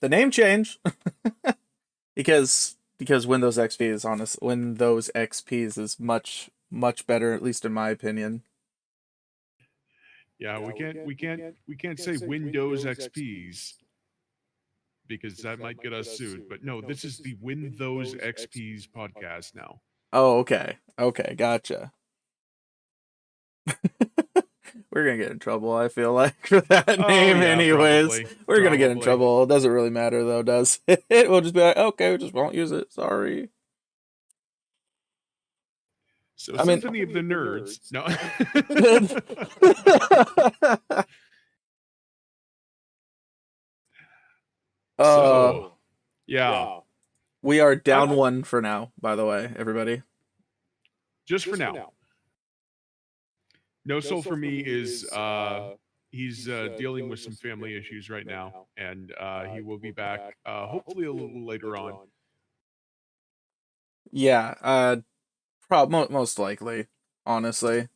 the name change because Windows XP is Windows XPs is much better, at least in my opinion. Yeah, we can't say Windows XPs because that might get us sued. But no, this is the Windows XPs podcast now. Oh, okay. Okay, gotcha. We're gonna get in trouble, I feel like, for that Oh name yeah, anyways. probably, We're gonna get in probably. trouble. It doesn't really matter though, does it? We'll just be like, okay, we just won't use it. Sorry. So I mean, Symphony of the Nerds. No. uh, So yeah, we are down I, one for now, by the way, everybody. just for now. No Soul for me is he's dealing with some family issues right now, and he will be back hopefully a little later on. Yeah, most likely, honestly.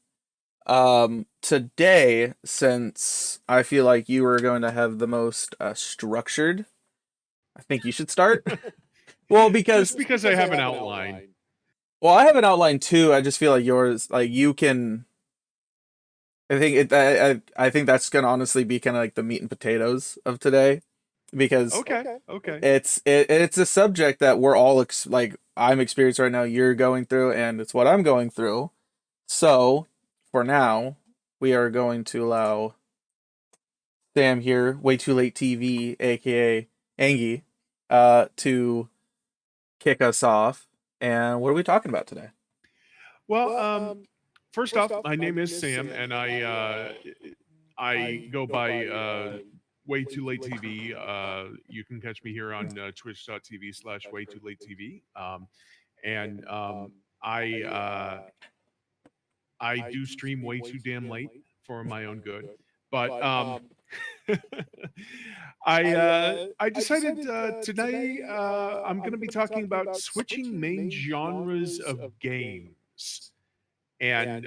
Today, since I feel like you were going to have the most structured, I think you should start. Well, Just because because I have an outline. I have an outline too. I just feel like yours, like you can. I think I think that's gonna honestly be kind of like the meat and potatoes of today, because Okay. it's a subject that we're all like I'm experienced right now. You're going through, and it's what I'm going through. So for now, we are going to allow Sam here, way too late TV, aka Angie, to kick us off. And what are we talking about today? Well, first off, my name is Sam, and I go by Way Too Late TV. You can catch me here on twitch.tv/ Way Too Late TV. And I I do stream way too damn late for my own good, but I decided today I'm going to be talking about switching main genres of games and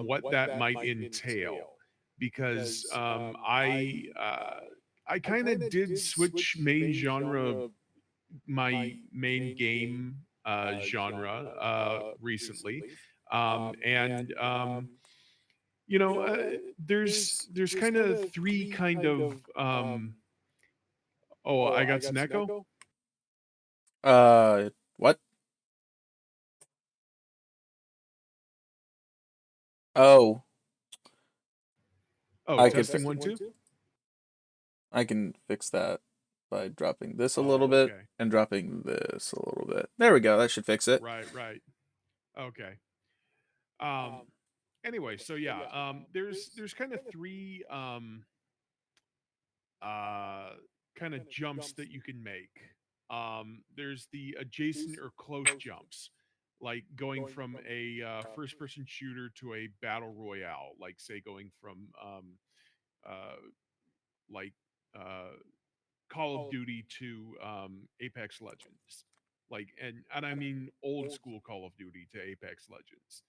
what that might entail, because I kind of did switch main genre, my main game genre recently, and you know there's kind of three kind of oh, I got an echo. What? Oh, Oh, I could testing 1 2. I can fix that by dropping this a little Oh, bit okay. and dropping this a little bit. There we go. That should fix it. Right. Okay. um anyway, so yeah, there's kind of three uh kind of jumps that you can make. There's the adjacent or close jumps, like going from a first person shooter to a battle royale, like say going from uh like uh Call of Duty to Apex Legends, like, and I mean old school Call of Duty to Apex Legends.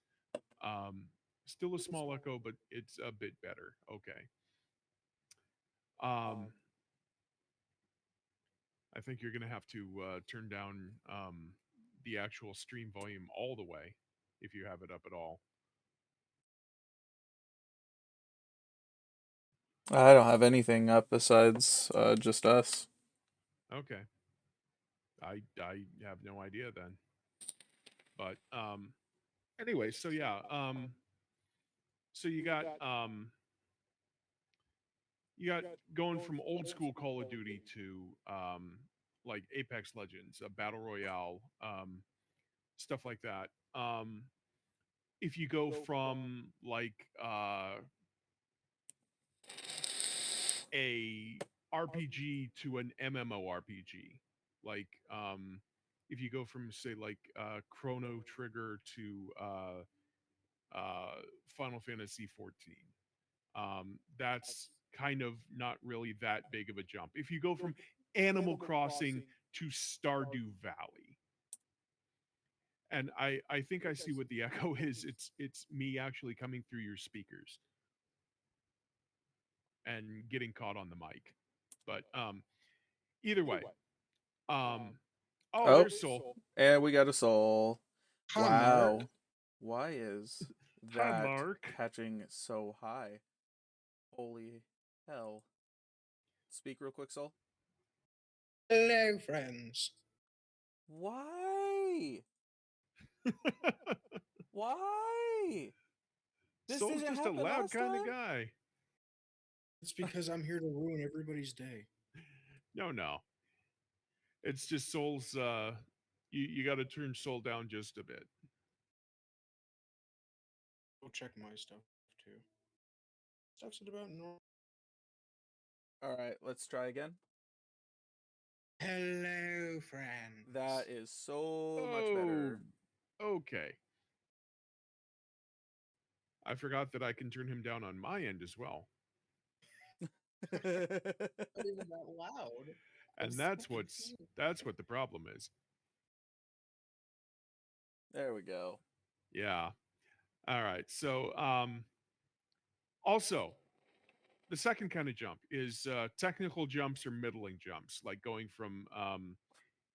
um Still a small echo, but it's a bit better. Okay. um I think you're going to have to turn down the actual stream volume all the way if you have it up at all. I don't have anything up besides just us. Okay. I have no idea then. But anyway, so yeah, so you got going from old school Call of Duty to like Apex Legends, a battle royale, stuff like that. If you go from like a RPG to an MMORPG, like if you go from say like Chrono Trigger to Final Fantasy 14, that's kind of not really that big of a jump. If you go from Animal Crossing to Stardew Valley, and I think I see what the echo is. It's me actually coming through your speakers and getting caught on the mic. But Either way, um, oh, Oh, there's Soul. and we got a soul. Hi, Wow. Mark. Why is Hi, that Mark. catching so high? Holy hell. Speak real quick, soul. Hello, friends. Why? Why? This Soul's didn't just a happen loud last kind of time? guy. It's because I'm here to ruin everybody's day. No. It's just Soul's you got to turn Soul down just a bit. Go check my stuff too. Stuff's at about normal. Alright, let's try again. Hello, friends. That is so much Oh, better. okay. I forgot that I can turn him down on my end as well. Not even that loud. I'm And so that's confused. what the problem is. There we go. Yeah. All right. So also the second kind of jump is technical jumps or middling jumps, like going from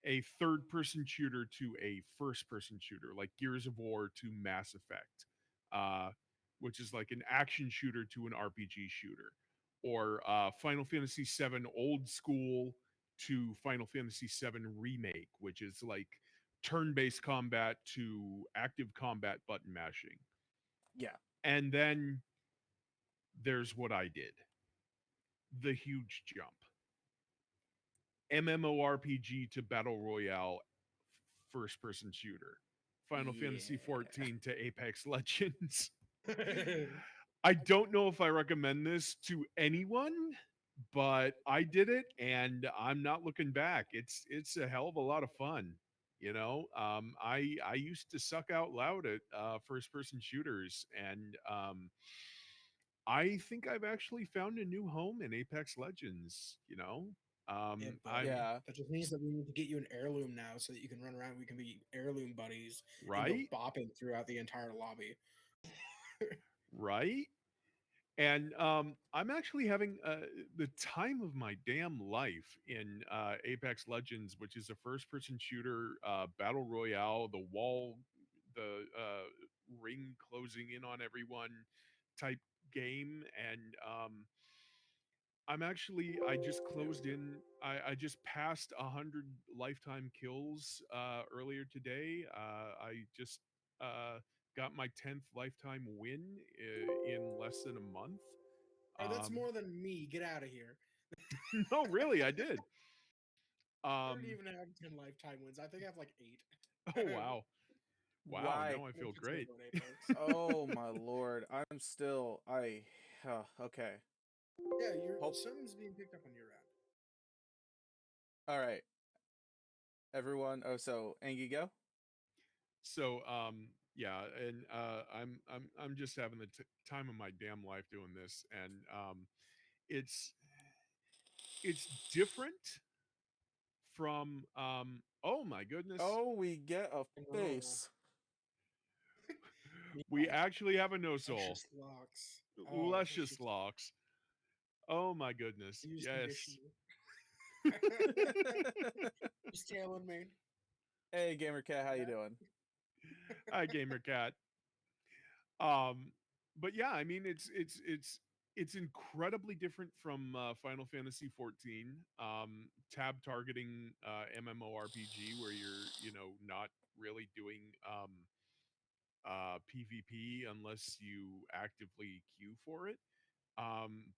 a third person shooter to a first person shooter, like Gears of War to Mass Effect, uh, which is like an action shooter to an RPG shooter, or Final Fantasy VII old school to Final Fantasy VII remake, which is like turn based combat to active combat button mashing. Yeah. And then there's what I did, the huge jump. MMORPG to battle royale first person shooter. Final Fantasy Yeah. 14 to Apex Legends. I don't know if I recommend this to anyone, but I did it and I'm not looking back. It's a hell of a lot of fun. You know, I used to suck out loud at first person shooters, and I think I've actually found a new home in Apex Legends. You know, Yeah, I'm buddy. Yeah. That just means that we need to get you an heirloom now so that you can run around. We can be heirloom buddies and go right, bopping throughout the entire lobby. right. And I'm actually having the time of my damn life in Apex Legends, which is a first-person shooter battle royale. The ring closing in on everyone type game, and I just closed in. I just passed 100 lifetime kills earlier today. I just got my 10th lifetime win in less than a month. Oh, that's Um, more than me. Get out of here. no, really, I did. I don't Um, even have 10 lifetime wins. I think I have like 8. oh wow, wow! Why? Now I feel It's great. over at Apex. Oh my lord. I'm still okay. Yeah, your Hope something's being picked up on your end. all right. Everyone. Oh, so Angie go? So yeah, and I'm just having the time of my damn life doing this, and it's it's different from oh my goodness, Oh, we get a No. face. we Yeah, actually have a no soul. luscious locks. Oh, Luscious locks. Oh my goodness. use Yes. conditioner. Just tailing me. Hey, Gamer Cat, how you doing? Hi, Gamer Cat. Um, but yeah, I mean, it's incredibly different from Final Fantasy 14. Tab targeting MMORPG where you're not really doing PvP unless you actively queue for it.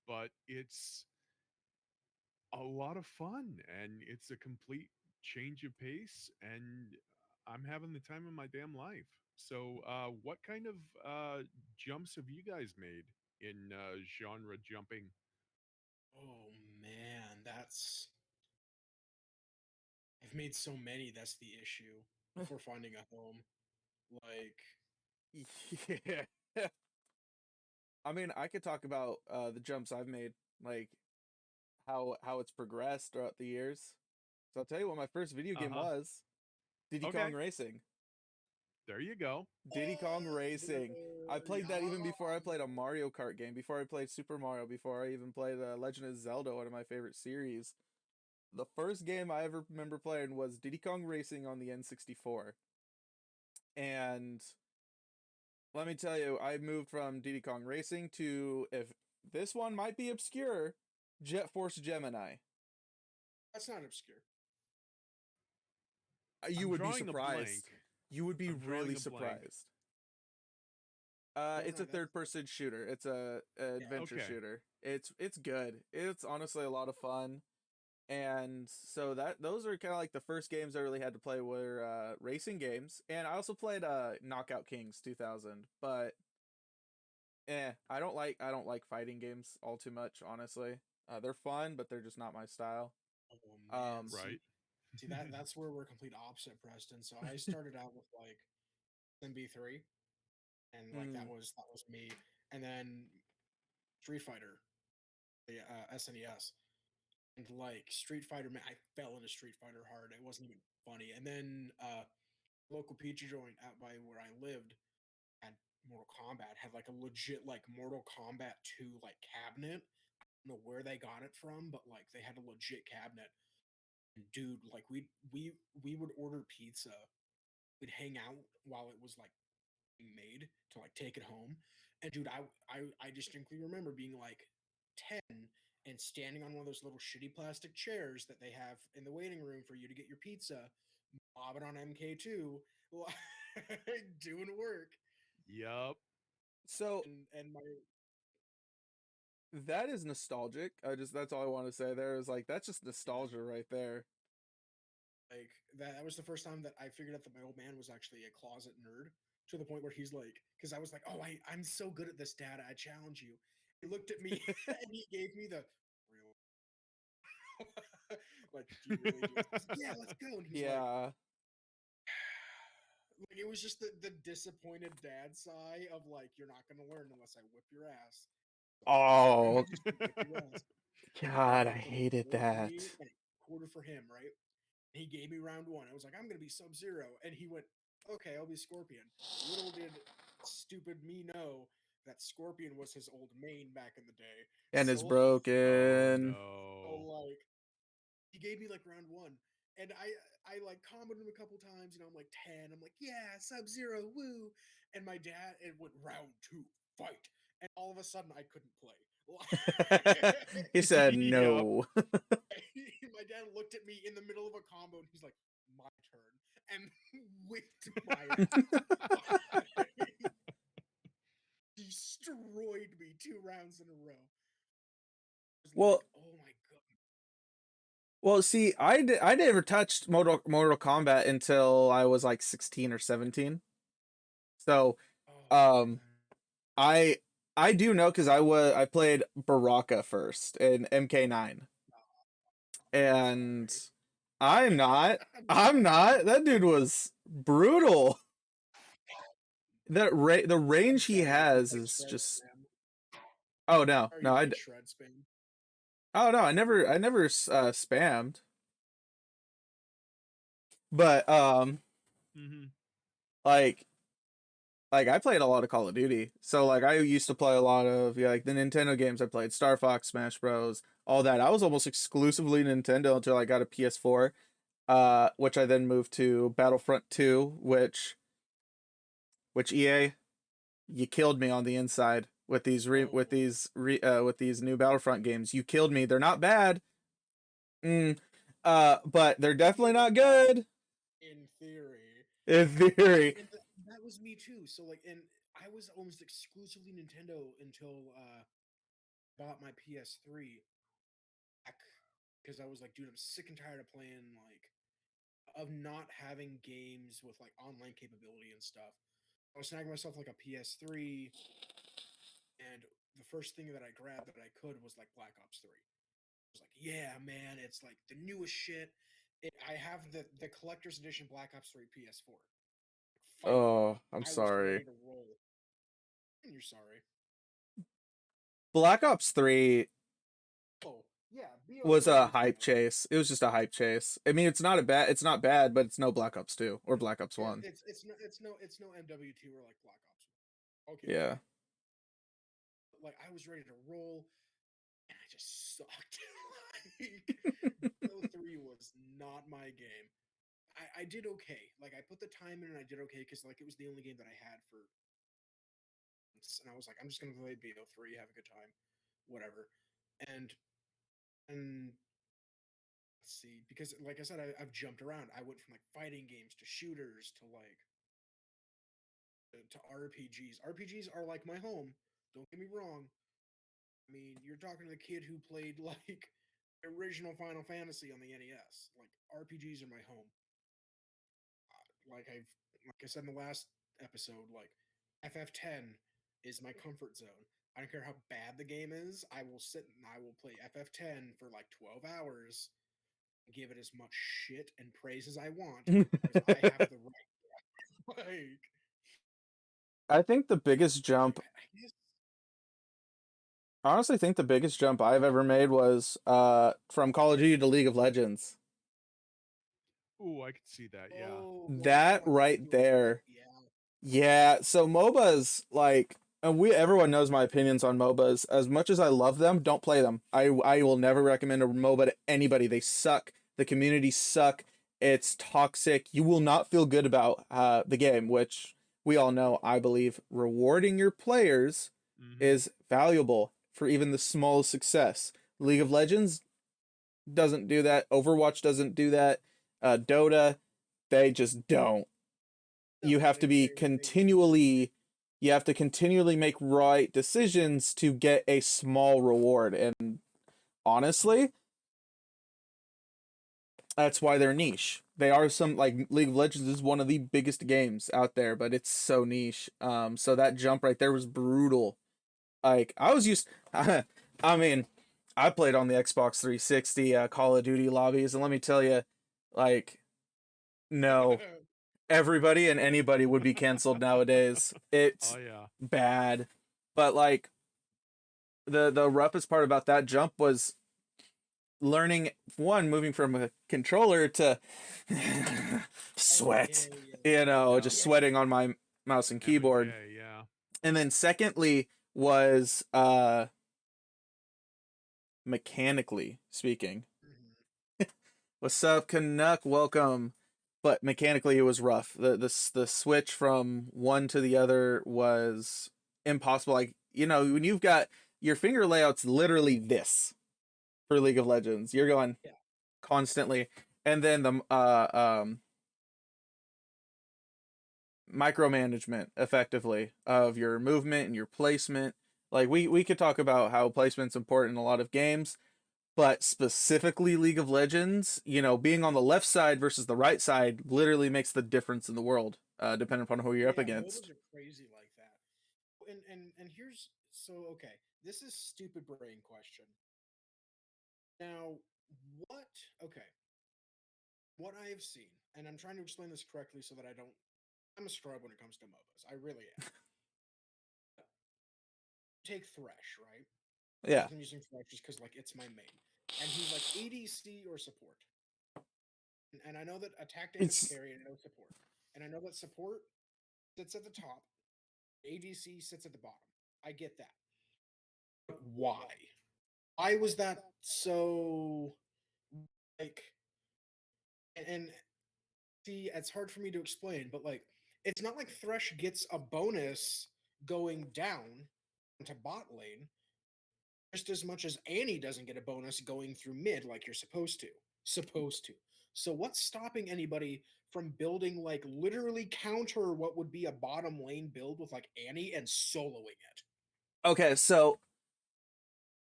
But it's a lot of fun and it's a complete change of pace, and I'm having the time of my damn life. So what kind of jumps have you guys made in genre jumping? Oh man, that's I've made so many. That's the issue. Before finding a home, like Yeah. I mean, I could talk about the jumps I've made, like how it's progressed throughout the years. So I'll tell you what my first video game Uh-huh. was. Diddy Okay, Kong Racing. there you go. Diddy Kong Racing. I played that even before I played a yeah. Mario Kart game, before I played Super Mario, before I even played Legend of Zelda, one of my favorite series. the first game I ever remember playing was Diddy Kong Racing on the N64. And let me tell you, I moved from Diddy Kong Racing to, if this one might be obscure, Jet Force Gemini. That's not obscure. You I'm would be drawing a surprised. blank. You would be I'm drawing really a blank. surprised. No, It's no, a third-person shooter. It's a adventure okay. shooter. It's good. It's honestly a lot of fun. And so those are kind of like the first games I really had to play were racing games. And I also played Knockout Kings 2000, but I don't like fighting games all too much, honestly. They're fun, but they're just not my style. Oh man, Um, Right. see that's where we're complete opposite, Preston. So I started out with like MB3, and like mm, that was me, and then Street Fighter, the SNES, and like Street Fighter, man, I fell into Street Fighter hard. It wasn't even funny. And then local pizza joint out by where I lived had Mortal Kombat, had like a legit like Mortal Kombat 2 like cabinet. I don't know where they got it from, but like they had a legit cabinet. And dude, like we would order pizza. We'd hang out while it was like being made to like take it home. And dude, I distinctly remember being like 10 and standing on one of those little shitty plastic chairs that they have in the waiting room for you to get your pizza, mobbing on MK2, like doing work. Yup. so And my that is nostalgic. That's all I want to say there is like that's just nostalgia right there. like that was the first time that I figured out that my old man was actually a closet nerd, to the point where he's like, because I was like, oh, I'm so good at this, Dad. I challenge you. He looked at me and he gave me the real like, do you really do this? I was like, yeah, let's go. And he's Yeah. like it was just the disappointed dad sigh of like, you're not gonna learn unless I whip your ass. So I'm Oh just gonna whip your ass. And he God, I fucking put a hated quarter for that. me and a quarter for him, right? He gave me round one. I was like, I'm gonna be Sub-Zero, and he went, okay, I'll be Scorpion. Little did stupid me know that Scorpion was his old main back in the day. And it's So, Oh broken. so no. like he gave me like round one, and I like comboed him a couple times. You know, I'm like 10. I'm like, yeah, Sub-Zero, woo. And my dad, it went round two, fight, and all of a sudden I couldn't play. He said Yup. no. My dad looked at me in the middle of a combo and he's like, my turn, and whipped my ass. Destroyed me 2 rounds in a row. I was Well, like, oh my god. see, I never touched Mortal Kombat until I was like 16 or 17. So, Oh um, man. I I do know because I played Baraka first in MK9, I'm and sorry. I'm not. I'm I'm sorry. not. That dude was brutal. The I'm range he sorry if you has like is shred just. spam. Oh no, Or no, you like shred spam. oh no, I never spammed. But Mm-hmm. like I played a lot of Call of Duty. So like I used to play a lot of like the Nintendo games. I played Star Fox, Smash Bros, all that. I was almost exclusively Nintendo until I got a PS4, which I then moved to Battlefront 2, which EA, you killed me on the inside with Oh, with these new Battlefront games. You killed me. They're not bad. Mm, but they're definitely you're not bad good in theory. in theory. And that was me too. So like, and I was almost exclusively Nintendo until bought my PS3 back, because I was like, dude, I'm sick and tired of playing like of not having games with like online capability and stuff. I was snagging myself like a PS3, and the first thing that I grabbed that I could was like Black Ops 3. I was like, yeah, man, it's like the newest shit. I have the collector's edition Black Ops 3 PS4. Finally, Oh, I'm I was ready sorry. to roll. And you're sorry. Black Ops 3 Oh, yeah, was BO3 a was hype BO3. chase. It was just a hype chase. I mean, it's not bad, but it's no Black Ops 2 or Black Ops Yeah, 1. it's no MW2 or like Black Ops. I'll give you Yeah. that. But, like, I was ready to roll, and I just sucked. Like, BO3 3 was not my game. I did okay. Like I put the time in and I did okay because like it was the only game that I had for months, and I was like, I'm just gonna play BO3, have a good time, whatever. And let's see, because like I said, I've jumped around. I went from like fighting games to shooters to like to RPGs. RPGs are like my home. Don't get me wrong. I mean, you're talking to the kid who played like the original Final Fantasy on the NES. Like RPGs are my home. Like I said in the last episode, like FF10 is my comfort zone. I don't care how bad the game is. I will sit and I will play FF10 for like 12 hours, give it as much shit and praise as I want because I have the right. Like, I think the biggest jump, I guess. I honestly think the biggest jump I've ever made was from Call of Duty to League of Legends. Ooh, I could see that. Yeah. Oh, well, That right there. yeah. Yeah, so MOBAs, like, and everyone knows my opinions on MOBAs. As much as I love them, don't play them. I will never recommend a MOBA to anybody. They suck. The communities suck. It's toxic. You will not feel good about the game, which we all know. I believe rewarding your players Mm-hmm. is valuable for even the smallest success. League of Legends doesn't do that. Overwatch doesn't do that. Dota, they just don't. You No, have to be continually you have to continually make right decisions to get a small reward, and honestly, that's why they're niche. They are some, like, League of Legends is one of the biggest games out there, but it's so niche. So that jump right there was brutal. Like, I was used I mean, I played on the Xbox 360 Call of Duty lobbies, and let me tell you, like, no, everybody and anybody would be canceled nowadays. Oh It's yeah. bad. But like the roughest part about that jump was learning, one, moving from a controller to sweat, Yeah. just sweating on my mouse and keyboard. M&K. Yeah. And then secondly was mechanically speaking. What's up, Canuck? Welcome. But mechanically, it was rough. The switch from one to the other was impossible. Like, when you've got your finger layout's literally this for League of Legends, you're going Yeah. constantly, and then the micromanagement effectively of your movement and your placement. Like, we could talk about how placement's important in a lot of games, but specifically League of Legends, being on the left side versus the right side literally makes the difference in the world, depending upon who you're up Yeah, against. MOBAs are crazy like that. And here's so okay. This is stupid brain question. Now, what? Okay, what I have seen, and I'm trying to explain this correctly so that I don't. I'm a scrub when it comes to MOBAs. I really am. Take Thresh, right? Yeah, I'm using Thresh just because like it's my main, and he's like ADC or support. And I know that attack damage it's carry and no support, and I know that support sits at the top, ADC sits at the bottom. I get that. But why? Why was that so like? And see, it's hard for me to explain, but like, it's not like Thresh gets a bonus going down into bot lane just as much as Annie doesn't get a bonus going through mid like you're supposed to. Supposed to. So what's stopping anybody from building like literally counter what would be a bottom lane build with like Annie and soloing it? okay. So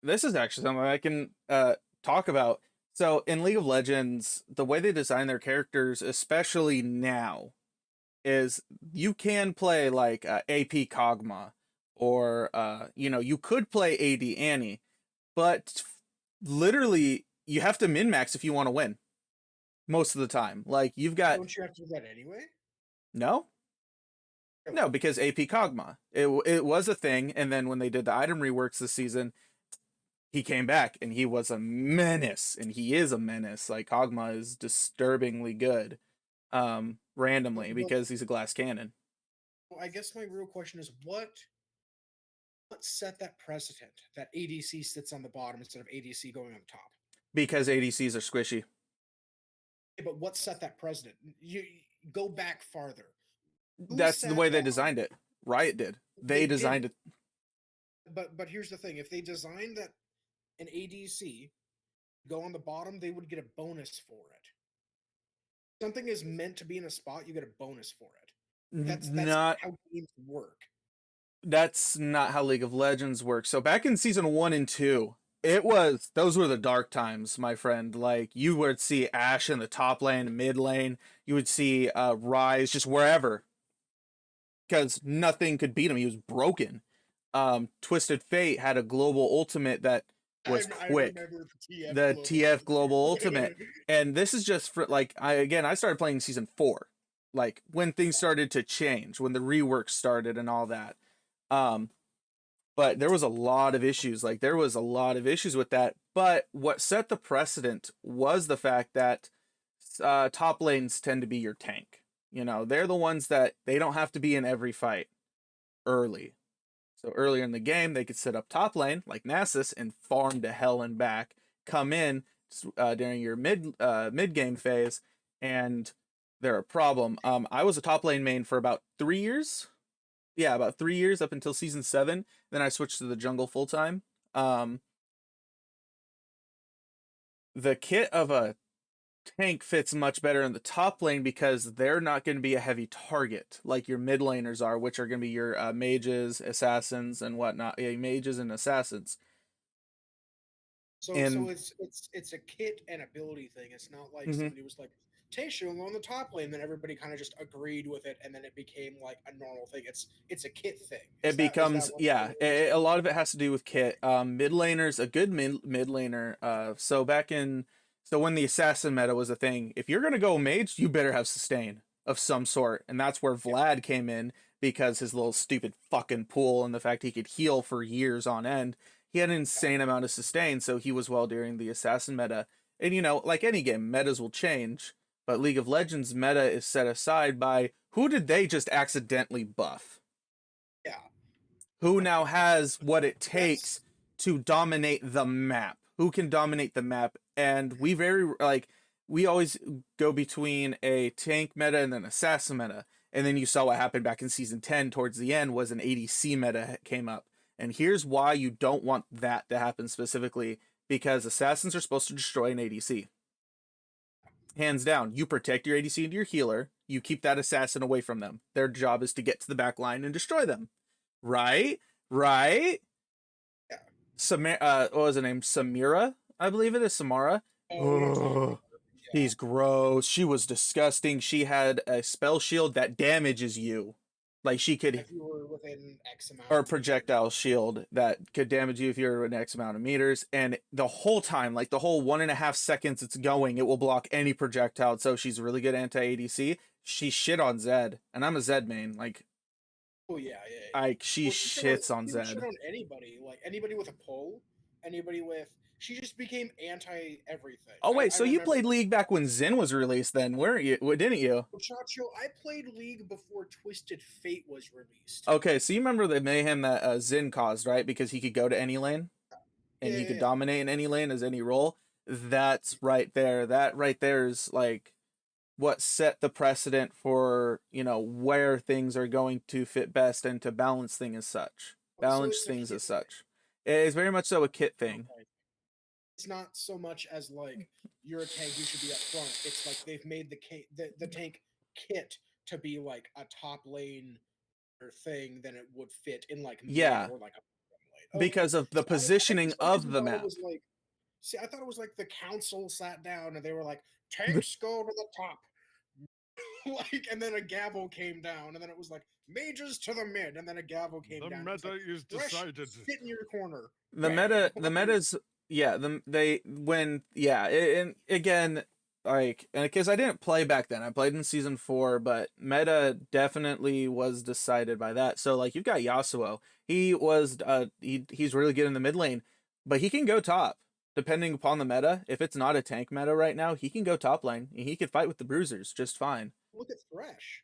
this is actually something I can talk about. So in League of Legends, the way they design their characters, especially now, is you can play like AP Kog'Maw, or you could play AD Annie, but literally you have to min max if you want to win most of the time. Like, you've got Don't you have to do that anyway? no, Really? no, because AP Kog'Maw, it was a thing, and then when they did the item reworks this season, he came back and he was a menace, and he is a menace. Like, Kog'Maw is disturbingly good, randomly, But because he's a glass cannon. I guess my real question is what set that precedent that ADC sits on the bottom instead of ADC going on the top? Because ADCs are squishy. Yeah, but what set that precedent? You go back farther. Who That's the sat way they down? designed it. Riot did. They They designed didn't. it. But here's the thing: if they designed that an ADC go on the bottom, they would get a bonus for it. Something is meant to be in a spot, you get a bonus for it. That's Not how games work. that's not how League of Legends works. So back in season 1 and 2, those were the dark times, my friend. Like you would see Ashe in the top lane, mid lane. You would see Rise just wherever, because nothing could beat him. He was broken. Twisted Fate had a global ultimate that was I quick. remember The TF global ultimate, and this is just for like I started playing season 4, like when things started to change, when the rework started and all that. But there was a lot of issues. Like there was a lot of issues with that. But what set the precedent was the fact that top lanes tend to be your tank. You know, they're the ones that they don't have to be in every fight early. So earlier in the game, they could set up top lane like Nasus and farm to hell and back. Come in during your mid game phase, and they're a problem. I was a top lane main for about 3 years. Yeah, about 3 years up until season 7. Then I switched to the jungle full time. The kit of a tank fits much better in the top lane because they're not going to be a heavy target like your mid laners are, which are going to be your mages, assassins, and whatnot. Yeah, mages and assassins. So And it's a kit and ability thing. It's not like Mhm. somebody was like, Tayshu on the top lane, then everybody kind of just agreed with it, and then it became like a normal thing. It's a kit thing. It becomes a lot of it has to do with kit. Mid laners, a good mid laner. So when the assassin meta was a thing, if you're gonna go mage, you better have sustain of some sort, and that's where Vlad came in because his little stupid fucking pool and the fact he could heal for years on end. He had an insane amount of sustain, so he was well during the assassin meta. And you know, like any game, metas will change, but League of Legends meta is set aside by who did they just accidentally buff? Yeah. Who now has what it That's takes to dominate the map? Who can dominate the map? And we always go between a tank meta and an assassin meta. And then you saw what happened back in season 10 towards the end was an ADC meta came up. And here's why you don't want that to happen specifically, because assassins are supposed to destroy an ADC. Hands down, you protect your ADC and your healer, you keep that assassin away from them. Their job is to get to the back line and destroy them. Right? Yeah. What was her name? Samira? I believe it is Samara. Oh, He's gross. She was disgusting. She had a spell shield that damages you. Like she could, if you were within X amount or a of projectile shield that could damage you if you're an X amount of meters. And the whole time, like the whole 1.5 seconds it's going, it will block any projectile. So she's really good anti ADC. She shit on Zed, and I'm a Zed main. Like, oh yeah. like she shits on She Zed. shit on anybody, like anybody with a pull, anybody with. She just became anti everything. Oh wait, so you remember- played League back when Zin was released, then, weren't you? Didn't you? Chacho, I played League before Twisted Fate was released. Okay, so you remember the mayhem that Zin caused, right? Because he could go to any lane, and he could dominate in any lane as any role. That's right there. That right there is like what set the precedent for, you know, where things are going to fit best and to balance things as such. Balance things as such. It is very much so a kit thing. Okay. It's not so much as like you're a tank, you should be up front. It's like they've made the tank kit to be like a top lane or thing than it would fit in like mid or like a lane. Because of the positioning of the map. See, I thought it was like the council sat down and they were like, tanks go to the top. Like, and then a gavel came down, and then it was like mages to the mid, and then a gavel came down. The meta is decided. Sit in your corner. The meta's and again, like, and because I didn't play back then, I played in season 4, but meta definitely was decided by that. So like you've got Yasuo, he was he's really good in the mid lane, but he can go top depending upon the meta. If it's not a tank meta right now, he can go top lane and he could fight with the bruisers just fine. Look at Thresh,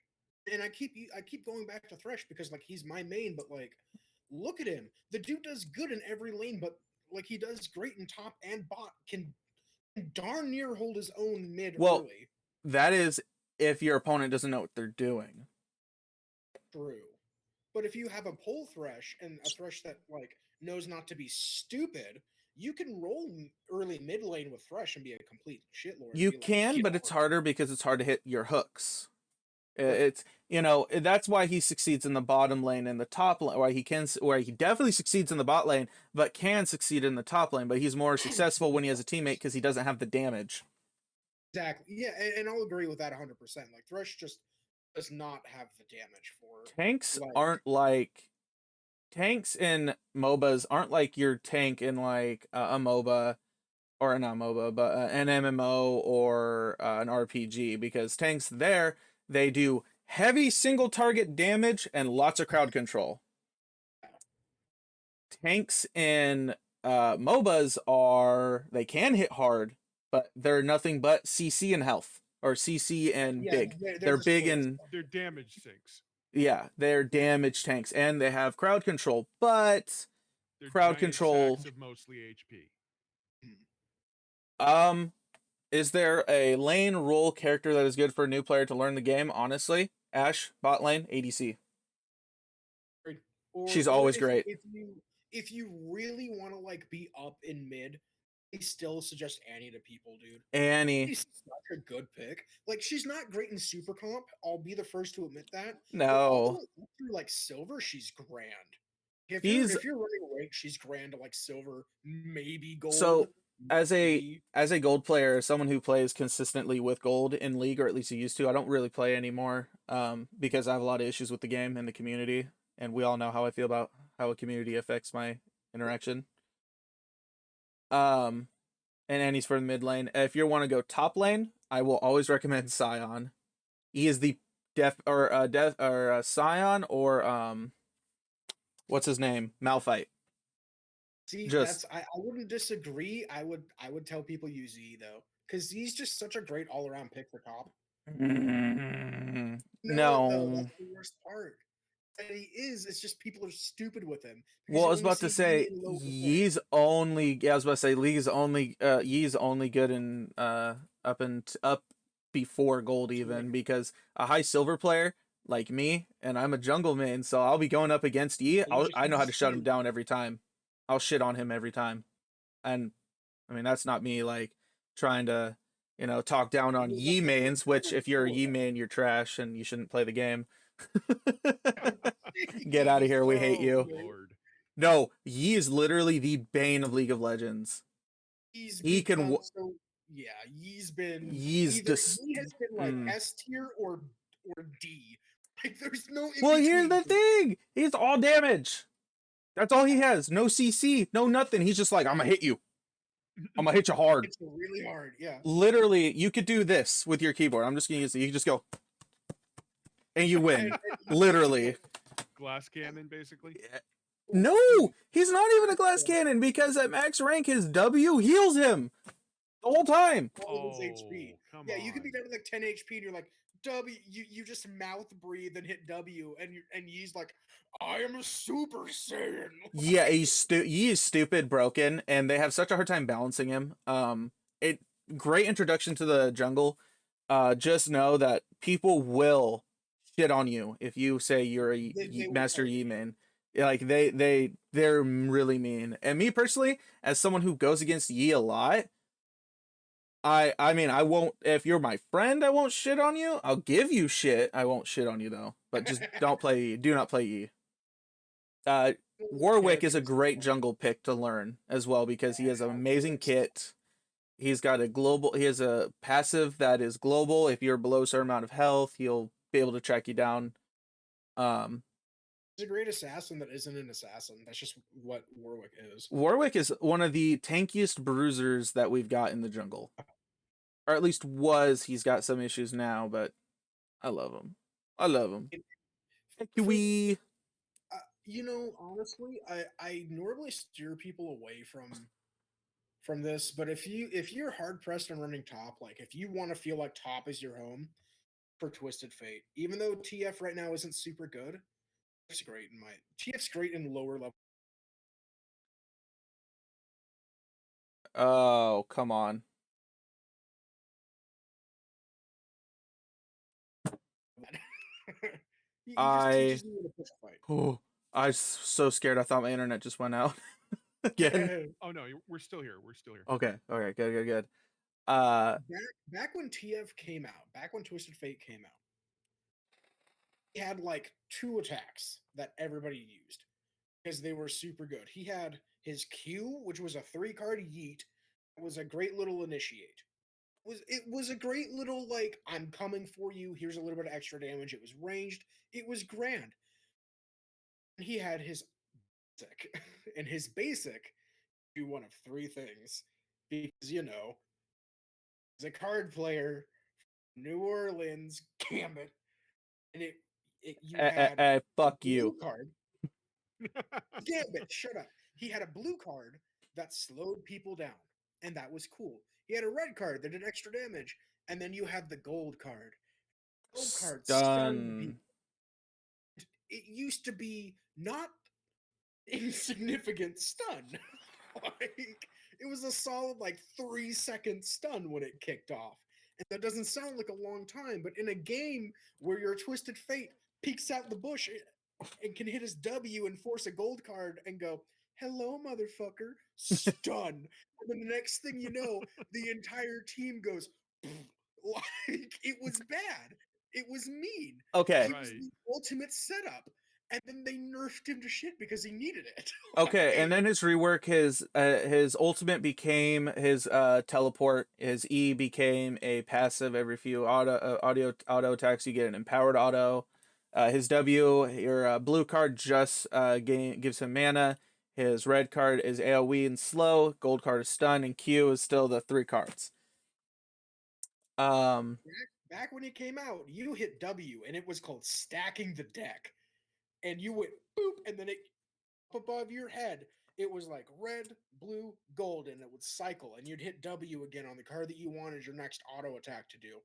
and I keep going back to Thresh because like he's my main, but like look at him. The dude does good in every lane, but like he does great in top and bot. Can darn near hold his own mid early. that is if your opponent doesn't know what they're doing. True. But if you have a pole thresh and a thresh that like knows not to be stupid, you can roll early mid lane with thresh and be a complete shitlord. You be like, can, "Get but it's over harder because it's hard to hit your hooks. Right. It's that's why he succeeds in the bottom lane and the top lane, where he definitely succeeds in the bot lane, but can succeed in the top lane. But he's more successful when he has a teammate because he doesn't have the damage. Exactly. Yeah, and I'll agree with that 100%. Like Thresh just does not have the damage for Tanks like aren't like tanks in MOBAs aren't like your tank in like a MOBA or not MOBA, but an MMO or an RPG, because tanks there, they do heavy single target damage and lots of crowd control. Tanks in MOBAs they can hit hard, but they're nothing but CC and health, or CC and big. they're They're just big bullets. and They're damage sinks. yeah, they're damage tanks and they have crowd control, but They're crowd giant control. sacks of mostly HP. Is there a lane role character that is good for a new player to learn the game? Honestly, Ashe, bot lane, ADC. She's always great. If you really want to like be up in mid, I still suggest Annie to people, dude. Annie. She's such a good pick. Like she's not great in super comp. I'll be the first to admit that. No. But all the way up through like silver, she's grand. If He's you're running rank, she's grand to like silver, maybe gold. so as maybe. a gold player, someone who plays consistently with gold in league, or at least he used to. I don't really play anymore, because I have a lot of issues with the game and the community, and we all know how I feel about how a community affects my interaction. And Annie's for the mid lane. If you want to go top lane, I will always recommend Scion. He is the Scion, or what's his name? Malphite. See, Just I wouldn't disagree. I would tell people use Z though, because he's just such a great all around pick for top. no. Though, that's the worst part. That he is. It's just people are stupid with him. Well, I was about to say Yee's only. Yeah, I was about to say Lee's only. Yee's only good in up before gold even, because a high silver player like me, and I'm a jungle main, so I'll be going up against Yee. I know how to shut him down every time. I'll shit on him every time, and I mean that's not me like trying to talk down on Yee mains. Which if you're a Yee main, you're trash and you shouldn't play the game. Get out of here. We hate you. Lord. No, Yi is literally the bane of League of Legends. He's been Yi has been like S tier or D. Like there's no Well, here's the thing. He's all damage. That's all he has. No CC, no nothing. He's just like, I'm gonna hit you. I'm gonna hit you hard. It's really hard, yeah. Literally, you could do this with your keyboard. I'm just gonna use it. You can just go and you win. Literally. Glass cannon, basically. No, he's not even a glass cannon, because at max rank his W heals him the whole time. All his HP. Yeah, you could be down to like 10 HP and you're like, W, you just mouth breathe and hit W, and he's like, I am a Super Saiyan. Yeah, he is stupid broken, and they have such a hard time balancing him. Great introduction to the jungle. Just know that people will shit on you if you say you're a Master Yi main. Like they're really mean. And me personally, as someone who goes against Yi a lot, I mean, I won't. If you're my friend, I won't shit on you. I'll give you shit. I won't shit on you though. But just don't play Yi. Do not play Yi. Warwick is a great jungle pick to learn as well, because he has an amazing kit. He has a passive that is global. If you're below a certain amount of health, he'll be able to track you down. He's a great assassin that isn't an assassin. That's just what Warwick is. Warwick is one of the tankiest bruisers that we've got in the jungle. Or at least was. He's got some issues now, but I love him. I love him. Honestly, I normally steer people away from this, but if you're hard pressed on running top, like if you want to feel like top is your home, for Twisted Fate. Even though TF right now isn't super good, TF's great in lower level. Oh, come on. He just I teaches you how to push fight. oh, I was so scared. I thought my internet just went out again. Oh no, we're still here. We're still here. Okay, good. Back when TF came out, back when Twisted Fate came out, he had like 2 attacks that everybody used because they were super good. He had his Q, which was a 3-card yeet. It was a great little initiate. It was a great little like I'm coming for you. Here's a little bit of extra damage. It was ranged. It was grand. And he had his basic, and his basic do one of 3 things because he's a card player, New Orleans Gambit, and you had a Fuck blue you. card. Gambit, shut up. He had a blue card that slowed people down, and that was cool. He had a red card that did extra damage, and then you had the gold card. Gold card stunned Stun. people. It used to be not insignificant stun. Like it was a solid like 3-second stun when it kicked off. And that doesn't sound like a long time, but in a game where your Twisted Fate peeks out the bush and can hit his W and force a gold card and go, "Hello, motherfucker," stun. And then the next thing you know, the entire team goes, like it was bad. It was mean. Okay. He was the ultimate setup. And then they nerfed him to shit because he needed it. Okay, and Like, then his rework, his ultimate became his teleport. His E became a passive every few auto attacks. You get an empowered auto. His W, your blue card just gives him mana. His red card is AoE and slow. Gold card is stun, and Q is still the 3 cards. back when it came out, you hit W and it was called stacking the deck. And you went boop, and then it up above your head, it was like red, blue, gold, and it would cycle, and you'd hit W again on the card that you wanted your next auto attack to do.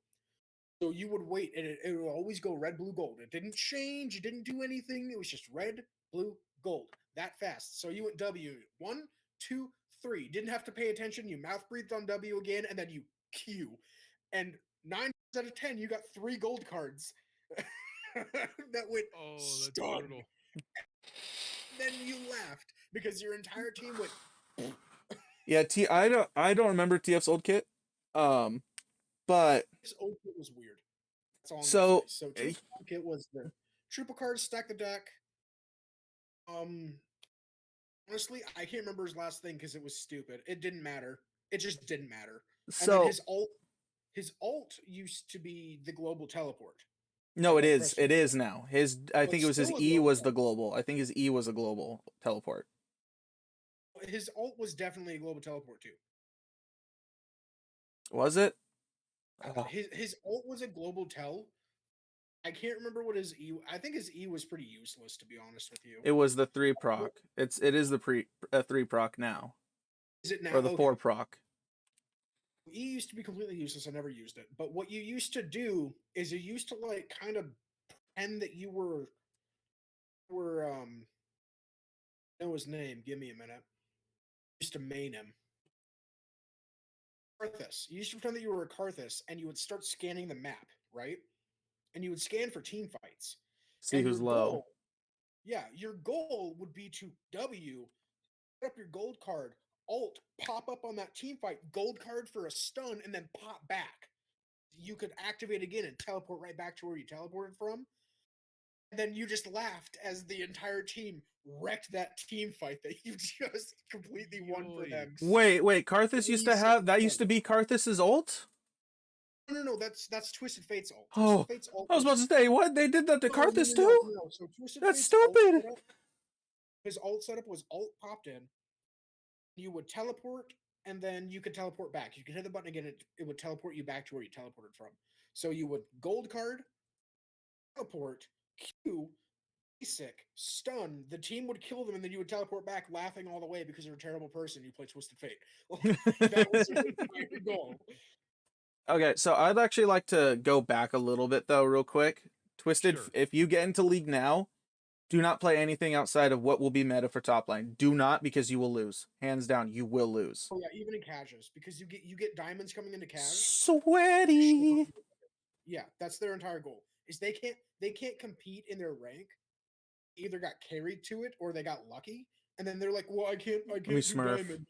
So you would wait, and it would always go red, blue, gold. It didn't change, it didn't do anything. It was just red, blue, gold. That fast. So you went W 1, 2, 3. Didn't have to pay attention. You mouth breathed on W again, and then you Q. And 9 out of 10, you got 3 gold cards that went Oh, that's stun. brutal. Then you laughed because your entire team went. Yeah, I don't remember TF's old kit. But This old kit was weird. That's all I'm so gonna say. So TF's old kit was the triple cards, stack the deck. Honestly, I can't remember his last thing because it was stupid. It didn't matter. It just didn't matter. And then so his alt used to be the global teleport. no, it Like is. press It is now. I So think it's it was his still a E global was the global. I think his E was a global teleport. His alt was definitely a global teleport too. Was it? His alt was a global tel. I can't remember what his E. I think his E was pretty useless, to be honest with you. It was the 3 proc. It is the 3 proc now. Is it now? Or the Okay. 4 proc. E used to be completely useless. I never used it. But what you used to do is you used to like kind of pretend that you were know his name. Give me a minute. Used to main him. Karthus. You used to pretend that you were a Karthus, and you would start scanning the map, right? And you would scan for team fights. See And who's your low. goal, yeah, your goal would be to W, put up your gold card, alt, pop up on that team fight, gold card for a stun, and then pop back. You could activate again and teleport right back to where you teleported from. And then you just laughed as the entire team wrecked that team fight that you just completely won for them. Yikes. Wait, Karthus used to have that used to be Karthus's ult? No, that's Twisted Fate's ult. Oh, Twisted Fate's ult I was about to say, what? They did that to Karthus too? No. So Twisted That's Fate's stupid. Ult his ult setup was alt popped in. You would teleport, and then you could teleport back. You could hit the button again, it would teleport you back to where you teleported from. So you would gold card, teleport, Q, basic, stun, the team would kill them, and then you would teleport back laughing all the way because you're a terrible person. You play Twisted Fate. That was your entire goal. Okay, so I'd actually like to go back a little bit though, real quick. Twisted, Sure. if you get into League now, do not play anything outside of what will be meta for top lane. Do not, because you will lose. Hands down, you will lose. Oh yeah, even in casuals, because you get diamonds coming into cash. Sweaty. Yeah, that's their entire goal. is they can't compete in their rank. Either got carried to it or they got lucky, and then they're like, "Well, I can't me do Smurf. diamond."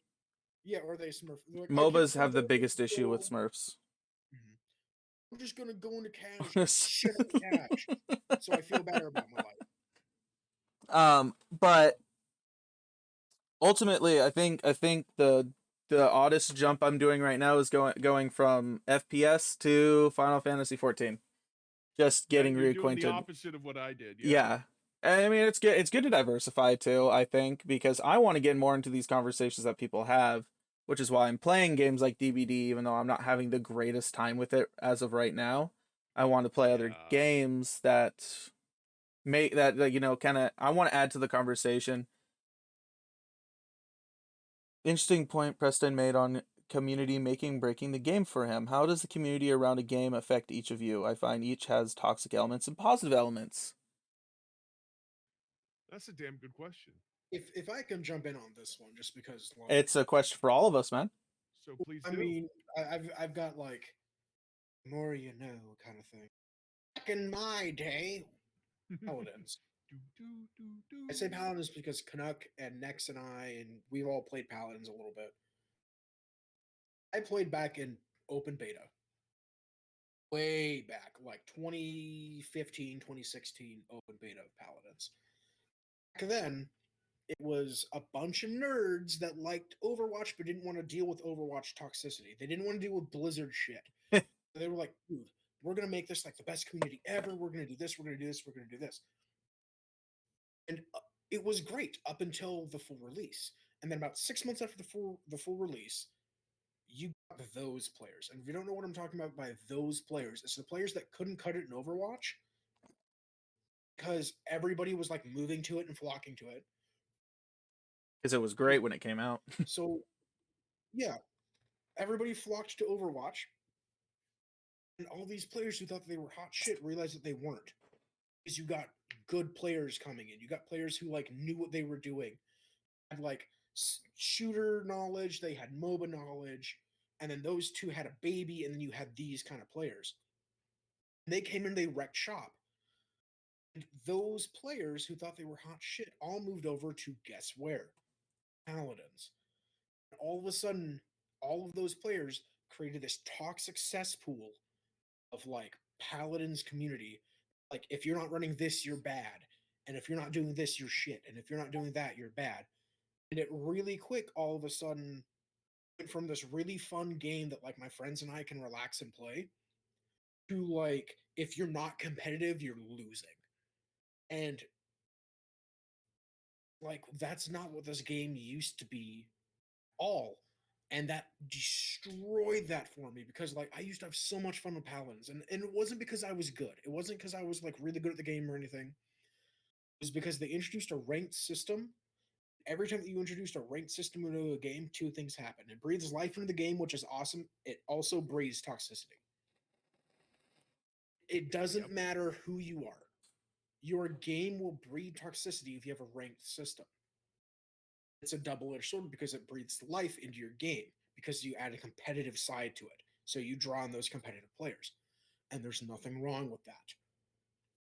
Yeah, or they Smurf. They're like, "I can't MOBAs play have the diamond, biggest issue with so Smurfs. I'm just gonna go into cash and shit out cash." So I feel better about my life. But ultimately, I think the oddest jump I'm doing right now is going from FPS to Final Fantasy 14. Just getting You're doing the reacquainted. opposite of what I did. Yeah. I mean, it's good. It's good to diversify too, I think, because I want to get more into these conversations that people have, which is why I'm playing games like DBD, even though I'm not having the greatest time with it as of right now. I want to play other Yeah. games that make that you know, kind of. I want to add to the conversation. Interesting point Preston made on community breaking the game for him. How does the community around a game affect each of you? I find each has toxic elements and positive elements. That's a damn good question. If I can jump in on this one, just because, like, It's a question for all of us, man. So please I do. mean, I've got like more you know kind of thing. Back in my day, Paladins. Do, do, do, do. I say Paladins because Canuck and Nex and we've all played Paladins a little bit. I played back in open beta. Way back, like 2015, 2016 open beta of Paladins. Back then, it was a bunch of nerds that liked Overwatch but didn't want to deal with Overwatch toxicity. They didn't want to deal with Blizzard shit. They were like, dude, we're going to make this like the best community ever. We're going to do this. We're going to do this. We're going to do this. And it was great up until the full release. And then about 6 months after the full release, you got those players. And if you don't know what I'm talking about by those players, it's the players that couldn't cut it in Overwatch because everybody was like moving to it and flocking to it. Because it was great when it came out. So, yeah, everybody flocked to Overwatch. And all these players who thought they were hot shit realized that they weren't. Because you got good players coming in. You got players who like knew what they were doing. Had like shooter knowledge, they had MOBA knowledge, and then those two had a baby, and then you had these kind of players. And they came in, they wrecked shop. And those players who thought they were hot shit all moved over to guess where? Paladins. And all of a sudden, all of those players created this toxic cesspool of like Paladins community. Like, if you're not running this, you're bad. And if you're not doing this, you're shit. And if you're not doing that, you're bad. And it really quick, all of a sudden, went from this really fun game that like my friends and I can relax and play to like, if you're not competitive, you're losing. And like, that's not what this game used to be all. And that destroyed that for me because like I used to have so much fun with Paladins. And it wasn't because I was good. It wasn't because I was like really good at the game or anything. It was because they introduced a ranked system. Every time that you introduced a ranked system into a game, two things happen. It breathes life into the game, which is awesome. It also breathes toxicity. It doesn't matter who you are. Your game will breed toxicity if you have a ranked system. It's a double-edged sword because it breathes life into your game because you add a competitive side to it. So you draw on those competitive players. And there's nothing wrong with that.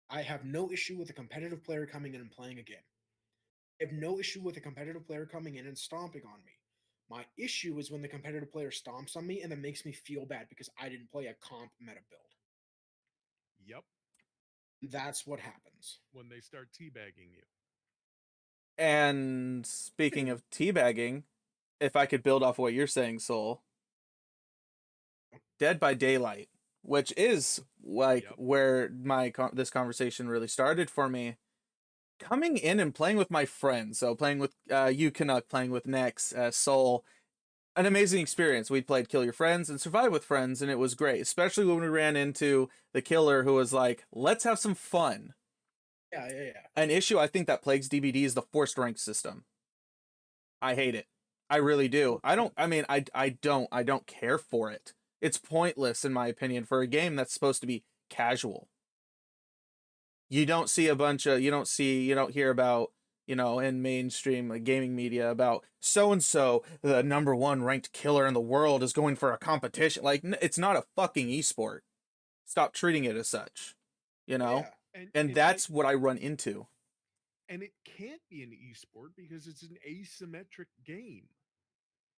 I have no issue with a competitive player coming in and playing a game. I have no issue with a competitive player coming in and stomping on me. My issue is when the competitive player stomps on me and then makes me feel bad because I didn't play a comp meta build. Yep. That's what happens. When they start teabagging you. And speaking of teabagging, if I could build off what you're saying, Soul, Dead by Daylight, which is like where this conversation really started for me. Coming in and playing with my friends, so playing with you, Canuck, playing with Nex, Soul, an amazing experience. We played Kill Your Friends and Survive with Friends, and it was great, especially when we ran into the killer who was like, let's have some fun. Yeah. An issue I think that plagues DBD is the forced rank system. I hate it. I really do. I don't care for it. It's pointless in my opinion for a game that's supposed to be casual. You don't see you don't hear about, in mainstream gaming media about so-and-so, the number one ranked killer in the world is going for a competition. Like, it's not a fucking esport. Stop treating it as such. you know? Yeah. And that's what I run into. And it can't be an esport because it's an asymmetric game.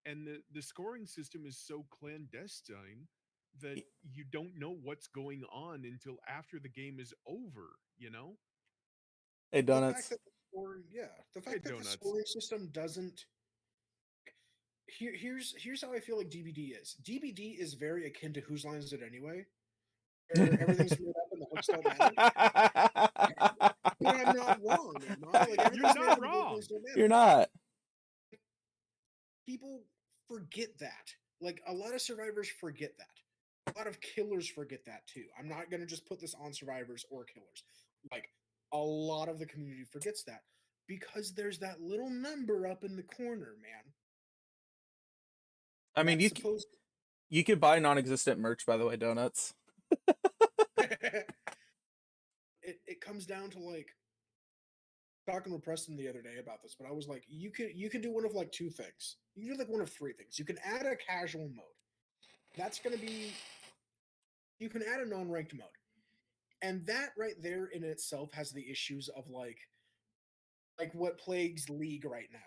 And the scoring system is so clandestine that you don't know what's going on until after the game is over, you know? Hey, The fact Donuts. that the scoring, yeah, the Hey, fact that the donuts. scoring system doesn't. Here's how I feel like DBD is. DBD is very akin to Whose Line Is It Anyway, where everything's made up and the hooks don't matter. But I'm not wrong, am I? Like You're everything's made not up and the wrong. hooks don't matter. You're not. People forget that. Like a lot of survivors forget that. A lot of killers forget that too. I'm not gonna just put this on survivors or killers. Like a lot of the community forgets that because there's that little number up in the corner, man. I mean, That's supposed. you could buy non-existent merch, by the way, Donuts. It comes down to like talking with Preston the other day about this, but I was like, you can do one of like two things. You can do like one of three things. You can add a casual mode. That's gonna be. You can add a non-ranked mode. And that right there in itself has the issues of like what plagues League right now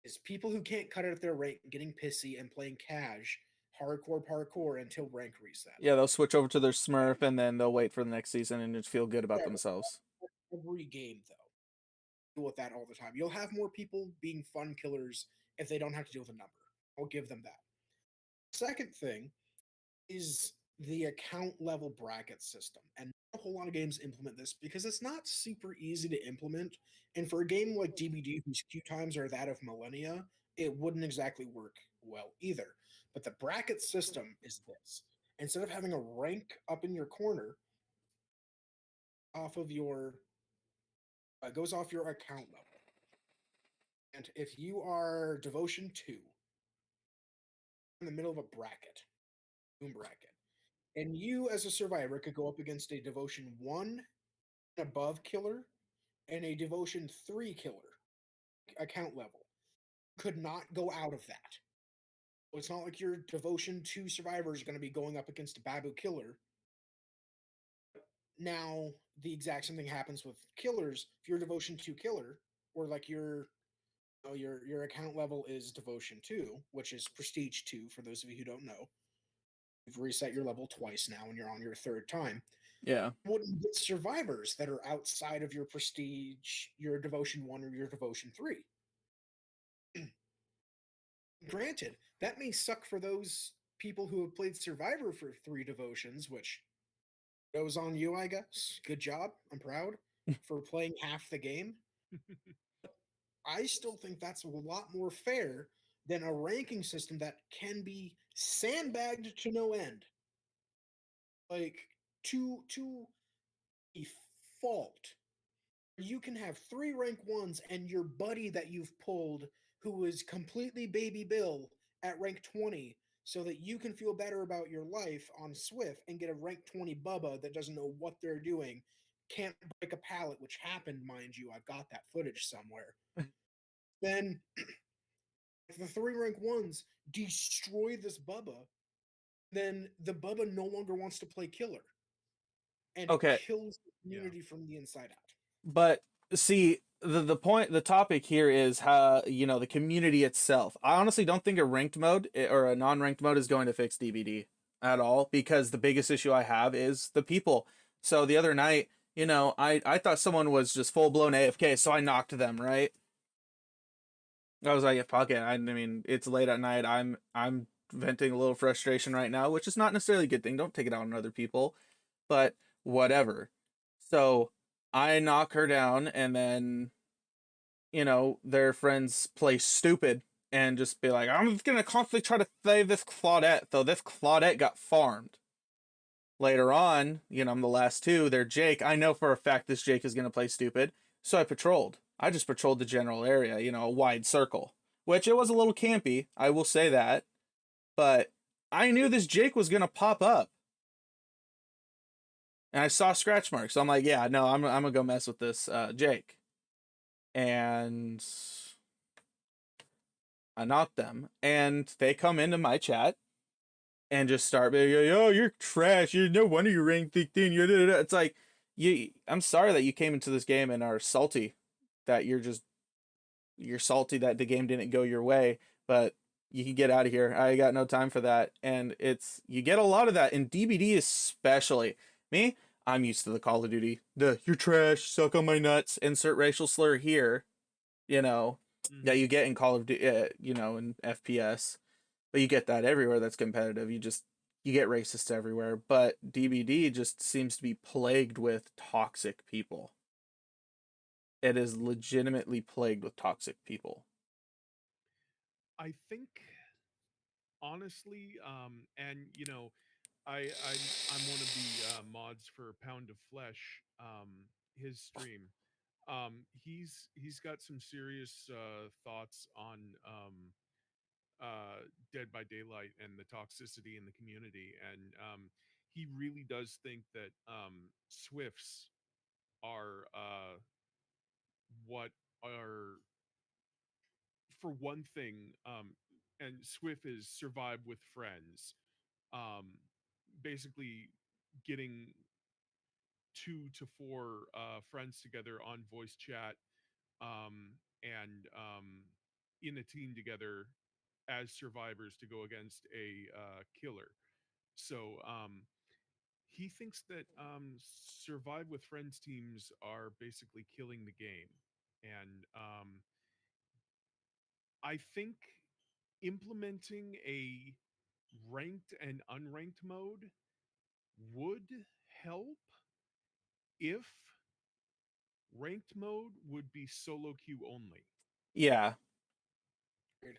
is people who can't cut it at their rank getting pissy and playing cash hardcore parkour until rank reset. Yeah, they'll switch over to their Smurf and then they'll wait for the next season and just feel good about Yeah, themselves. every game though. Deal with that all the time. You'll have more people being fun killers if they don't have to deal with a number. I'll give them that. Second thing is the account level bracket system. And a whole lot of games implement this because it's not super easy to implement. And for a game like DBD, whose queue times are that of millennia, it wouldn't exactly work well either. But the bracket system is this. Instead of having a rank up in your corner, off of your goes off your account level. And if you are Devotion 2, in the middle of a bracket, boom bracket, and you as a survivor could go up against a Devotion 1 and above killer and a Devotion 3 killer account level. Could not go out of that. It's not like your Devotion 2 survivor is going to be going up against a Babu killer. Now, the exact same thing happens with killers. If you're a Devotion 2 killer, or like your account level is Devotion 2, which is Prestige 2, for those of you who don't know. You've reset your level twice now and you're on your third time. Yeah. You wouldn't get survivors that are outside of your Prestige, your Devotion 1 or your Devotion 3. Granted, that may suck for those people who have played Survivor for 3 devotions, which goes on you, I guess. Good job. I'm proud for playing half the game. I still think that's a lot more fair than a ranking system that can be sandbagged to no end. Like to a fault. You can have 3 rank 1s and your buddy that you've pulled who is completely baby Bill at rank 20 so that you can feel better about your life on Swift and get a rank 20 Bubba that doesn't know what they're doing, can't break a pallet, which happened, mind you. I've got that footage somewhere. Then if the 3 rank 1s destroy this Bubba, then the Bubba no longer wants to play killer. And it Okay. kills the community from the inside out. But see, the topic here is how, the community itself. I honestly don't think a ranked mode or a non-ranked mode is going to fix DBD at all, because the biggest issue I have is the people. So the other night, I thought someone was just full-blown AFK, so I knocked them, right? I was like, yeah, fuck it. I mean, it's late at night. I'm venting a little frustration right now, which is not necessarily a good thing. Don't take it out on other people, but whatever. So I knock her down, and then, their friends play stupid and just be like, I'm just gonna constantly try to save this Claudette, though this Claudette got farmed. Later on, I'm the last two. They're Jake. I know for a fact this Jake is gonna play stupid, so I patrolled. I just patrolled the general area, a wide circle, which it was a little campy. I will say that, but I knew this Jake was gonna pop up. And I saw scratch marks. So I'm like, yeah, no, I'm gonna go mess with this Jake. And I knocked them. And they come into my chat and just start being, yo, you're trash. You're no wonder you're ranked 15. It's like, I'm sorry that you came into this game and are salty that you're salty that the game didn't go your way, but you can get out of here. I got no time for that. And you get a lot of that in DBD especially. Me, I'm used to the Call of Duty. You're trash, suck on my nuts, insert racial slur here, you know, that you get in Call of Duty, in FPS. But you get that everywhere that's competitive. You get racists everywhere. But DBD just seems to be plagued with toxic people. It is legitimately plagued with toxic people. I think honestly, and I'm one of the mods for Pound of Flesh, his stream. He's got some serious thoughts on Dead by Daylight and the toxicity in the community, and he really does think that Swifts are what are, for one thing, and Swift is survive with friends, um, basically getting 2 to 4 friends together on voice chat, and in a team together as survivors to go against a killer. So he thinks that survive with friends teams are basically killing the game, and I think implementing a ranked and unranked mode would help if ranked mode would be solo queue only. Yeah, Agreed.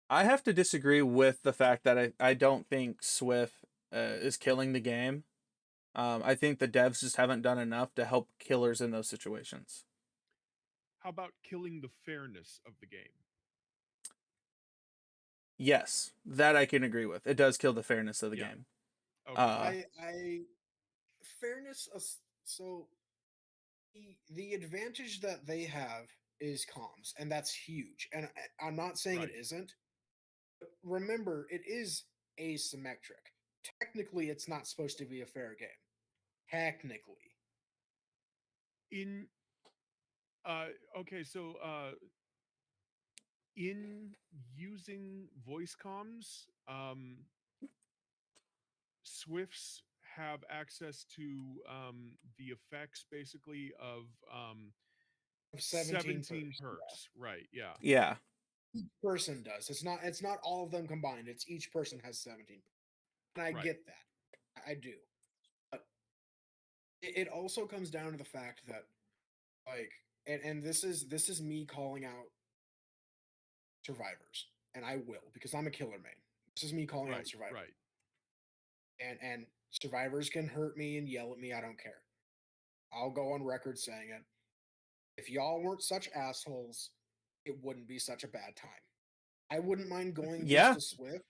I have to disagree with the fact that I don't think Swift is killing the game. I think the devs just haven't done enough to help killers in those situations. How about killing the fairness of the game? Yes, that I can agree with. It does kill the fairness of the Yeah. game. Okay. I fairness. So the advantage that they have is comms, and that's huge. And I'm not saying it Right. isn't. But remember, it is asymmetric. Technically, it's not supposed to be a fair game. Technically, In uh okay, so in using voice comms, Swifts have access to the effects basically of 17 17 perks. Yeah. perks. Right. Yeah. Yeah, Each person does. It's not all of them combined. It's each person has 17. And I Right. get that. I do. But it also comes down to the fact that like and this is me calling out survivors. And I will because I'm a killer main. This is me calling out Right. survivors. Right. And survivors can hurt me and yell at me. I don't care. I'll go on record saying it. If y'all weren't such assholes, it wouldn't be such a bad time. I wouldn't mind going against yeah, a Swift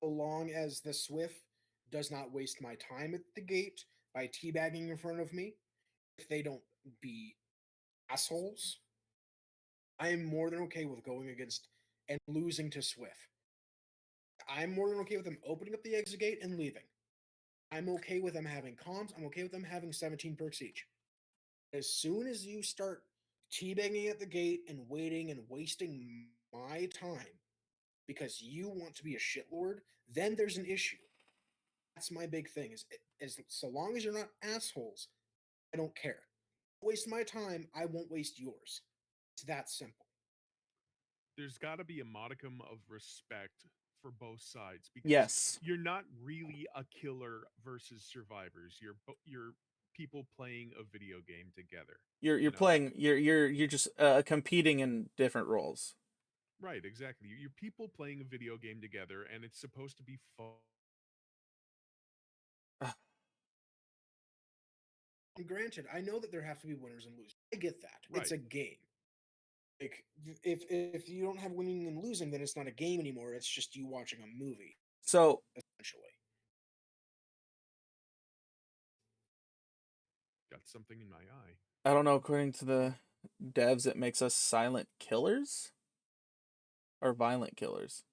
so long as the Swift does not waste my time at the gate by teabagging in front of me. If they don't be assholes, I am more than okay with going against and losing to Swift. I'm more than okay with them opening up the exit gate and leaving. I'm okay with them having comms. I'm okay with them having 17 perks each. As soon as you start teabagging at the gate and waiting and wasting my time because you want to be a shitlord, then there's an issue. That's my big thing. Is so long as you're not assholes, I don't care. Waste my time, I won't waste yours. It's that simple. There's got to be a modicum of respect for both sides, because yes. you're not really a killer versus survivors. You're people playing a video game together. You're You know. playing. You're just competing in different roles. Right. Exactly. You're people playing a video game together, and it's supposed to be fun. And granted, I know that there have to be winners and losers. I get that. It's Right. a game. Like if you don't have winning and losing, then it's not a game anymore. It's just you watching a movie, So essentially. Got something in my eye. I don't know. According to the devs, it makes us silent killers or violent killers.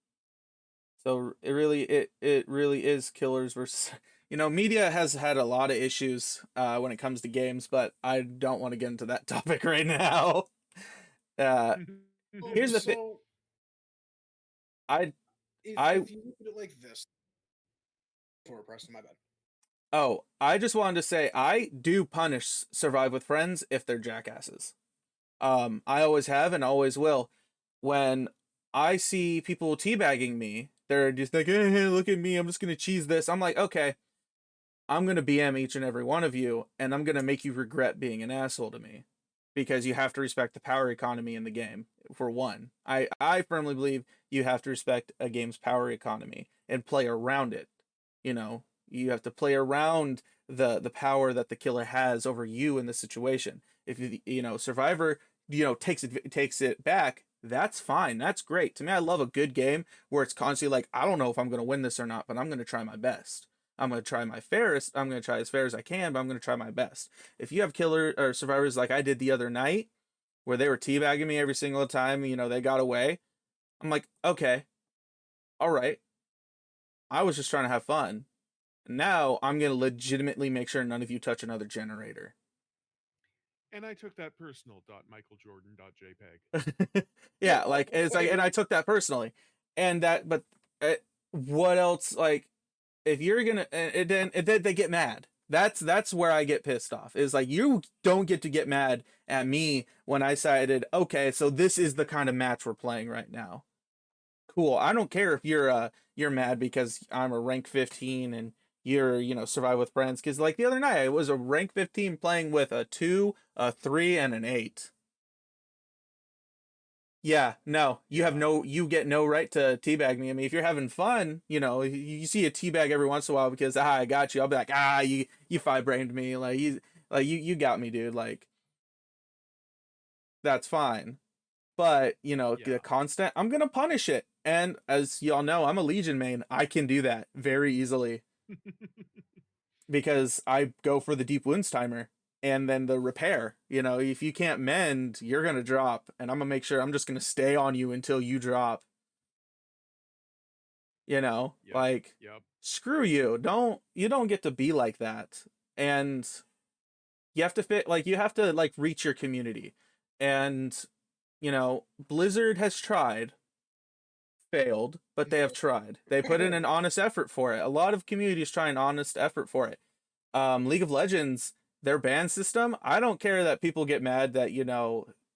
So it really is killers versus Media has had a lot of issues when it comes to games, but I don't want to get into that topic right now. Uh, Well, here's the thing. so I if I you look at it like this, poor Preston, my bad. Oh, I just wanted to say I do punish Survive with Friends if they're jackasses. I always have and always will. When I see people teabagging me, they're just like, hey, look at me, I'm just gonna cheese this. I'm like, okay, I'm gonna BM each and every one of you, and I'm gonna make you regret being an asshole to me. Because you have to respect the power economy in the game, for one. I firmly believe you have to respect a game's power economy and play around it. You have to play around the power that the killer has over you in the situation. If Survivor, takes it back, that's fine. That's great. To me, I love a good game where it's constantly like, I don't know if I'm gonna win this or not, but I'm gonna try my best. I'm gonna try my fairest. I'm gonna try as fair as I can, but I'm gonna try my best. If you have killer or survivors like I did the other night, where they were teabagging me every single time, they got away, I'm like, okay, all right. I was just trying to have fun. Now I'm gonna legitimately make sure none of you touch another generator. And I took that personal. .michaeljordan.jpg. Yeah, like it's like, and I took that personally, and that, but what else? Like, if you're gonna, and then they get mad. That's where I get pissed off. Is like, you don't get to get mad at me when I decided, okay, so this is the kind of match we're playing right now. Cool. I don't care if you're mad because I'm a rank 15 and you're survive with friends, because like the other night I was a rank 15 playing with a 2, a 3, and an 8. Yeah, no, Yeah. you get no right to teabag me. I mean, if you're having fun, you see a teabag every once in a while because I got you. I'll be like, you five brained me, like you got me, dude. Like, that's fine. But the Yeah. constant, I'm gonna punish it. And as y'all know, I'm a Legion main. I can do that very easily because I go for the deep wounds timer and then the repair. If you can't mend, you're gonna drop, and I'm gonna make sure I'm just gonna stay on you until you drop. Yep. Like, Yep. screw you. You don't get to be like that. And you have to fit, like, you have to like reach your community. And Blizzard has tried, failed, but they have tried. They put in an honest effort for it. A lot of communities try an honest effort for it. League of Legends, their ban system, I don't care that people get mad that,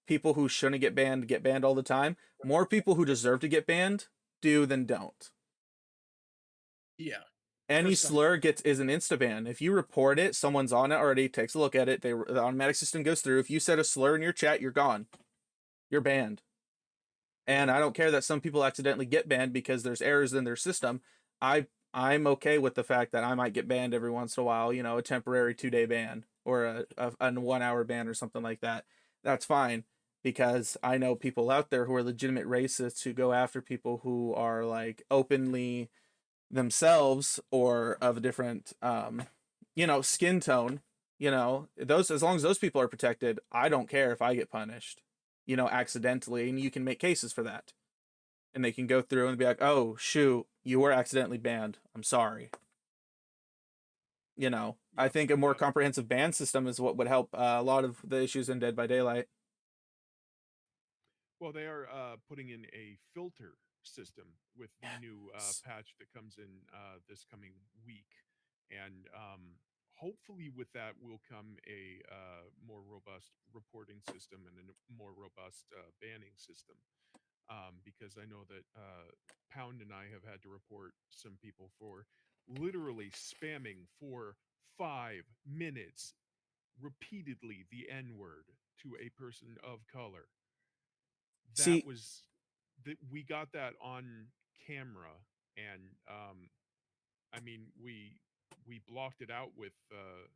people who shouldn't get banned all the time. More people who deserve to get banned do than don't. Yeah. Any For some, slur is an insta ban. If you report it, someone's on it already, takes a look at it, the automatic system goes through. If you said a slur in your chat, you're gone. You're banned. And I don't care that some people accidentally get banned because there's errors in their system. I'm okay with the fact that I might get banned every once in a while, a temporary 2-day ban or a 1 hour ban or something like that. That's fine, because I know people out there who are legitimate racists who go after people who are like openly themselves or of a different skin tone. Those, as long as those people are protected, I don't care if I get punished, accidentally, and you can make cases for that, and they can go through and be like, oh shoot, you were accidentally banned, I'm sorry. I Yep. think a more Yep. comprehensive ban system is what would help a lot of the issues in Dead by Daylight. Well, they are putting in a filter system with the new patch that comes in this coming week, and hopefully with that will come a more robust reporting system and a more robust banning system. Because I know that Pound and I have had to report some people for literally spamming for 5 minutes repeatedly the N word to a person of color. That See, was that we got that on camera, and I mean we blocked it out with uh,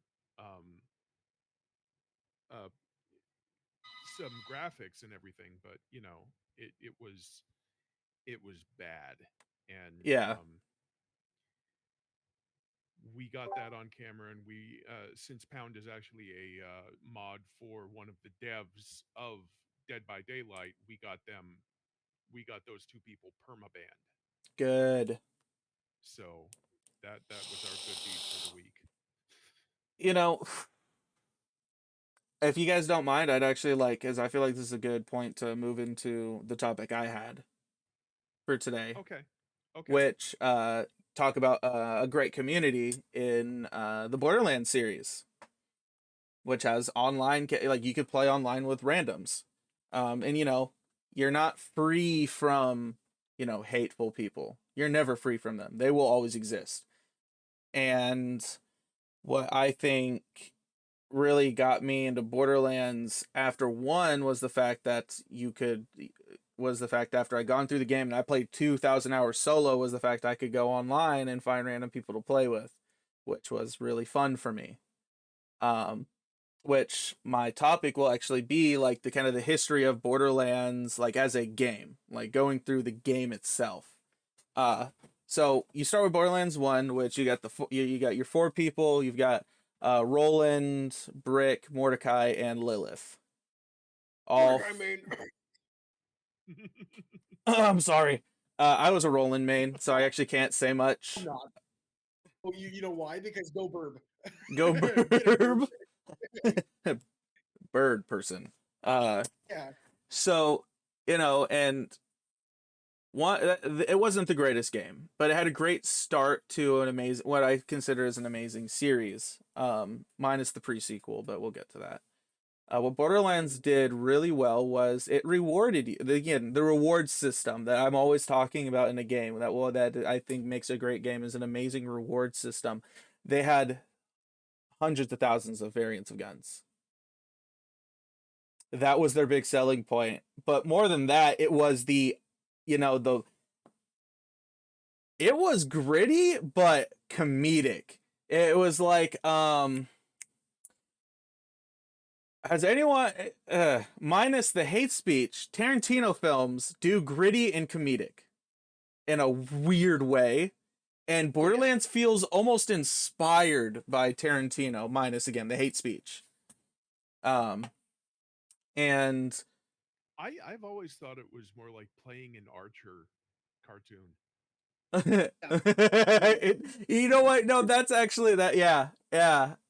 some graphics and everything, but it was bad, and yeah, we got that on camera, and we since Pound is actually a mod for one of the devs of Dead by Daylight, we got those two people permabanned. good. So that was our good deed for the week. You know, if you guys don't mind, I'd actually like, because I feel like this is a good point to move into the topic I had for today, Okay. Okay. which talk about a great community in the Borderlands series, which has online, like you could play online with randoms, and you know, you're not free from, you know, hateful people. You're never free from them. They will always exist. And what I think really got me into Borderlands after one was the fact that you could was the fact after I gone through the game and I played 2,000 hours solo was the fact I could go online and find random people to play with, which was really fun for me. Which my topic will actually be like the kind of the history of Borderlands, like as a game, like going through the game itself. So you start with Borderlands 1, which you got you got your four people. You've got Roland, Brick, Mordecai, and Lilith. All. Mordecai main. I'm sorry. I was a Roland main, so I actually can't say much. I'm not. Oh, you know why? Because go Burb. Go Burb. Bird person. Yeah. So, you know, and it wasn't the greatest game, but it had a great start to an amazing, what I consider as an amazing series, minus the pre-sequel, but we'll get to that. What Borderlands did really well was it rewarded you. Again, the reward system that I'm always talking about in a game that I think makes a great game is an amazing reward system. They had hundreds of thousands of variants of guns. That was their big selling point. But more than that, it was it was gritty but comedic. It was like has anyone minus the hate speech, Tarantino films do gritty and comedic in a weird way, and Borderlands feels almost inspired by Tarantino, minus again the hate speech. And I've always thought it was more like playing an Archer cartoon. You know what? No, that's actually that. Yeah,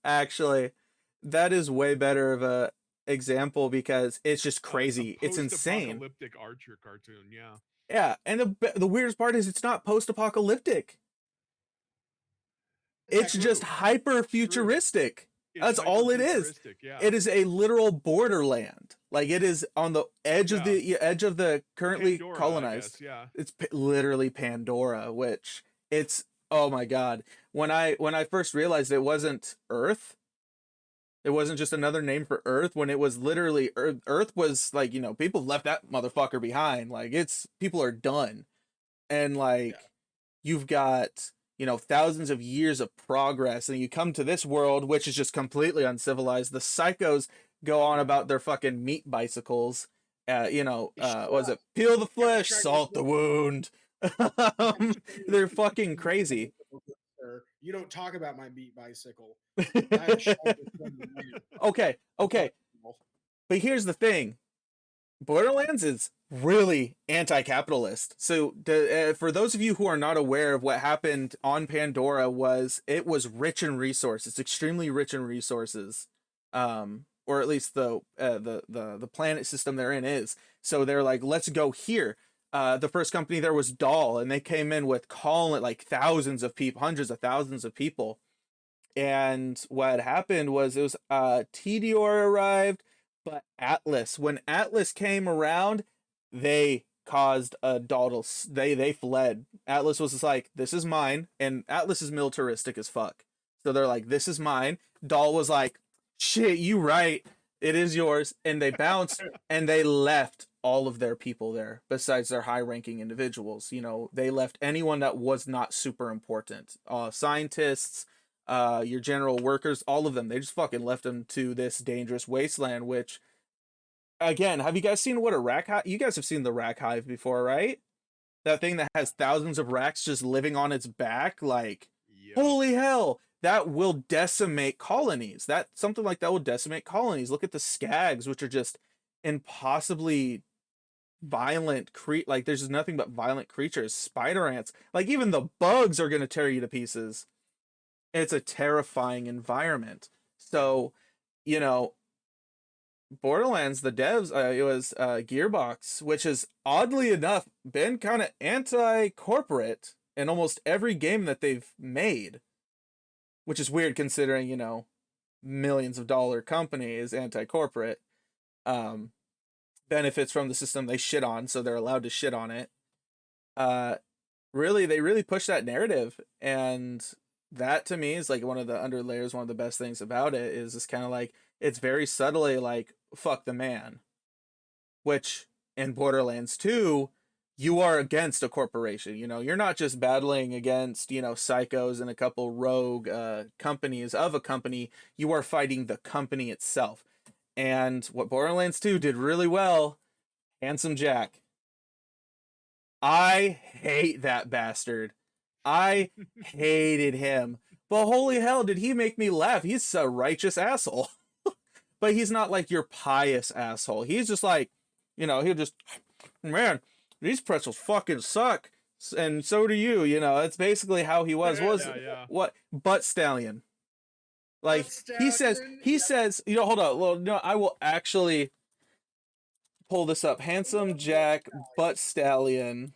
actually, that is way better of a example because it's just crazy. It's insane. Post-apocalyptic Archer cartoon, yeah. Yeah, and the weirdest part is it's not post-apocalyptic. It's just hyper futuristic. That's all it is. Yeah. It is a literal borderland. Like it is on the edge of the currently Pandora, colonized. I guess, yeah. It's literally Pandora, which it's, oh my god. When I first realized it wasn't Earth, it wasn't just another name for Earth, when it was literally Earth was like, you know, people left that motherfucker behind. Like people are done. And like you've got, you know, thousands of years of progress, and you come to this world which is just completely uncivilized. The psychos go on about their fucking meat bicycles. Was it peel the flesh, salt the wound? They're fucking crazy. You don't talk about my meat bicycle. Okay. But here's the thing. Borderlands is really anti-capitalist. So for those of you who are not aware of what happened on Pandora, it was rich in resources, extremely rich in resources, or at least the planet system they're in is. So they're like, let's go here. The first company there was Dahl, and they came in with like thousands of people, hundreds of thousands of people. And what happened was it was Tediore arrived. But Atlas, when Atlas came around, they caused a dawdle. They fled. Atlas was just like, this is mine. And Atlas is militaristic as fuck. So they're like, this is mine. Dahl was like, shit, you right. It is yours. And they bounced and they left all of their people there, besides their high-ranking individuals. You know, they left anyone that was not super important. Scientists, your general workers, all of them, they just fucking left them to this dangerous wasteland, which, again, have you guys seen what a rack hive? You guys have seen the rack hive before, right? That thing that has thousands of racks just living on its back, like, holy hell, that will decimate colonies. Something like that will decimate colonies. Look at the skags, which are just impossibly violent like there's just nothing but violent creatures, spider ants, like even the bugs are gonna tear you to pieces. It's a terrifying environment. So, you know, Borderlands, the devs, it was Gearbox, which has oddly enough been kind of anti-corporate in almost every game that they've made, which is weird considering, you know, millions of dollar company is anti-corporate. Um, benefits from the system they shit on, so they're allowed to shit on it. Really, they really push that narrative, and that to me is like one of the underlayers. One of the best things about it is it's kind of like it's very subtly like fuck the man, which in Borderlands 2 you are against a corporation. You know, you're not just battling against, you know, psychos and a couple rogue companies of a company. You are fighting the company itself. And what Borderlands 2 did really well, Handsome Jack. I hate that bastard. I hated him. But holy hell, did he make me laugh. He's a righteous asshole. But he's not like your pious asshole. He's just like, you know, he'll just, man, these pretzels fucking suck. And so do you, you know. It's basically how he was. What? Butt Stallion. Like, he says, you know, hold on. Well, no, I will actually pull this up. Handsome Jack, Butt Stallion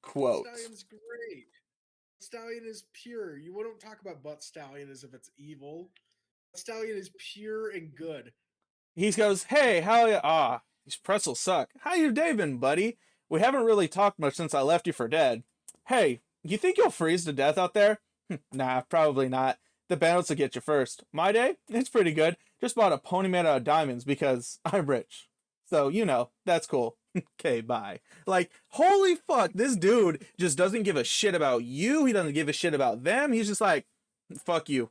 quote. Butt Stallion's great. Stallion is pure. You wouldn't talk about Butt Stallion as if it's evil. Butt Stallion is pure and good. He goes, hey, how ya? These pretzels suck. How you day been, buddy? We haven't really talked much since I left you for dead. Hey, you think you'll freeze to death out there? Nah, probably not. The bandits will get you first. My day? It's pretty good. Just bought a pony made out of diamonds because I'm rich. So, you know, that's cool. Okay, bye. Like, holy fuck, this dude just doesn't give a shit about you. He doesn't give a shit about them. He's just like, fuck you.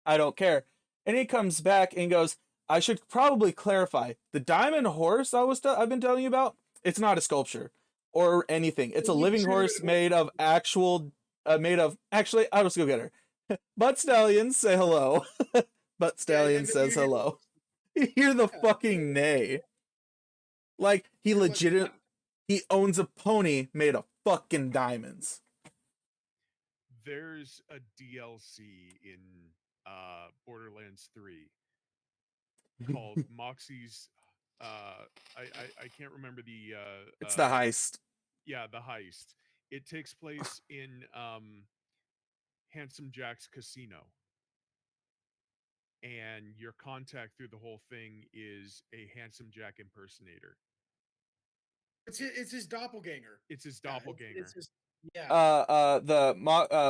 I don't care. And he comes back and goes, I should probably clarify. The diamond horse I've been telling you about, it's not a sculpture or anything. It's a living horse made of actually, I'll just go get her. Butt Stallion, say hello. Butt Stallion says hello. You hear the fucking neigh. Like, he owns a pony made of fucking diamonds. There's a DLC in Borderlands 3 called Moxie's I can't remember the it's the heist. Yeah, the heist. It takes place in Handsome Jack's casino. And your contact through the whole thing is a Handsome Jack impersonator. It's his doppelganger. It's his doppelganger.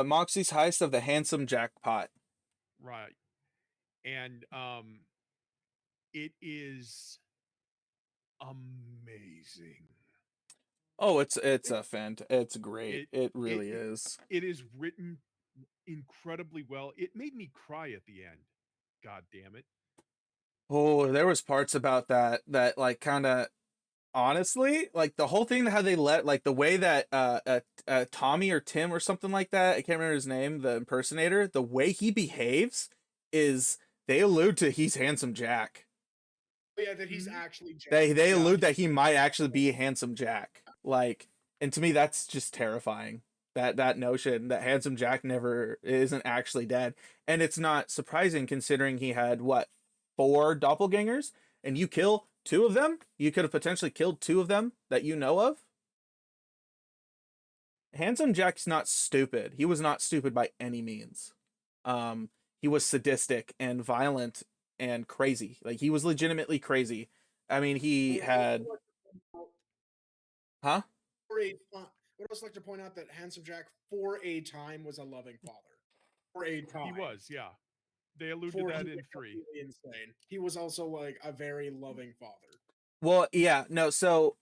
Moxie's heist of the Handsome Jackpot. Right. And it is amazing. Oh, it's great. It really is. It is written incredibly well. It made me cry at the end. God damn it. Oh, there was parts about that like kind of honestly, like the whole thing, how they let, like the way that Tommy or Tim or something like that, I can't remember his name, the impersonator, the way he behaves is, they allude to he's Handsome Jack. Yeah, that he's actually Jack. They allude that he might actually be Handsome Jack. Like, and to me that's just terrifying. That notion that Handsome Jack isn't actually dead. And it's not surprising considering he had 4 doppelgangers, and you kill 2 of them? You could have potentially killed 2 of them that you know of? Handsome Jack's not stupid. He was not stupid by any means. He was sadistic and violent and crazy. Like, he was legitimately crazy. I mean, he had... Huh? I would also like to point out that Handsome Jack, for a time, was a loving father. For a time. He was, yeah. They alluded to that in 3. Insane. He was also like a very loving father. Well, yeah, no. So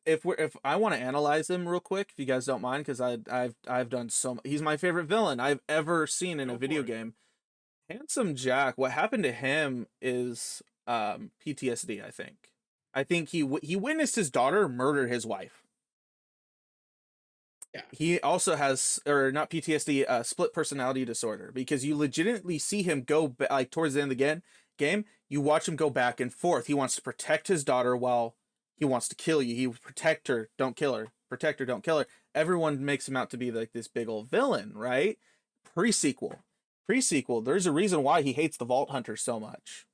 if I want to analyze him real quick, if you guys don't mind, because I've done so. He's my favorite villain I've ever seen in a video game. Handsome Jack. What happened to him is PTSD. I think he witnessed his daughter murder his wife. Yeah. He also has, or not PTSD, split personality disorder, because you legitimately see him go like towards the end of the game. You watch him go back and forth. He wants to protect his daughter while He wants to kill you. He would protect her, don't kill her. Protect her, don't kill her. Everyone makes him out to be like this big old villain, right? Pre-sequel. Pre-sequel, there's a reason why he hates the Vault Hunter so much.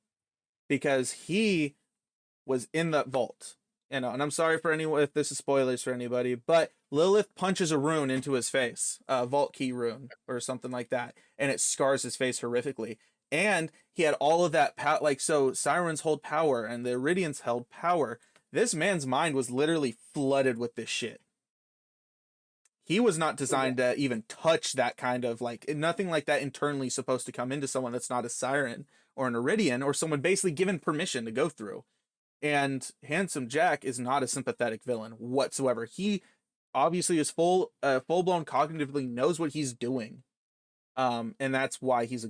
Because he was in that vault. And I'm sorry for anyone if this is spoilers for anybody, but Lilith punches a rune into his face, a vault key rune or something like that, and it scars his face horrifically. And he had all of that power, like, so sirens hold power and the Iridians held power. This man's mind was literally flooded with this shit. He was not designed to even touch that kind of, like, nothing like that internally supposed to come into someone that's not a siren or an Iridian or someone basically given permission to go through. And Handsome Jack is not a sympathetic villain whatsoever. He obviously is full blown cognitively knows what he's doing. And that's why he's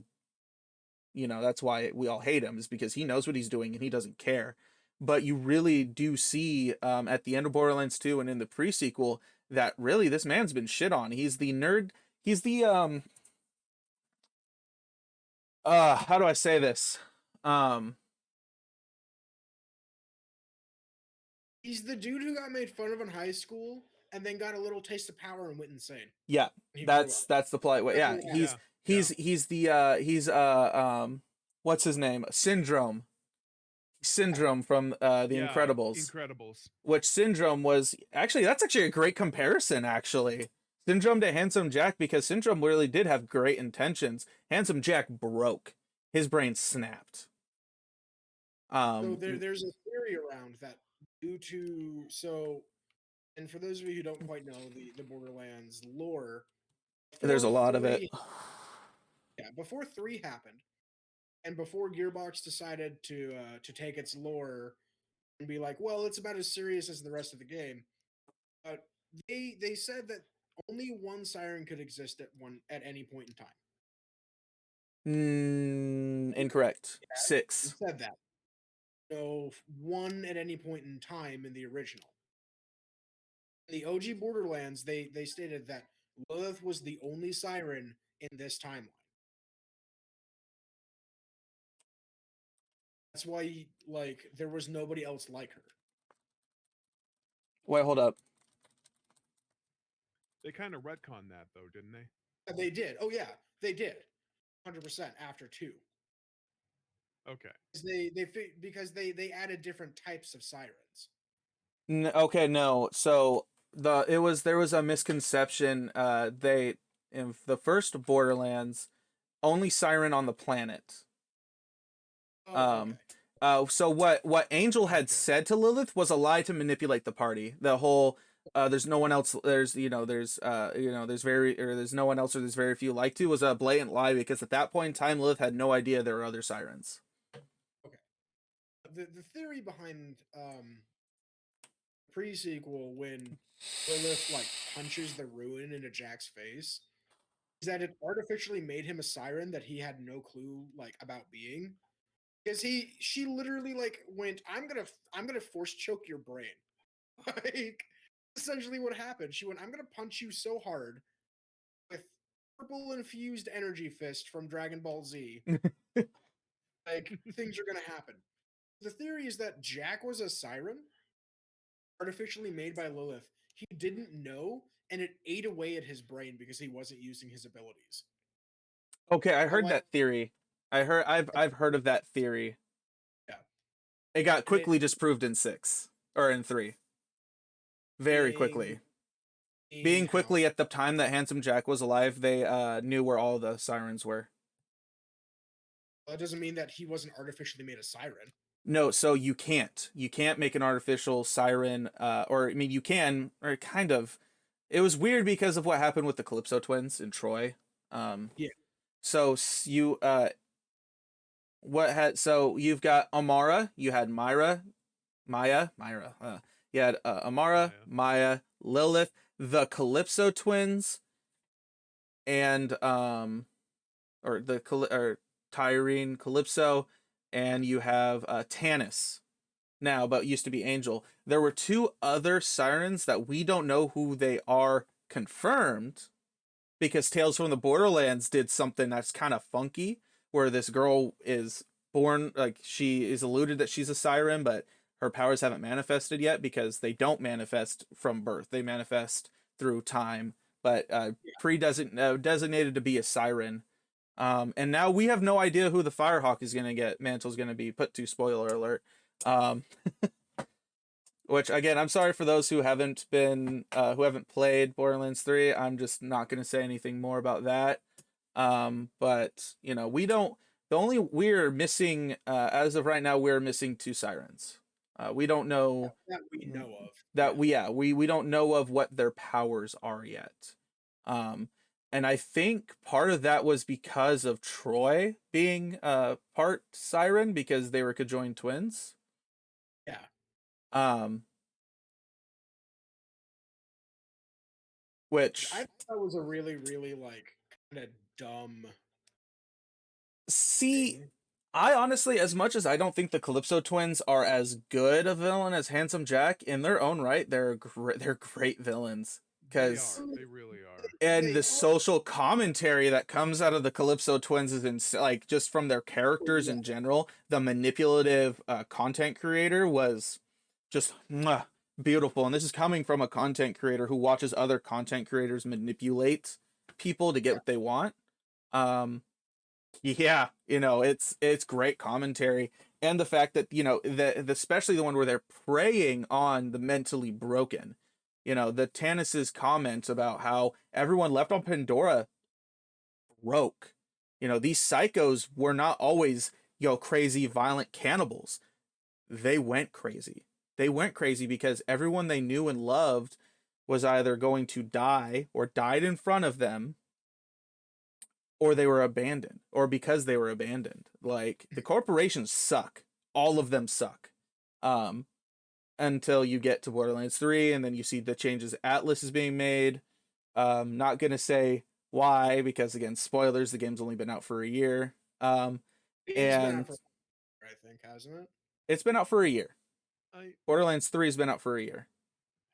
that's why we all hate him, is because he knows what he's doing and he doesn't care. But you really do see at the end of Borderlands 2 and in the pre-sequel that really this man's been shit on. He's the nerd. He's the how do I say this? He's the dude who got made fun of in high school and then got a little taste of power and went insane. Yeah, that's the polite way. Yeah, he's what's his name? Syndrome from the Incredibles. Which Syndrome was that's actually a great comparison, actually. Syndrome to Handsome Jack, because Syndrome really did have great intentions. Handsome Jack broke. His brain snapped. So there's a theory around that and for those of you who don't quite know the Borderlands lore, there's a lot of it. Yeah, before 3 happened, and before Gearbox decided to take its lore and be like, well, it's about as serious as the rest of the game, they said that only one siren could exist at any point in time. Incorrect. Yeah, 6. They said that. So 1 at any point in time in the original. In the OG Borderlands, they stated that Lilith was the only siren in this timeline. That's why, like, there was nobody else like her. Wait, hold up. They kind of retconned that, though, didn't they? They did. Oh, yeah, they did. 100% after 2. Okay. Because they added different types of sirens. Okay, no. So there was a misconception. In the first Borderlands, only siren on the planet. Okay. So what Angel had said to Lilith was a lie to manipulate the party. The whole there's no one else. There's there's no one else, or there's very few like to, was a blatant lie, because at that point in time Lilith had no idea there were other sirens. Okay. The theory behind pre-sequel, when Lilith like punches the ruin into Jack's face, is that it artificially made him a siren that he had no clue like about being. Because she literally like went, I'm gonna force choke your brain. Like, essentially what happened. She went, I'm gonna punch you so hard with purple infused energy fist from Dragon Ball Z. Like, things are gonna happen. The theory is that Jack was a siren artificially made by Lilith. He didn't know, and it ate away at his brain because he wasn't using his abilities. Okay, I heard that theory. I've heard of that theory. Yeah. It got quickly disproved in 6 or in 3. Very quickly. Being quickly at the time that Handsome Jack was alive, they knew where all the sirens were. Well, that doesn't mean that he wasn't artificially made a siren. No, so you can't make an artificial siren, or I mean you can, or kind of. It was weird because of what happened with the Calypso twins in Troy. Yeah. So you've got Amara, you had Maya. You had Amara, Maya, Lilith, the Calypso twins, and Tyrene, Calypso, and you have Tannis now, but used to be Angel. There were 2 other sirens that we don't know who they are confirmed, because Tales from the Borderlands did something that's kind of funky, where this girl is born, like, she is alluded that she's a siren, but her powers haven't manifested yet because they don't manifest from birth. They manifest through time, but designated to be a siren. And now we have no idea who the Firehawk is going to get. Mantle's going to be put to. Spoiler alert. Um, which again, I'm sorry for those who haven't played Borderlands 3. I'm just not going to say anything more about that. But you know, we don't. We're missing as of right now. We're missing 2 sirens. We don't know that we know of. that we don't know of what their powers are yet. And I think part of that was because of Troy being part siren because they were conjoined twins. Yeah. Which I thought that was a really, really like kind of dumb. See, thing. I honestly, as much as I don't think the Calypso twins are as good a villain as Handsome Jack, in their own right, they're great villains. Because They really are. and They the are. social commentary that comes out of the Calypso twins is like just from their characters in general. The manipulative content creator was just beautiful, and this is coming from a content creator who watches other content creators manipulate people to get what they want. Yeah, you know, it's great commentary, and the fact that, you know, especially the one where they're preying on the mentally broken. You know, the Tannis's comments about how everyone left on Pandora broke. You know, these psychos were not always, you know, crazy violent cannibals. They went crazy. They went crazy because everyone they knew and loved was either going to die or died in front of them, or they were abandoned, or because they were abandoned. Like, the corporations suck. All of them suck. Until you get to Borderlands 3, and then you see the changes Atlas is being made. Not gonna say why, because again, spoilers, the game's only been out for a year. It's been And out for, I think, hasn't it? it's been out for a year. I Borderlands 3 has been out for a year.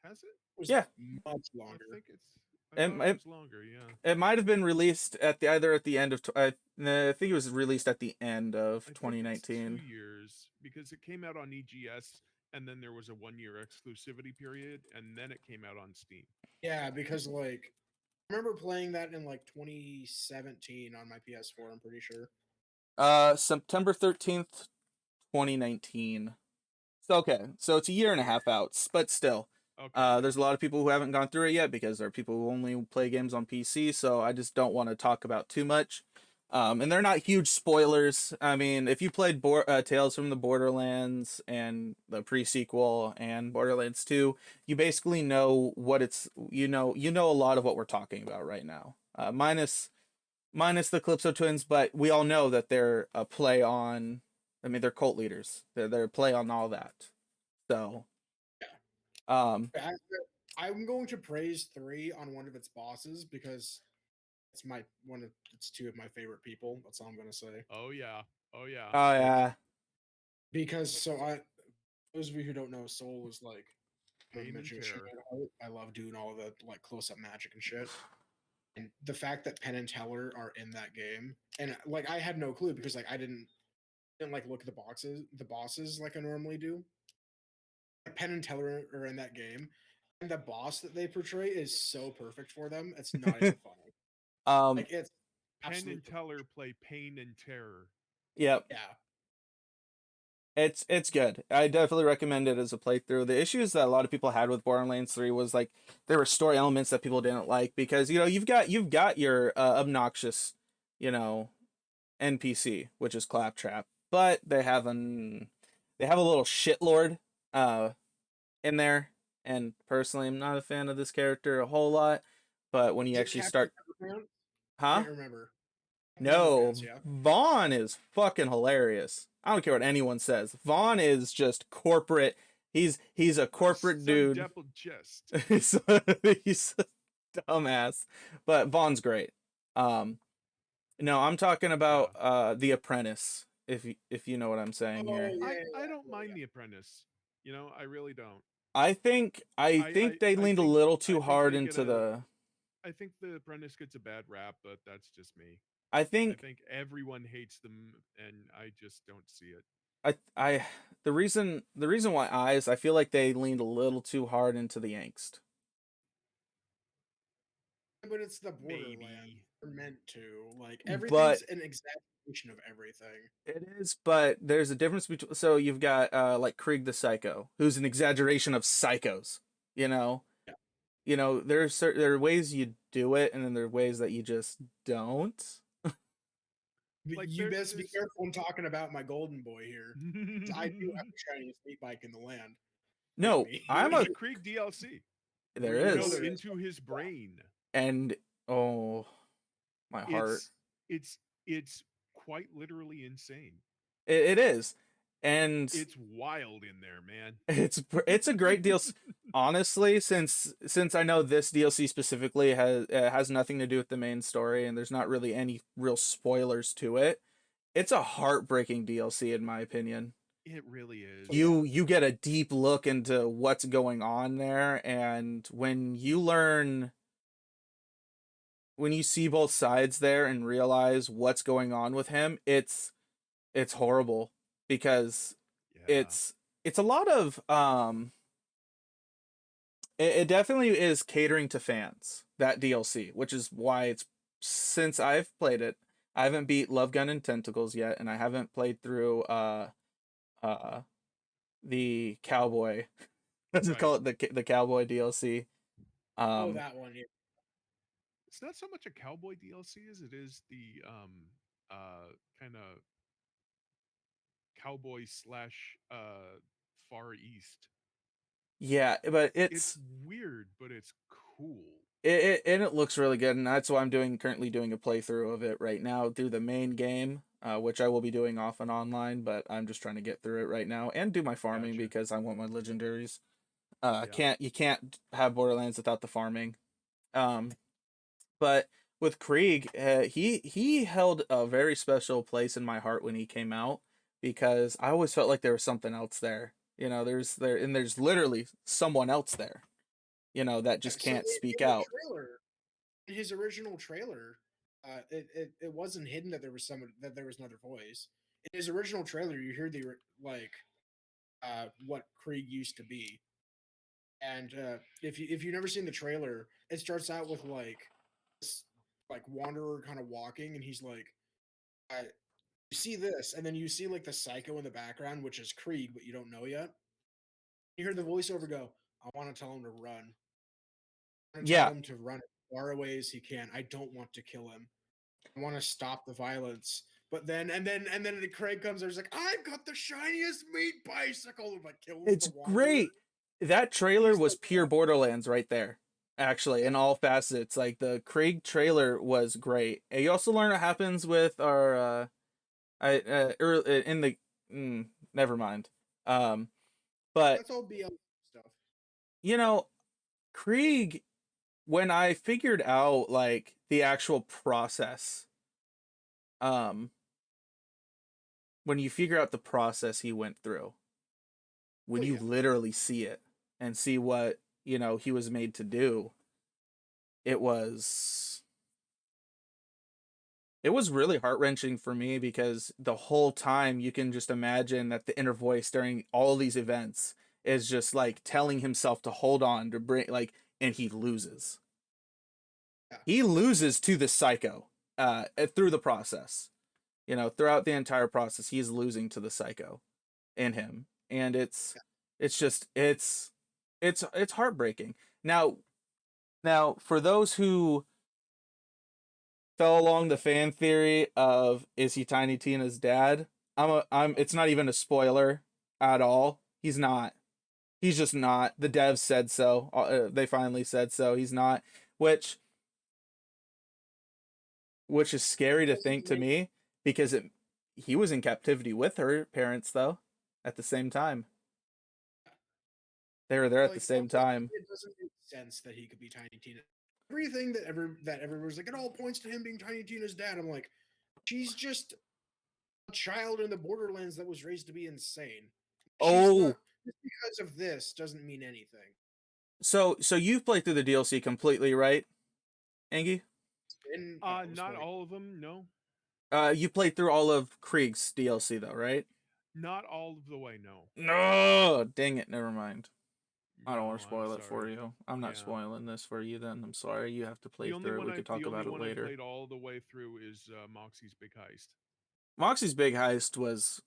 has it? It was Yeah. much I longer. think it's. I thought it was longer. Yeah. It might have been released at the either at the end of I think it was released at the end of I think 2019. it's 2 years because it came out on EGS and then there was a 1 year exclusivity period and then it came out on Steam. Yeah, because like I remember playing that in like 2017 on my PS4. I'm pretty sure. September 13th, 2019. So okay, so it's a year and a half out, but still. Okay. There's a lot of people who haven't gone through it yet because there are people who only play games on PC, so I just don't want to talk about too much. And they're not huge spoilers. I mean, if you played Tales from the Borderlands and the pre-sequel and Borderlands 2, you basically know what it's you know a lot of what we're talking about right now. Minus the Calypso twins, but we all know that they're a play on. I mean, they're cult leaders. They're a play on all that. So, I'm going to praise 3 on one of its bosses because it's 2 of my favorite people. That's all I'm gonna say. Oh yeah. Oh yeah. oh yeah. Because those of you who don't know, Soul is like I'm a Pain and magician terror. at heart. I love doing all the like close up magic and shit. And the fact that Penn and Teller are in that game, and like I had no clue because like I didn't like look at the bosses like I normally do. Penn and Teller are in that game, and the boss that they portray is so perfect for them. It's not even funny. Um. Like it's Penn and absolutely Teller play pain and terror. Yep. yeah. It's good. I definitely recommend it as a playthrough. The issues that a lot of people had with Borderlands 3 was like there were story elements that people didn't like because, you know, you've got your obnoxious, you know, NPC, which is Claptrap, but they have a little shitlord in there, and personally I'm not a fan of this character a whole lot, but when you Is it actually Captain start, Underpants? huh? Can't remember. Captain No, Underpants, yeah. Vaughn is fucking hilarious. I don't care what anyone says. Vaughn is just corporate. He's a corporate dude. Double just. he's a dumbass, but Vaughn's great. No, I'm talking about The Apprentice. If you know what I'm saying here. Oh, yeah, I don't mind The Apprentice. You know, I really don't. I think they leaned a little too hard into the. I think The Apprentice gets a bad rap, but that's just me. I I think think everyone hates them, and I just don't see it. I the reason why eyes, I feel like they leaned a little too hard into the angst. But it's the Borderlands. Maybe. They're meant to. Like But everything's an exaggeration of everything. it is, but there's a difference between. So you've got like Krieg the Psycho, who's an exaggeration of psychos. You know, Yeah. there are ways you do it, and then there are ways that you just don't. But you best be careful when talking about my golden boy here. I do have the shiniest meat bike in the land. No, I'm There's a a Krieg DLC. there where you is, go there is. into his brain. and oh, my heart. It's quite literally insane. It is, and It's wild in there, man. it's a great deal. Honestly, since I know this DLC specifically has nothing to do with the main story, and there's not really any real spoilers to it, it's a heartbreaking DLC in my opinion. It really is. You get a deep look into what's going on there, and when you see both sides there and realize what's going on with him, it's horrible because Yeah. it's a lot of it definitely is catering to fans, that DLC, which is why it's, since I've played it, I haven't beat Love Gun and Tentacles yet, and I haven't played through the cowboy, let's just call it the cowboy DLC. That one. Yeah. It's not so much a cowboy DLC as it is the kind of cowboy slash Far East. Yeah, but It's weird, but it's cool. it looks really good, and that's why I'm currently doing a playthrough of it right now through the main game, which I will be doing off and online, but I'm just trying to get through it right now and do my farming Gotcha. because I want my legendaries. Yeah. You can't have Borderlands without the farming. But with Krieg, he held a very special place in my heart when he came out because I always felt like there was something else there. There's literally someone else there, that just can't speak in the out. trailer, in his original trailer, it wasn't hidden that there was another voice. In his original trailer, you hear the what Krieg used to be, and if you've never seen the trailer, it starts out with this wanderer kind of walking, and he's like, you see this, and then you see like the psycho in the background, which is Krieg, but you don't know yet. You hear the voiceover go, "I want to tell him to run. I want to tell Yeah, him to run as far away as he can. I don't want to kill him. I want to stop the violence." But then the Craig comes there. He's like, "I've got the shiniest meat bicycle," and like kills it's the wanderer. great. That trailer He's was like, pure Borderlands right there. Actually, in all facets, like the Krieg trailer was great. And you also learn what happens with our in the never mind. But that's all BL stuff. you know, Krieg, when I figured out like the actual process, um, when you figure out the process he went through, when you literally see it and see what he was made to do, it was really heart-wrenching for me because the whole time you can just imagine that the inner voice during all these events is just like telling himself to hold on to bring and he loses. Yeah. He loses to the psycho through the process. Throughout the entire process, he's losing to the psycho in him, and it's just it's heartbreaking. Now for those who fell along the fan theory of, is he Tiny Tina's dad? It's not even a spoiler at all. He's not. He's just not. The devs said so. They finally said so. He's not, which is scary to think to me because he was in captivity with her parents though at the same time. They were there at the same time. It doesn't make sense that he could be Tiny Tina. Everything that everyone's like, it all points to him being Tiny Tina's dad. I'm like, she's just a child in the Borderlands that was raised to be insane. Just because of this doesn't mean anything. So you've played through the DLC completely, right, Angie? Not all of them, no. You played through all of Krieg's DLC though, right? Not all of the way, no. No, dang it. Never mind. I don't No, want to I'm spoil it for sorry. you. I'm not Yeah. spoiling this for you. Then I'm sorry. You have to play The only through it. one We I could the talk only about it one I later. played all the way through is Moxie's Big Heist. Moxie's Big Heist was.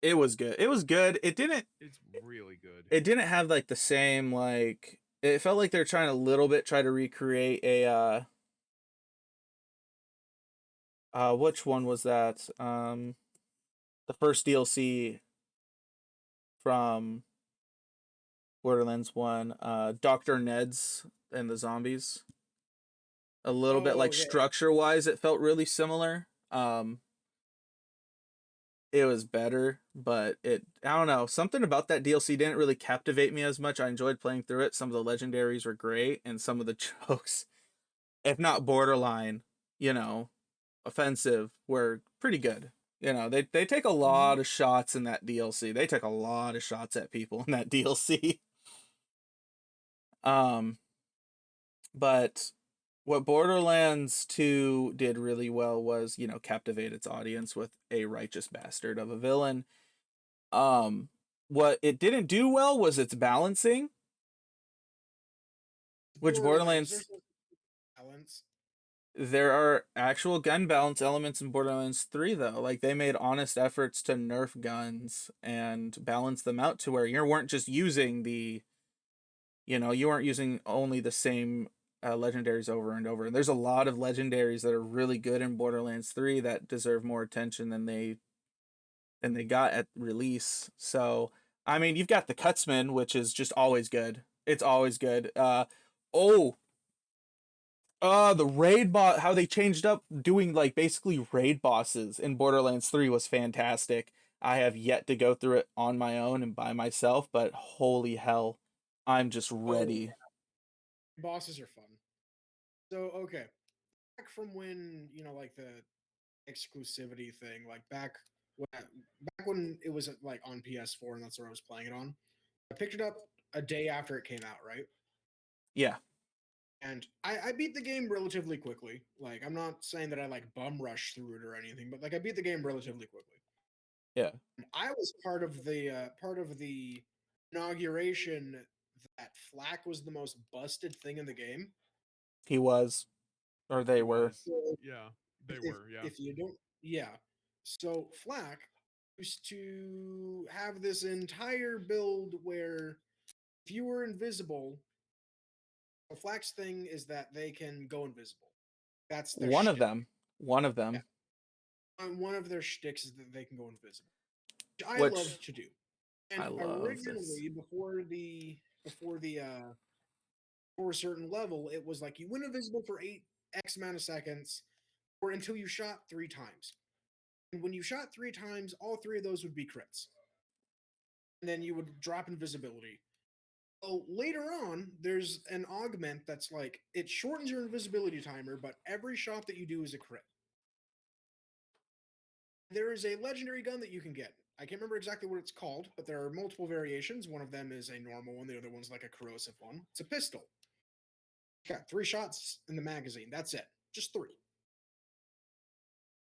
It was good. It was good. It didn't. It's really good. It didn't have like the same like. It felt like they're trying a little bit try to recreate a which one was that? The first DLC from Borderlands 1, Dr. Ned's and the Zombies. A little bit Oh like yeah. structure wise it felt really similar. It was better, but I don't know, something about that DLC didn't really captivate me as much. I enjoyed playing through it. Some of the legendaries were great and some of the jokes, if not borderline, you know, offensive, were pretty good. You know, they take a lot of shots in that DLC. They take a lot of shots at people in that DLC. Um, but what Borderlands 2 did really well was, you know, captivate its audience with a righteous bastard of a villain. Um, what it didn't do well was its balancing, which Borderlands, Borderlands there's no balance. there are actual gun balance elements in Borderlands 3 though. Like they made honest efforts to nerf guns and balance them out to where you weren't just using you weren't using only the same legendaries over and over. And there's a lot of legendaries that are really good in Borderlands 3 that deserve more attention than they got at release. So, I mean, you've got the Cutsman, which is just always good. It's always good. Oh, the raid boss, how they changed up doing like basically raid bosses in Borderlands 3 was fantastic. I have yet to go through it on my own and by myself, but holy hell, I'm just Oh, ready. bosses are fun. So okay, back from when like the exclusivity thing, like back when it was like on PS4 and that's where I was playing it on. I picked it up a day after it came out, right? Yeah, And I beat the game relatively quickly. Like I'm not saying that I like bum rush through it or anything, but like I beat the game relatively quickly. yeah, And I was part of the inauguration that Flak was the most busted thing in the game. he was, or He they were. was. So Yeah, they if were. Yeah. if you don't, yeah. So Flak used to have this entire build where if you were invisible, so Flak's thing is that they can go invisible. That's their One of shtick. them. One of Yeah. them. One of their shticks is that they can go invisible, which I Which love to do. I And love this. originally, before a certain level, it was like you went invisible for eight X amount of seconds, or until you shot three times. And when you shot three times, all three of those would be crits. And then you would drop invisibility. Well, later on, there's an augment that's like it shortens your invisibility timer, but every shot that you do is a crit. There is a legendary gun that you can get. I can't remember exactly what it's called, but there are multiple variations. One of them is a normal one, the other one's like a corrosive one. It's a pistol. Got three shots in the magazine. That's it. Just three.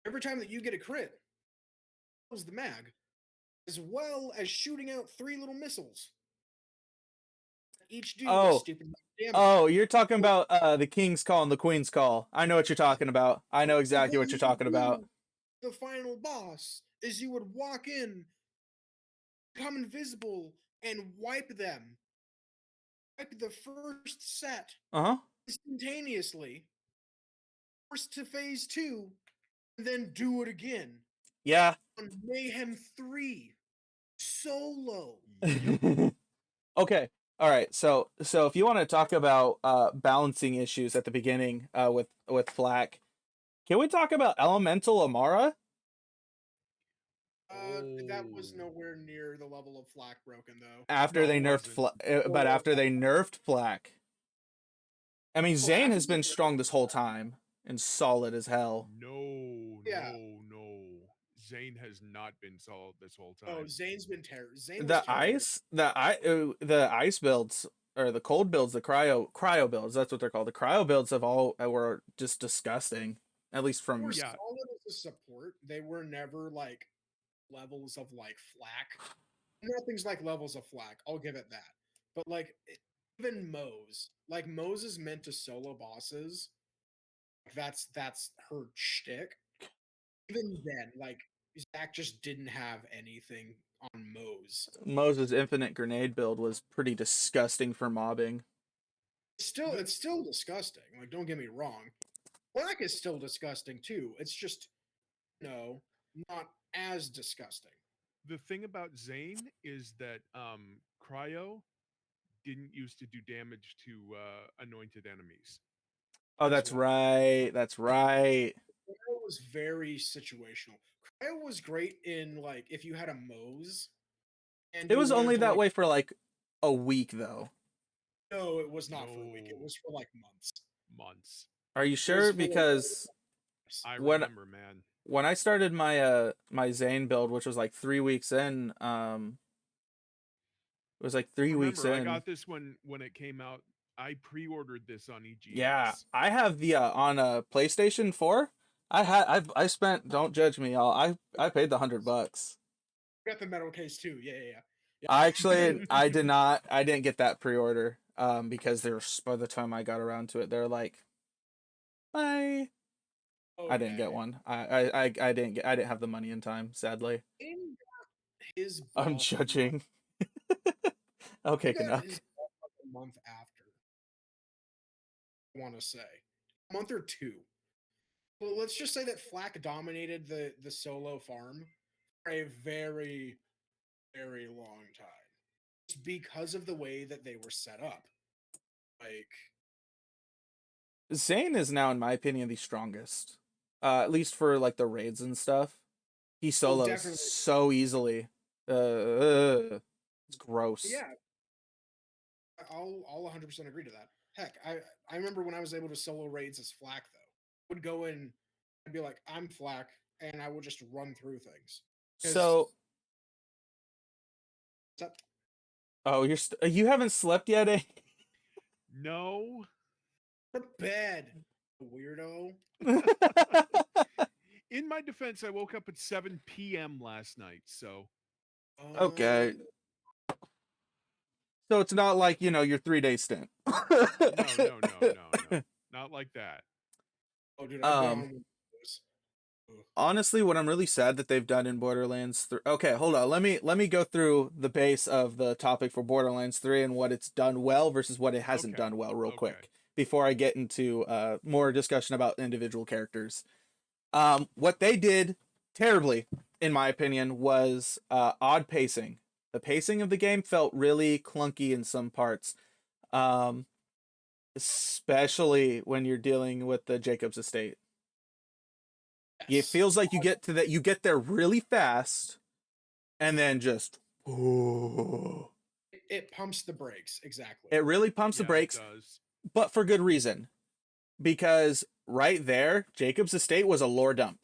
Every time that you get a crit, fills the mag, as well as shooting out three little missiles. Each do a Oh, stupid amount of damage. oh, you're talking about the King's Call and the Queen's Call. I know what you're talking about. I know So exactly what what you're you would talking about. do, the final boss, is you would walk in, become invisible, and wipe them. Wipe the first set Uh-huh. instantaneously, force to phase two, and then do it again Yeah. on Mayhem 3 solo. Yep. Okay. All right. So if you want to talk about balancing issues at the beginning with Flack, can we talk about Elemental Amara That was Oh, nowhere near the level of Flak broken though. after no, they it nerfed wasn't. but Oh, after they nerfed Flack? I mean, oh, Zane after has the been strong this whole time and solid as hell. No, yeah. no, no. Zane has not been solid this whole Oh, time. Zane's been terrible. Zane was The terrible. ice, the ice builds or the cold builds, the cryo builds. That's what they're called. The cryo builds have all were just disgusting. At least They were from Yeah, solid as a support. They were never like levels of like flack. Nothing's like levels of flack. I'll give it that. But like even Moe's, like Moe's is meant to solo bosses. That's her shtick. Even then, like Zach just didn't have anything on Moe's. Moses' infinite grenade build was pretty disgusting for mobbing. It's still disgusting. Like, don't get me wrong. Black is still disgusting too. It's just not as disgusting. The thing about Zane is that Cryo didn't used to do damage to anointed enemies. Oh, that's right. That's right. Cryo was very situational. Cryo was great in like if you had a Moe's. And it was only to, that like, way for like a week, though. No, it was not for a week. It was for like months. Months. Are you sure? Because I remember, man. When I started my my Zane build, which was like 3 weeks in, it was like 3 weeks in. I got this when it came out. I pre-ordered this on EGX. Yeah, I have the on a PlayStation 4. I spent. Don't judge me, y'all. I paid the $100. Got the metal case too. Yeah. I didn't get that pre-order. Because by the time I got around to it, they're like, bye. Oh, I didn't get one. I didn't have the money in time, sadly. His I'm judging. Okay, Canuck. A month after. I want to say a month or two. Well, let's just say that Flack dominated the solo farm for a very, very long time. Just because of the way that they were set up. Like Zane is now, in my opinion, the strongest. At least for like the raids and stuff. He solos so easily. It's gross. Yeah. I'll 100% agree to that. Heck, I remember when I was able to solo raids as Flack though. I would go in and be like, I'm Flack, and I would just run through things. So oh, you haven't slept yet, eh? No. To bed, weirdo. In my defense, I woke up at 7 p.m. last night, so. Okay. So it's not like, your 3-day stint. No. Not like that. Oh, dude, I've been on honestly, what I'm really sad that they've done in Borderlands 3. Okay, hold on. Let me go through the base of the topic for Borderlands 3 and what it's done well versus what it hasn't done well real quick before I get into more discussion about individual characters. What they did terribly, in my opinion, was odd pacing. The pacing of the game felt really clunky in some parts. Especially when you're dealing with the Jacob's estate. Yes. It feels like you get there really fast, and then just it pumps the brakes. Exactly. It really pumps the brakes, but for good reason, because right there, Jacob's estate was a lore dump.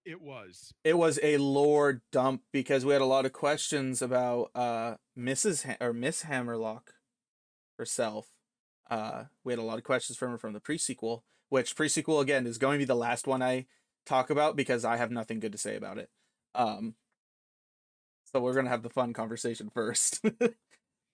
It was a lore dump because we had a lot of questions about Miss Hammerlock herself. We had a lot of questions from her from the pre-sequel, which pre-sequel again is going to be the last one I talk about because I have nothing good to say about it. So we're going to have the fun conversation first.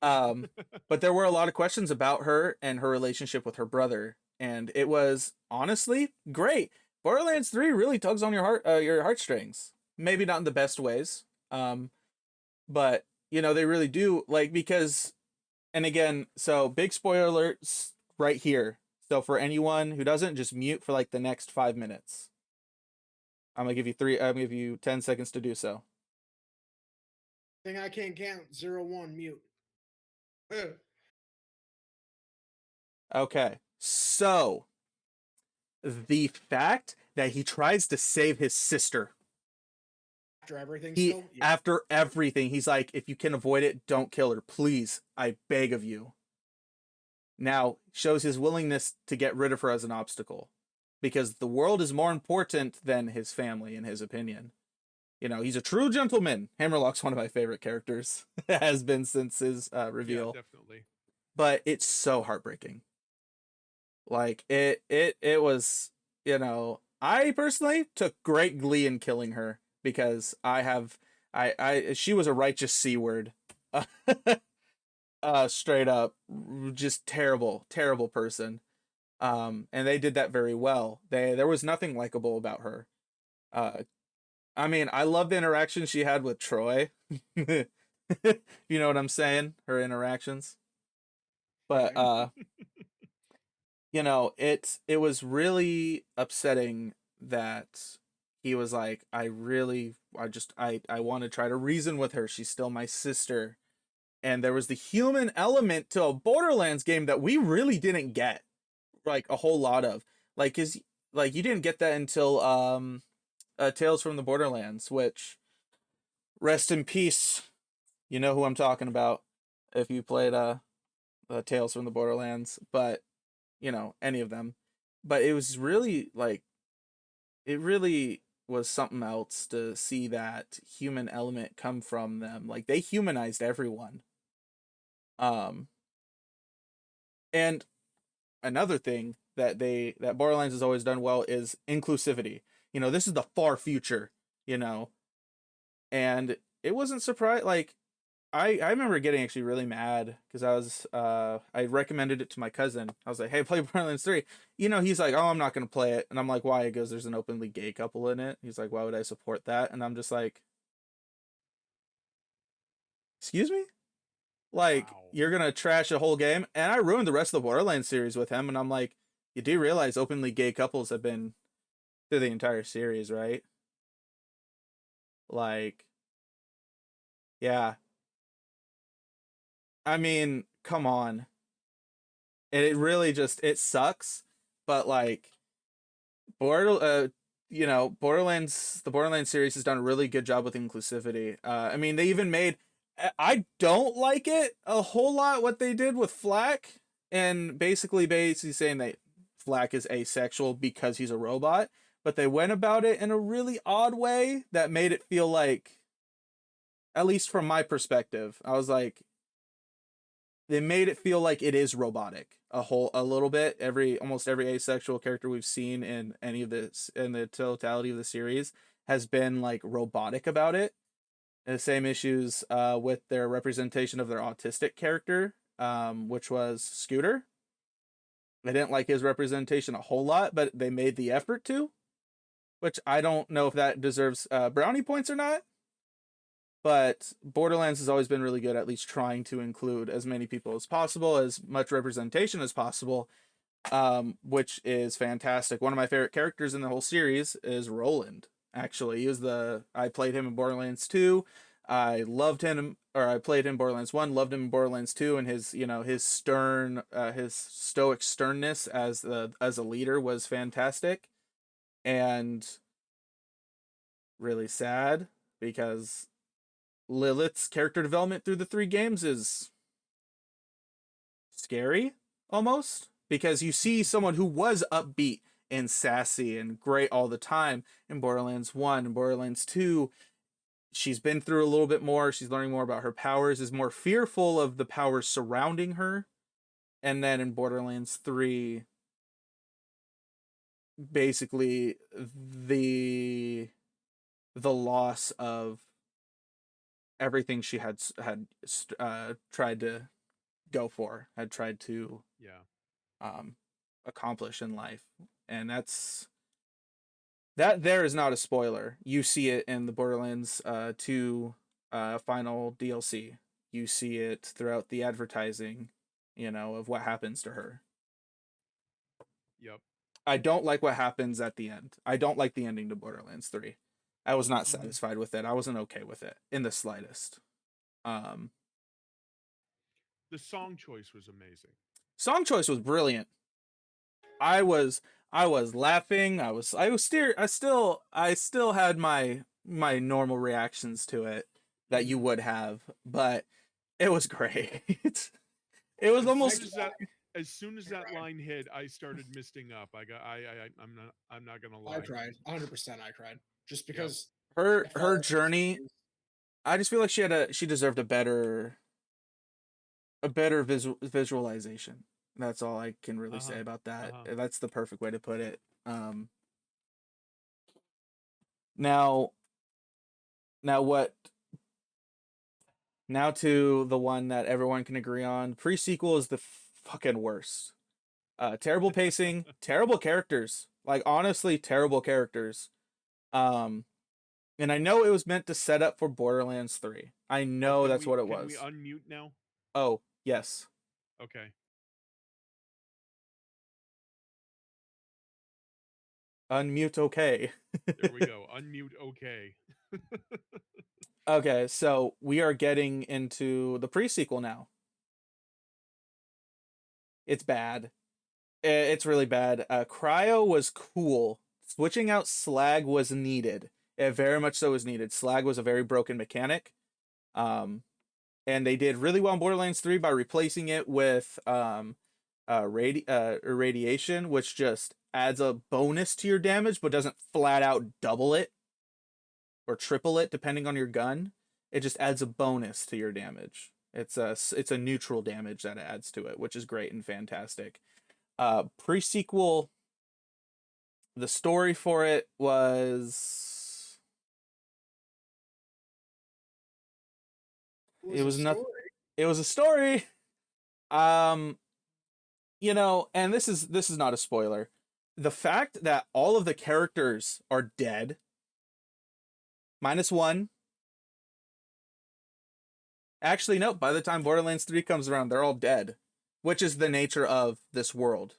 But there were a lot of questions about her and her relationship with her brother, and it was honestly great. Borderlands 3 really tugs on your heartstrings. Maybe not in the best ways. But they really do, like, because, and again, so big spoiler alerts right here. So for anyone who doesn't, just mute for like the next 5 minutes. I'm gonna give you 10 seconds to do so. Thing I can't count. 0, 1, mute. Okay. So the fact that he tries to save his sister. After everything, he's like, if you can avoid it, don't kill her. Please, I beg of you. Now, shows his willingness to get rid of her as an obstacle. Because the world is more important than his family, in his opinion. He's a true gentleman. Hammerlock's one of my favorite characters. Has been since his reveal. Yeah, definitely. But it's so heartbreaking. Like, it was, I personally took great glee in killing her. because she was a righteous C word. Straight up, just terrible, terrible person. And they did that very well. There was nothing likable about her. I mean, I love the interaction she had with Troy. You know what I'm saying? Her interactions. But you know, it was really upsetting that he was like, I want to try to reason with her. She's still my sister. And there was the human element to a Borderlands game that we really didn't get like a whole lot of. Like is like you didn't get that until Tales from the Borderlands, which rest in peace. You know who I'm talking about if you played Tales from the Borderlands, but you know, any of them. But it was really like it really was something else to see that human element come from them. Like they humanized everyone. Um and another thing that Borderlands has always done well is inclusivity. You know, this is the far future, you know. And it wasn't surprised like I remember getting actually really mad because I recommended it to my cousin. I was like, "Hey, play Borderlands 3." You know, he's like, "Oh, I'm not going to play it." And I'm like, "Why?" He goes, "There's an openly gay couple in it." He's like, "Why would I support that?" And I'm just like, "Excuse me?" Like, Wow. you're going to trash a whole game? And I ruined the rest of the Borderlands series with him and I'm like, "You do realize openly gay couples have been through the entire series, right?" Like, yeah. I mean, come on. And it really just it sucks, but like Border, you know, the Borderlands series has done a really good job with inclusivity. I mean, they even made. I don't like it a whole lot what they did with Flack, and basically saying that Flack is asexual because he's a robot, but they went about it in a really odd way that made it feel like, at least from my perspective, I was like, they made it feel like it is robotic a little bit. Almost every asexual character we've seen in any of this in the totality of the series has been like robotic about it. And the same issues with their representation of their autistic character, which was Scooter. I didn't like his representation a whole lot, but they made the effort to, which I don't know if that deserves brownie points or not. But Borderlands has always been really good, at least trying to include as many people as possible, as much representation as possible, which is fantastic. One of my favorite characters in the whole series is Roland. Actually, I played him in Borderlands 2. I loved him, or I played him in Borderlands 1, loved him in Borderlands 2, and his his stoic sternness as a leader was fantastic, and really sad because Lilith's character development through the 3 games is scary almost because you see someone who was upbeat and sassy and great all the time in Borderlands 1 and Borderlands 2. She's been through a little bit more. She's learning more about her powers, is more fearful of the powers surrounding her. And then in Borderlands 3, basically the loss of everything she had tried to go for, had tried to Yeah. accomplish in life, and that there is not a spoiler. You see it in the Borderlands 2 final DLC. You see it throughout the advertising, you know, of what happens to her. Yep. I don't like what happens at the end. I don't like the ending to Borderlands 3. I was not Mhm. satisfied with it. I wasn't okay with it in the slightest. Um, The song choice was amazing. Song choice was brilliant. I was I was laughing. I still had my normal reactions to it that you Mhm. would have, but it was great. It was As soon almost as that line hit, I started misting up. I'm not gonna I lie. cried. 100% I cried. Just Yep. because I her felt like the journey. series. I just feel like she deserved a better visualization. That's all I can really Uh say huh. about Uh that. huh. That's the perfect way to put it. Now Now what? Now to the one that everyone can agree on. Pre-sequel is the fucking worst. Terrible pacing, terrible characters. Like honestly, terrible characters. Um, and I know it was meant to set up for Borderlands 3. I know that's what it Can we was. unmute now? Oh, yes. Okay. Unmute okay. There we go. Unmute okay. Okay, so we are getting into the pre-sequel now. It's bad. It's really bad. Cryo was cool. Switching out Slag was needed. It very much so was needed. Slag was a very broken mechanic. Um, and they did really well in Borderlands 3 by replacing it with irradiation, which just adds a bonus to your damage, but doesn't flat out double it or triple it depending on your gun. It just adds a bonus to your damage. It's a neutral damage that it adds to it, which is great and fantastic. Pre-sequel, the story for it was it was nothing. It was a story. You know, and this is not a spoiler. The fact that all of the characters are dead, minus one. Actually, no. By the time Borderlands 3 comes around, they're all dead, which is the nature of this world.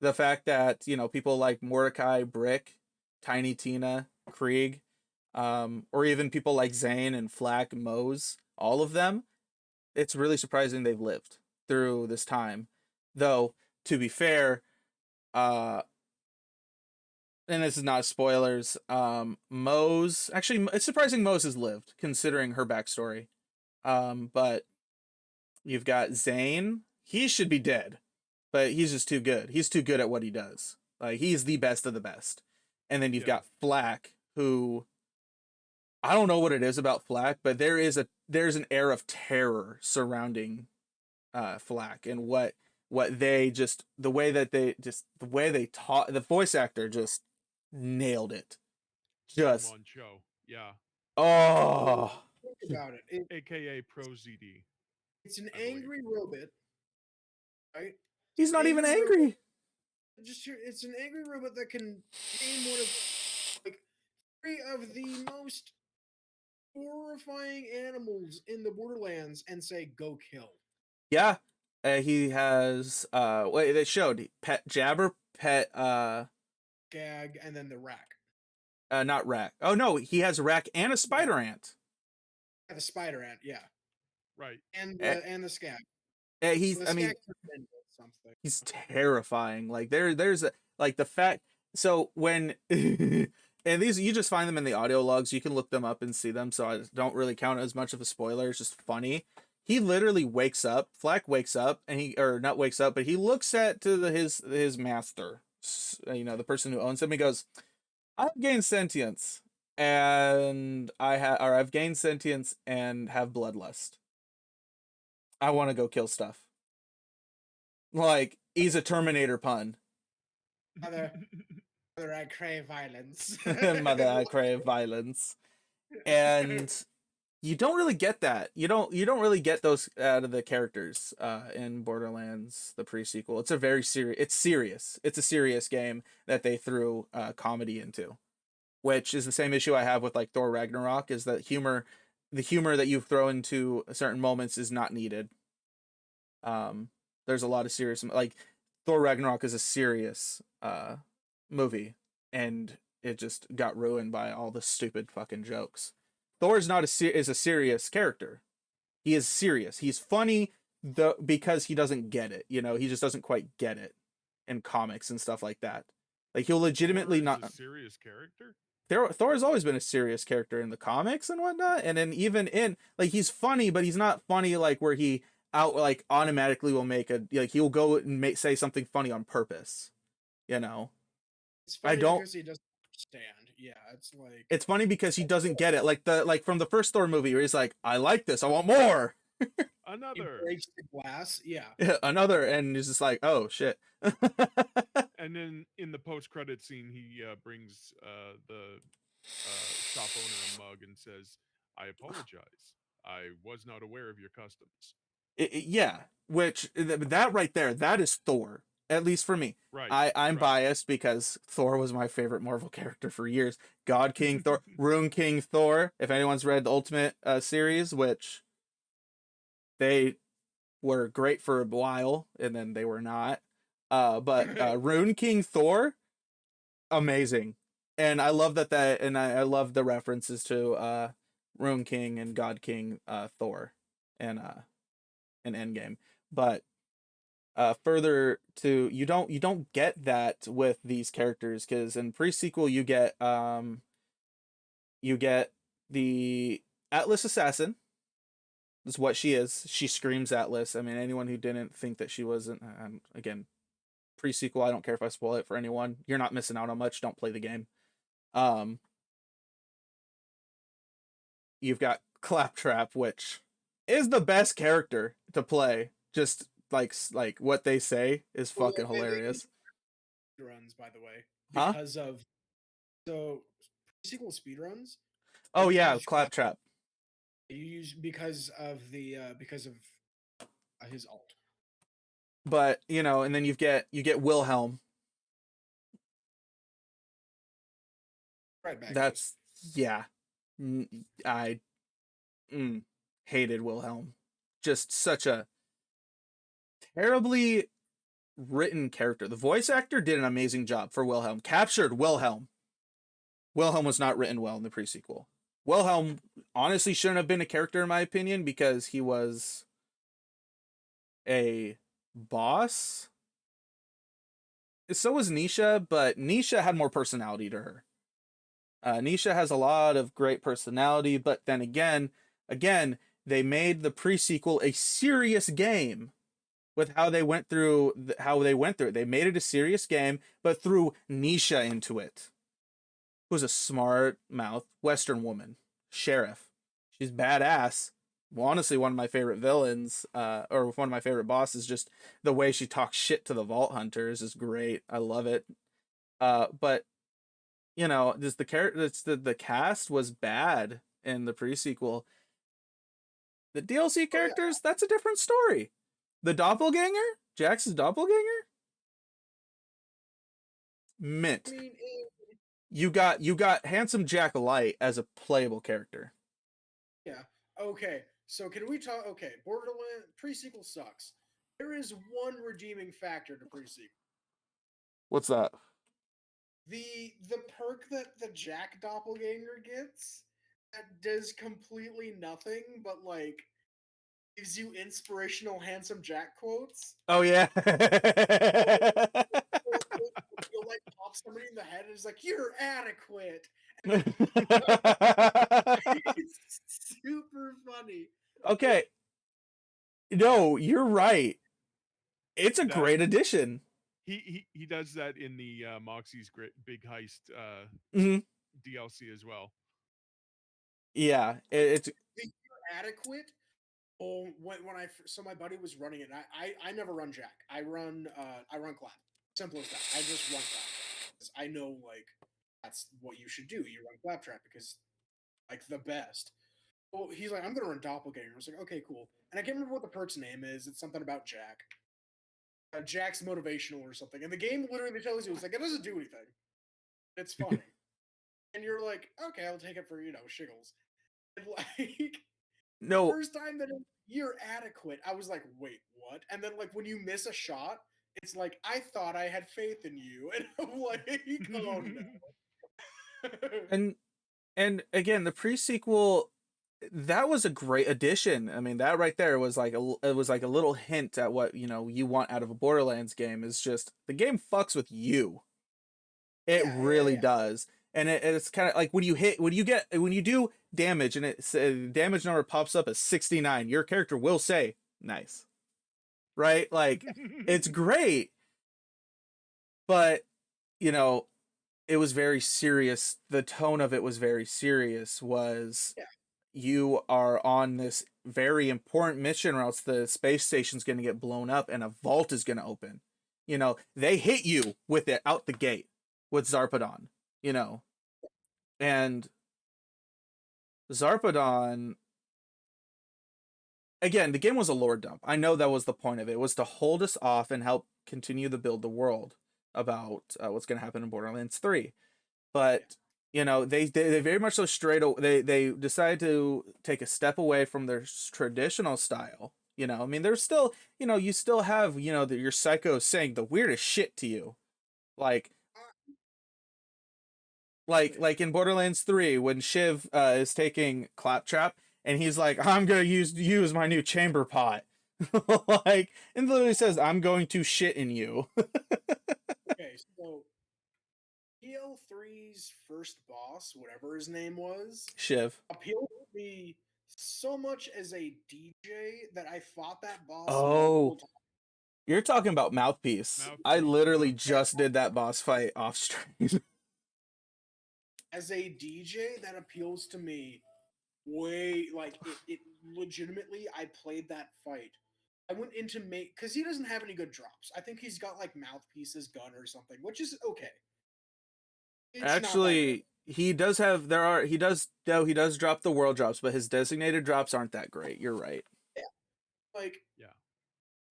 The fact that, you know, people like Mordecai, Brick, Tiny Tina, Krieg, or even people like Zane and Flack, Mose, all of them, it's really surprising they've lived through this time. Though, to be fair, and this is not spoilers, Mose, actually, it's surprising Mose has lived, considering her backstory. But you've got Zane, he should be dead, but he's just too good. He's too good at what he does. Like, he's the best of the best. And then you've got Flack, who I don't know what it is about Flack, but there's an air of terror surrounding Flack and what they just the way they taught the voice actor just nailed it. Just on show. Yeah. Oh, Think about it. AKA Pro ZD. It's an angry robot, right? He's not even angry. It's an angry robot that can name one of like 3 of the most horrifying animals in the Borderlands and say go kill. Yeah. He has wait, they showed pet Jabber, pet Gag, and then the Rack. Not Rack. Oh no, he has a Rack and a Spider Ant. Yeah, the Spider Ant, yeah. Right. And the Scag. He's So something. He's terrifying. Like there's a, like the fact so when and these you just find them in the audio logs, you can look them up and see them, so I don't really count as much of a spoiler. It's just funny. He literally wakes up, Flack wakes up, and not wakes up, but he looks at his master, you know, the person who owns him. He goes, I've gained sentience and I've gained sentience and have bloodlust. I want to go kill stuff. Like, he's a Terminator pun. Mother, I crave violence. Mother, I crave violence. And you don't really get that. You don't really get those out of the characters in Borderlands, the pre-sequel. It's a very serious. It's a serious game that they threw comedy into, which is the same issue I have with like Thor Ragnarok, is that the humor that you throw into certain moments is not needed. There's a lot of serious, like Thor Ragnarok is a serious movie, and it just got ruined by all the stupid fucking jokes. Thor is not is a serious character. He is serious. He's funny because he doesn't get it. You know, he just doesn't quite get it in comics and stuff like that. Like, he'll legitimately not a serious character. Thor has always been a serious character in the comics and whatnot, and then even in like he's funny, but he's not funny like where he automatically will make he'll go and say something funny on purpose. You know, it's funny because he doesn't understand. Yeah, it's funny because he doesn't get it. Like from the first Thor movie where he's like, I like this, I want more. Another. He breaks the glass, yeah. Another, and he's just like, oh shit. And then in the post-credit scene, he brings the shop owner a mug and says, "I apologize. I was not aware of your customs." Yeah, which that right there, that is Thor. At least for me. Right, I'm right. biased because Thor was my favorite Marvel character for years. God King Thor, Rune King Thor. If anyone's read the Ultimate series, which they were great for a while and then they were not. But Rune King Thor, amazing. And I love and I love the references to Rune King and God King Thor and in Endgame. But further to you don't get that with these characters because in pre-sequel you get the Atlas assassin. Is what she is. She screams Atlas. I mean, anyone who didn't think that she wasn't, again, pre-sequel, I don't care if I spoil it for anyone. You're not missing out on much. Don't play the game. Um, you've got Claptrap, which is the best character to play. Just like what they say is Well, fucking they hilarious. speedruns, by the way, Huh? because of so sequel speedruns. Oh You yeah, use Claptrap. you use because of his alt. But you know, and then you get Wilhelm. Right back. That's yeah. I hated Wilhelm. Just such a terribly written character. The voice actor did an amazing job for Wilhelm. Captured Wilhelm. Wilhelm was not written well in the pre-sequel. Wilhelm honestly shouldn't have been a character in my opinion because he was a boss. So was Nisha, but Nisha had more personality to her. Nisha has a lot of great personality, but then again, they made the pre-sequel a serious game with how they went through it. They made it a serious game, but threw Nisha into it. Who's a smart mouth Western woman, sheriff. She's badass. Well, honestly, one of my favorite villains, or one of my favorite bosses, just the way she talks shit to the Vault Hunters is great. I love it. But you know, just the cast was bad in the pre-sequel. The DLC Oh yeah. characters, that's a different story. The doppelganger, Jax's doppelganger, I mint. mean, You got handsome Jack Light as a playable character. yeah. Okay. So can we talk? Okay, Borderlands pre-sequel sucks. There is one redeeming factor to pre-sequel. What's that? The perk that the Jack doppelganger gets that does completely nothing but like gives you inspirational handsome Jack quotes. Oh yeah. You'll like pop somebody in the head and it's like you're adequate. It's super funny. Okay. No, you're right. It's a That great addition. he does that in the Moxie's Great Big Heist Mm-hmm. DLC as well. Yeah, it's You're adequate. Oh, when I so my buddy was running it. I never run Jack. I run Clap. Simple as that. I just run Claptrap because I know like that's what you should do. You run Claptrap because like the best. Well, he's like, I'm gonna run Doppelganger. I was like, okay, cool. And I can't remember what the perk's name is. It's something about Jack. Jack's motivational or something. And the game literally tells you it's like it doesn't do anything. It's funny. And you're like, okay, I'll take it for shiggles. And like no. first time that you're adequate, I was like, wait, what? And then like when you miss a shot, it's like I thought I had faith in you, and I'm like, oh no. And again, the pre-sequel that was a great addition. I mean, that right there was like it was like a little hint at what, you know, you want out of a Borderlands game is just the game fucks with you. It really does. And it's kind of like when you do damage and it's damage number pops up as 69, your character will say nice. Right? Like it's great. But, you know, it was very serious. The tone of it was very serious. You are on this very important mission or else the space station's going to get blown up and a vault is going to open. You know, they hit you with it out the gate with Zarpedon, you know. And Zarpedon, again, the game was a lore dump. I know that was the point of it. It was to hold us off and help continue to build the world about what's going to happen in Borderlands 3. But you know, they very much so they decided to take a step away from their traditional style. You know, I mean, there's still, you know, you still have, you know, your psychos saying the weirdest shit to you, like like in Borderlands 3 when Shiv is taking Claptrap and he's like, I'm gonna use my new chamber pot. Like, and literally says, I'm going to shit in you. Okay, so PL3's first boss, whatever his name was, Shiv. appealed to me so much as a DJ that I fought that boss Oh, multiple times. you're talking about Mouthpiece. I Mouthpiece, literally yeah. just did that boss fight off stream. As a DJ, that appeals to me way, like, it legitimately, I played that fight. I went into make, because he doesn't have any good drops. I think he's got, like, Mouthpiece's gun or something, which is okay. It's not that good. Actually, he does have he does though he does drop the world drops, but his designated drops aren't that great. You're right. Yeah. Like, Yeah.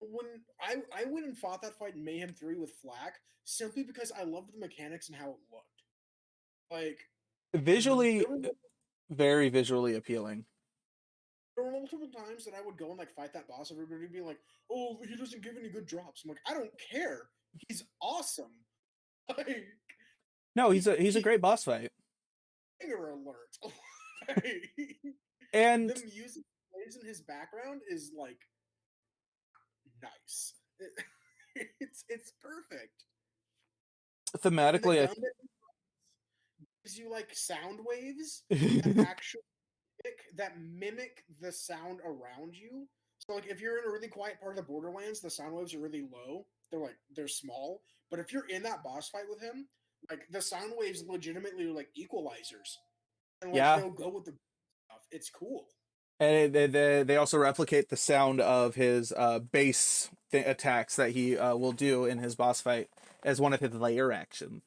when I went and fought that fight in Mayhem 3 with Flack simply because I loved the mechanics and how it looked. Like, Visually, there were, very visually appealing. there were multiple times that I would go and like fight that boss. Everybody would be like, "Oh, he doesn't give any good drops." I'm like, I don't care. He's awesome. Like, No, he's a he great boss fight. Banger alert. Like, And the music plays in his background is like nice. It's perfect. And the thematically, gun that gives you like sound waves that actually that mimic the sound around you. So like if you're in a really quiet part of the Borderlands, the sound waves are really low. They're small. But if you're in that boss fight with him, like the sound waves legitimately are like equalizers. And like yeah, they'll go with the stuff. It's cool. and they also replicate the sound of his base attacks that he will do in his boss fight as one of his layer actions.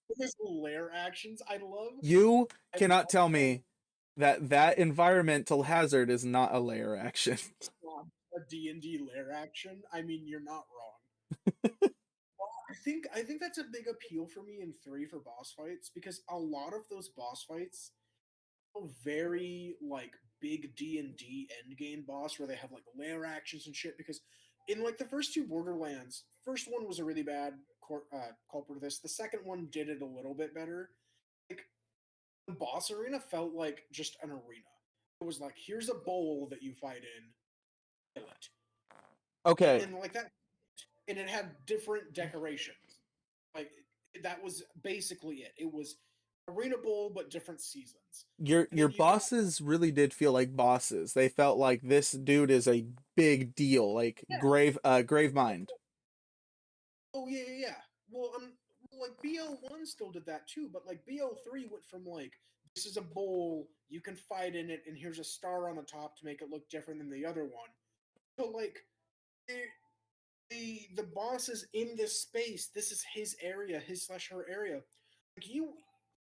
With his lair actions, You I cannot love tell me that that environmental hazard is not a layer action. a D&D lair action. I mean, you're not wrong. I think that's a big appeal for me in 3 for boss fights because a lot of those boss fights are very like big D&D endgame boss where they have like lair actions and shit because in like the first 2 Borderlands, first one was a really bad culprit of this. The second one did it a little bit better. Like the boss arena felt like just an arena. It was like here's a bowl that you fight in, kill it. Okay, And like that, and it had different decorations. Like that was basically it. It was Arena Bowl but different seasons. And your then you got bosses really did feel like bosses. They felt like this dude is a big deal, like yeah. grave mind. Oh yeah. Well, like BL1 still did that too, but like BL3 went from like this is a bowl you can fight in it, and here's a star on the top to make it look different than the other one. So like the boss is in this space. This is his area, his slash her area. Like you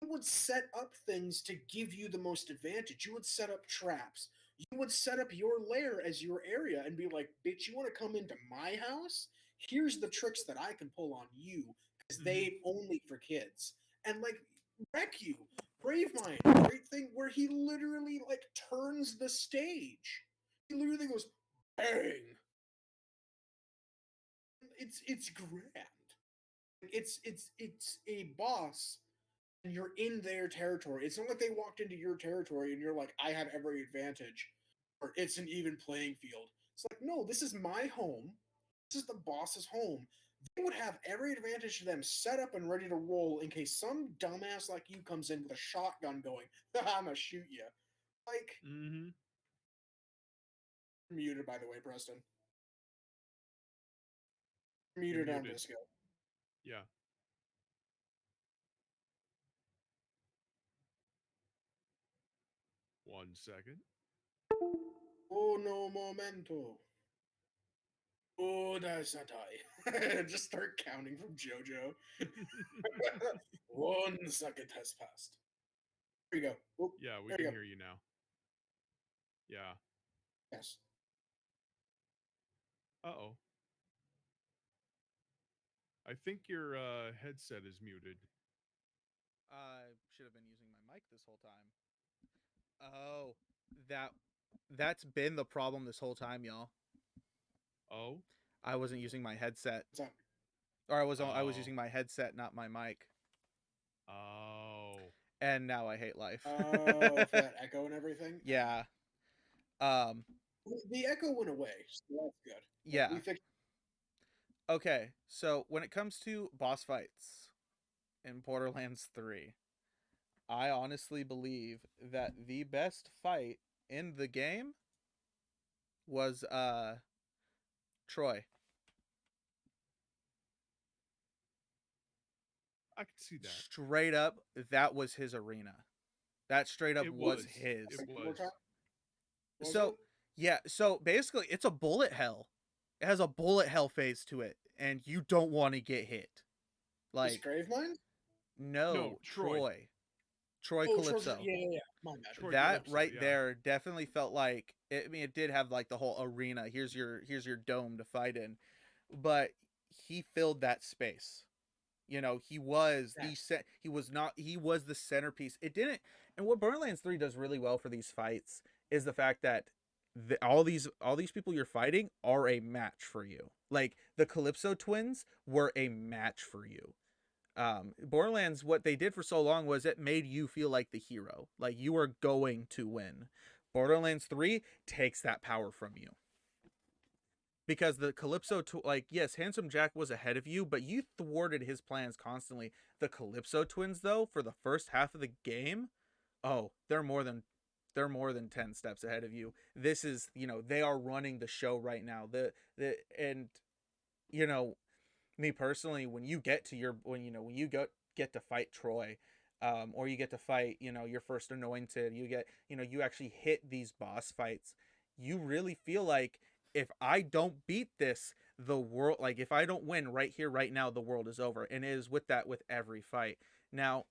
would set up things to give you the most advantage. You would set up traps. You would set up your lair as your area and be like, bitch, you want to come into my house? Here's the tricks that I can pull on you because they ain't only for kids. And like wreck you. Bravemind, great thing where he literally like turns the stage. He literally goes bang. It's grand. It's a boss and you're in their territory. It's not like they walked into your territory and you're like, I have every advantage, or it's an even playing field. It's like, no, this is my home. This is the boss's home. They would have every advantage to them set up and ready to roll in case some dumbass like you comes in with a shotgun going, I'm gonna shoot you. Like, Mm-hmm. muted, by the way, Preston. You're Muted on muted. Disco. Yeah. One second. Oh no momento. Oh, that's not die. Just start counting from JoJo. 1 second has passed. There you go. Oh, Yeah, we there can you go. hear you now. Yeah. Yes. Uh-oh. I think your headset is muted. I should have been using my mic this whole time. Oh, that that's been the problem this whole time, y'all. Oh? I wasn't using my headset, What's up? or I was Oh. using my headset, not my mic. Oh. And now I hate life. Oh, for that echo and everything. Yeah. Um. The echo went away, so that's good. Yeah. We fixed. Okay. So when it comes to boss fights in Borderlands 3, I honestly believe that the best fight in the game was Troy. I can see that. Straight up, that was his arena. That straight up It was was. his. It One more was. time. What was So it? yeah, so basically it's a bullet hell. It has a bullet hell phase to it, and you don't want to get hit. This Like, grave mine? no, Troy. Troy Oh, Troll's, Calypso. yeah. My bad. Troy That Calypso, right yeah. there definitely felt like I mean, it did have like the whole arena. Here's your dome to fight in, but he filled that space. You know, he was the Yes. set. He was not. He was the centerpiece. It didn't. And what Borderlands 3 does really well for these fights is the fact that all these people you're fighting are a match for you. Like the Calypso twins were a match for you. Borderlands, what they did for so long was it made you feel like the hero, like you are going to win. Borderlands 3 takes that power from you because the Calypso, like, yes, Handsome Jack was ahead of you, but you thwarted his plans constantly. The Calypso twins, though, for the first half of the game, oh, they're more than 10 steps ahead of you. This is, they are running the show right now. And you know, me personally, when you get to your when you get to fight Troy, or you get to fight, your first anointed, you actually hit these boss fights, you really feel like if I don't beat this, the world, like if I don't win right here right now, the world is over. And it is with that with every fight. Now,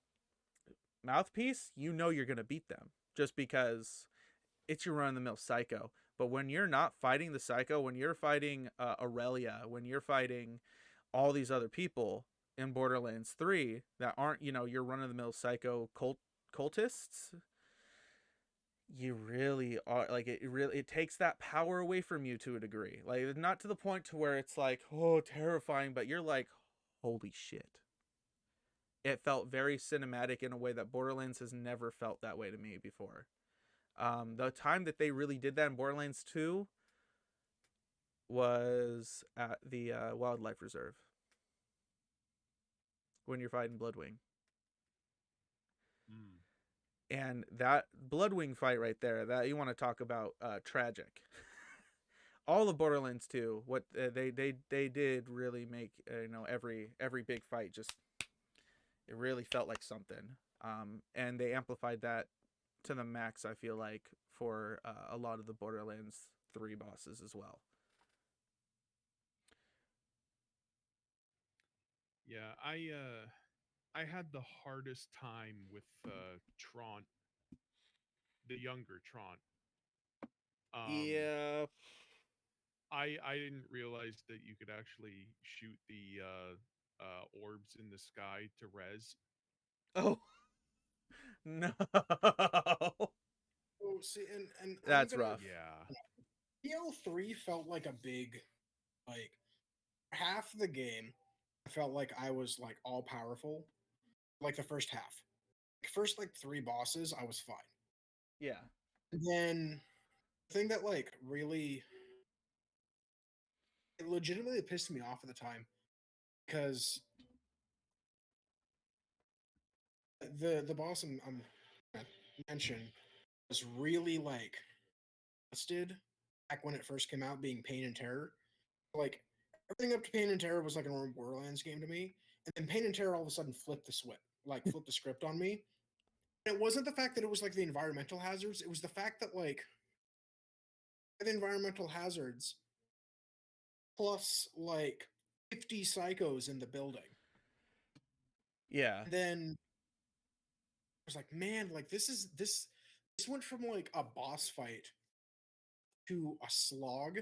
Mouthpiece, you're gonna beat them just because it's your run of the mill psycho. But when you're not fighting the psycho, when you're fighting Aurelia, when you're fighting all these other people in Borderlands 3 that aren't, your run of the mill psycho cultists, you really are like it takes that power away from you to a degree. Like not to the point to where it's like, oh, terrifying, but you're like, holy shit. It felt very cinematic in a way that Borderlands has never felt that way to me before. The time that they really did that in Borderlands 2 was at the Wildlife Reserve when you're fighting Bloodwing. Mm. And that Bloodwing fight right there, that you want to talk about tragic. All of Borderlands 2, what they did really make every big fight just it really felt like something. And they amplified that to the max, I feel like, for a lot of the Borderlands 3 bosses as well. Yeah, I had the hardest time with Tron, the younger Tron. Yeah. I didn't realize that you could actually shoot the orbs in the sky to res. Oh no. Oh, see, and I'm That's gonna. rough. Yeah. PL3 felt like a big, like, half the game. I felt like I was like all powerful. Like the first half, first like 3 bosses, I was fine. Yeah. And then the thing that like really, it legitimately pissed me off at the time because the boss I'm gonna mention was really like busted back when it first came out, being Pain and Terror. Like everything up to Pain and Terror was like a normal Borderlands game to me, and then Pain and Terror all of a sudden flipped the switch, like flipped the script on me. And it wasn't the fact that it was like the environmental hazards; it was the fact that like the environmental hazards plus like 50 psychos in the building. Yeah. And then I was like, man, like this went from like a boss fight to a slog,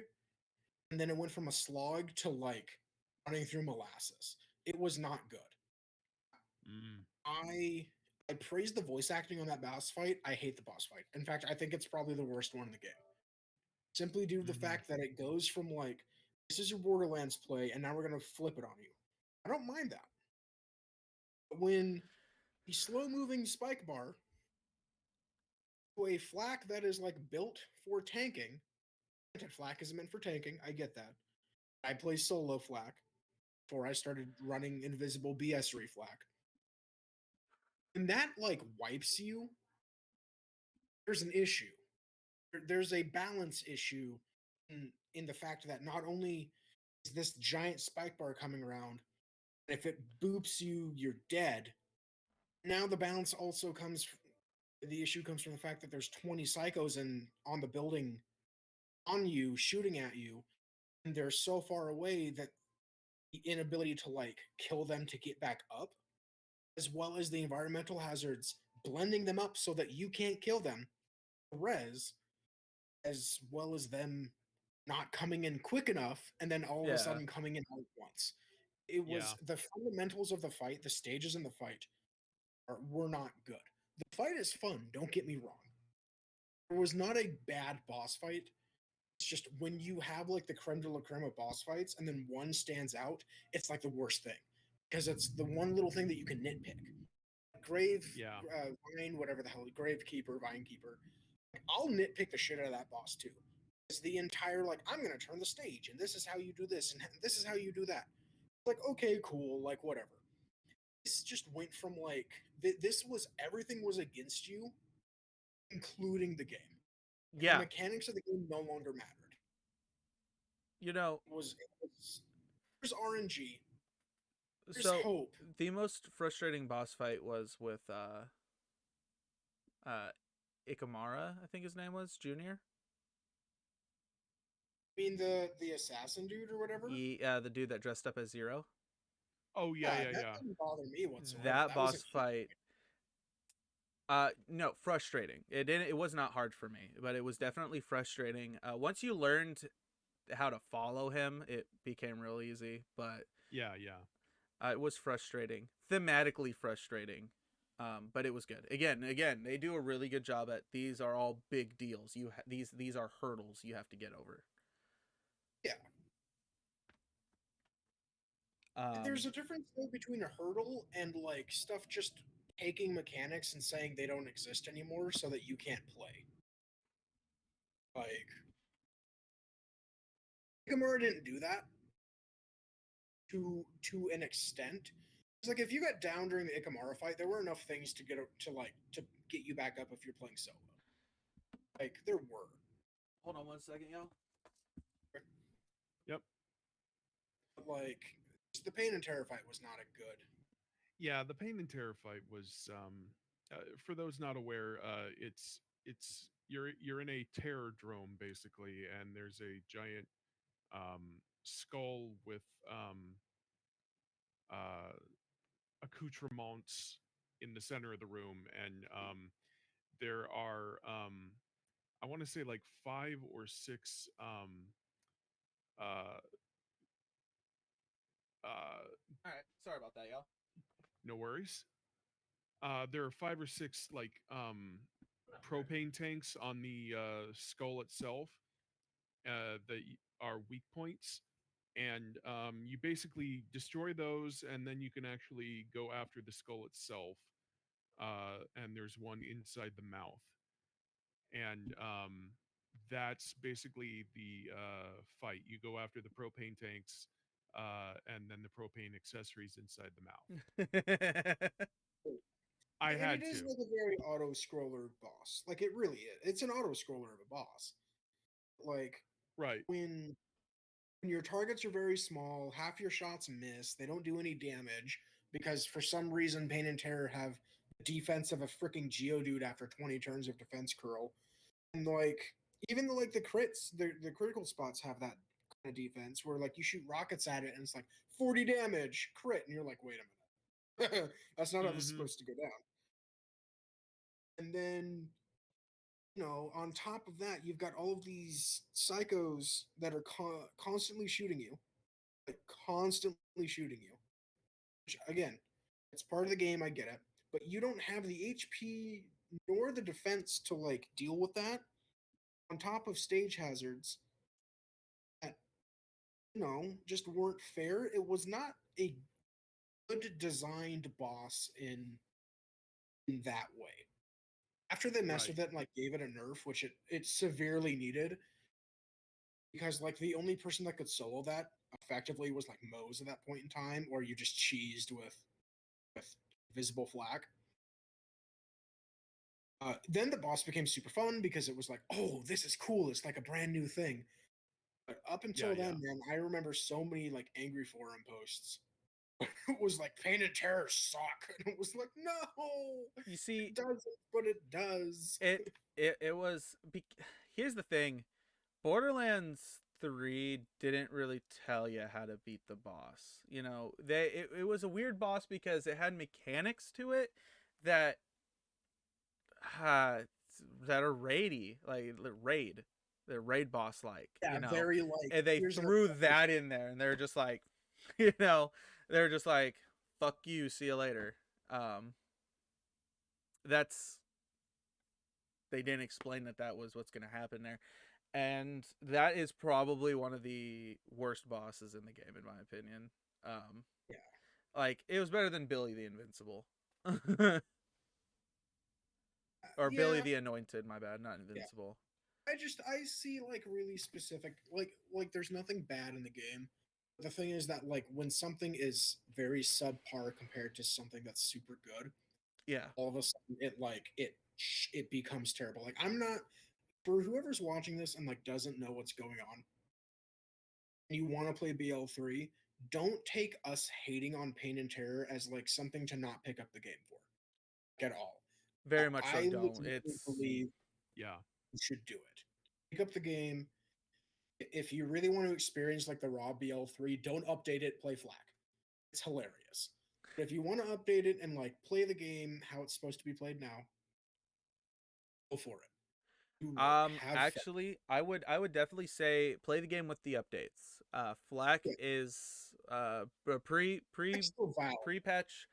and then it went from a slog to like running through molasses. It was not good. Mm. I praise the voice acting on that boss fight. I hate the boss fight. In fact, I think it's probably the worst one in the game. Simply due to the Mhm. fact that it goes from like, this is your Borderlands play, and now we're gonna flip it on you. I don't mind that. But when the slow moving spike bar to a flak that is like built for tanking, granted, flak isn't meant for tanking, I get that. I play solo flak before I started running invisible BS reflak. And that like wipes you, there's an issue. There's a balance issue in the fact that not only is this giant spike bar coming around, and if it boops you, you're dead. Now the balance also comes. The issue comes from the fact that there's 20 psychos on the building on you, shooting at you, and they're so far away that the inability to like kill them to get back up, as well as the environmental hazards blending them up so that you can't kill them, res, as well as them not coming in quick enough and then all of a Yeah. sudden coming in all at once. It Yeah. was the fundamentals of the fight, the stages in the fight were not good. The fight is fun, don't get me wrong. It was not a bad boss fight. It's just when you have like the creme de la creme of boss fights and then one stands out, it's like the worst thing. Because it's the one little thing that you can nitpick. Grave, Yeah. Vine, whatever the hell, Gravekeeper, Vinekeeper. I'll nitpick the shit out of that boss too. It's the entire like, I'm gonna turn the stage, and this is how you do this, and this is how you do that. Like, okay, cool, like whatever. This just went from like this was everything was against you, including the game. The Yeah. mechanics of the game no longer mattered. You know, There's RNG. There's so hope. the most frustrating boss fight was with Ikamara, I think his name was, Junior. I mean the assassin dude or whatever. The dude that dressed up as Zero. Oh yeah, yeah, that yeah. didn't bother me whatsoever. That was boss fight. No, frustrating. It was not hard for me, but it was definitely frustrating. Once you learned how to follow him, it became real easy. But Yeah, yeah. it was frustrating, thematically frustrating. But it was good. Again, they do a really good job at these are all big deals. These are hurdles you have to get over. Yeah. There's a difference though between a hurdle and like stuff just taking mechanics and saying they don't exist anymore so that you can't play. Like Gamora didn't do that to an extent. It's like if you got down during the Ikamara fight, there were enough things to get to get you back up if you're playing solo. Like there were. Hold on 1 second, y'all. Yep. But like the Pain and Terror fight was not a good. Yeah, the Pain and Terror fight was for those not aware, it's you're in a terror drome basically, and there's a giant skull with uh accoutrements in the center of the room, and there are I want to say like 5 or 6 uh uh All right, sorry about that, y'all. no worries. There are 5 or 6 like propane tanks on the skull itself that are weak points, and you basically destroy those, and then you can actually go after the skull itself. And there's one inside the mouth, and that's basically the fight. You go after the propane tanks, and then the propane accessories inside the mouth. I And had it is to. like a very auto scroller boss. Like it really is. It's an auto scroller of a boss. Like Right. when your targets are very small, half your shots miss, they don't do any damage because for some reason Pain and Terror have the defense of a freaking Geodude after 20 turns of defense curl. And like even the crits, the critical spots have that defense where like you shoot rockets at it and it's like 40 damage, crit, and you're like, wait a minute. That's not how this is Mm-hmm. supposed to go down. And then, on top of that, you've got all of these psychos that are constantly shooting you, like constantly shooting you. Which, again, it's part of the game, I get it. But you don't have the HP nor the defense to like deal with that. On top of stage hazards that, just weren't fair. It was not a good designed boss in that way. After they messed Right. with it and like gave it a nerf, which it severely needed, because like the only person that could solo that effectively was like Moe's at that point in time, or you just cheesed with visible flak. Then the boss became super fun because it was like, oh, this is cool. It's like a brand new thing. But up Yeah, until yeah. then, man, I remember so many like angry forum posts. It was like Pain and Terror suck. And it was like, no, You see, it doesn't, but it does. it was. Here's the thing: Borderlands 3 didn't really tell you how to beat the boss. It was a weird boss because it had mechanics to it that uh, that are raidy, like they're raid boss like, Yeah, very like and they here's an threw that in there, and they're just like, you know, they're just like, fuck you, see you later. Um, that's they didn't explain that was what's gonna happen there, and that is probably one of the worst bosses in the game, in my opinion. Um, yeah. like it was better than Billy the Invincible, or Billy Yeah, the Anointed. My bad, not yeah. Invincible. I see like really specific like there's nothing bad in the game. The thing is that like when something is very subpar compared to something that's super good, Yeah, all of a sudden it becomes terrible. Like I'm not for whoever's watching this and like doesn't know what's going on and you want to play BL3, don't take us hating on Pain and Terror as like something to not pick up the game for like, at all. very much so. I Don't. legitimately It's believe Yeah. you should do it. Pick up the game. If you really want to experience like the raw BL3, don't update it, play FLAC. It's hilarious. But if you want to update it and like play the game how it's supposed to be played now, go for it. Do it. Have fun. Actually, I would definitely say play the game with the updates. Flak Yeah, is pre pre it's still valid. pre patch.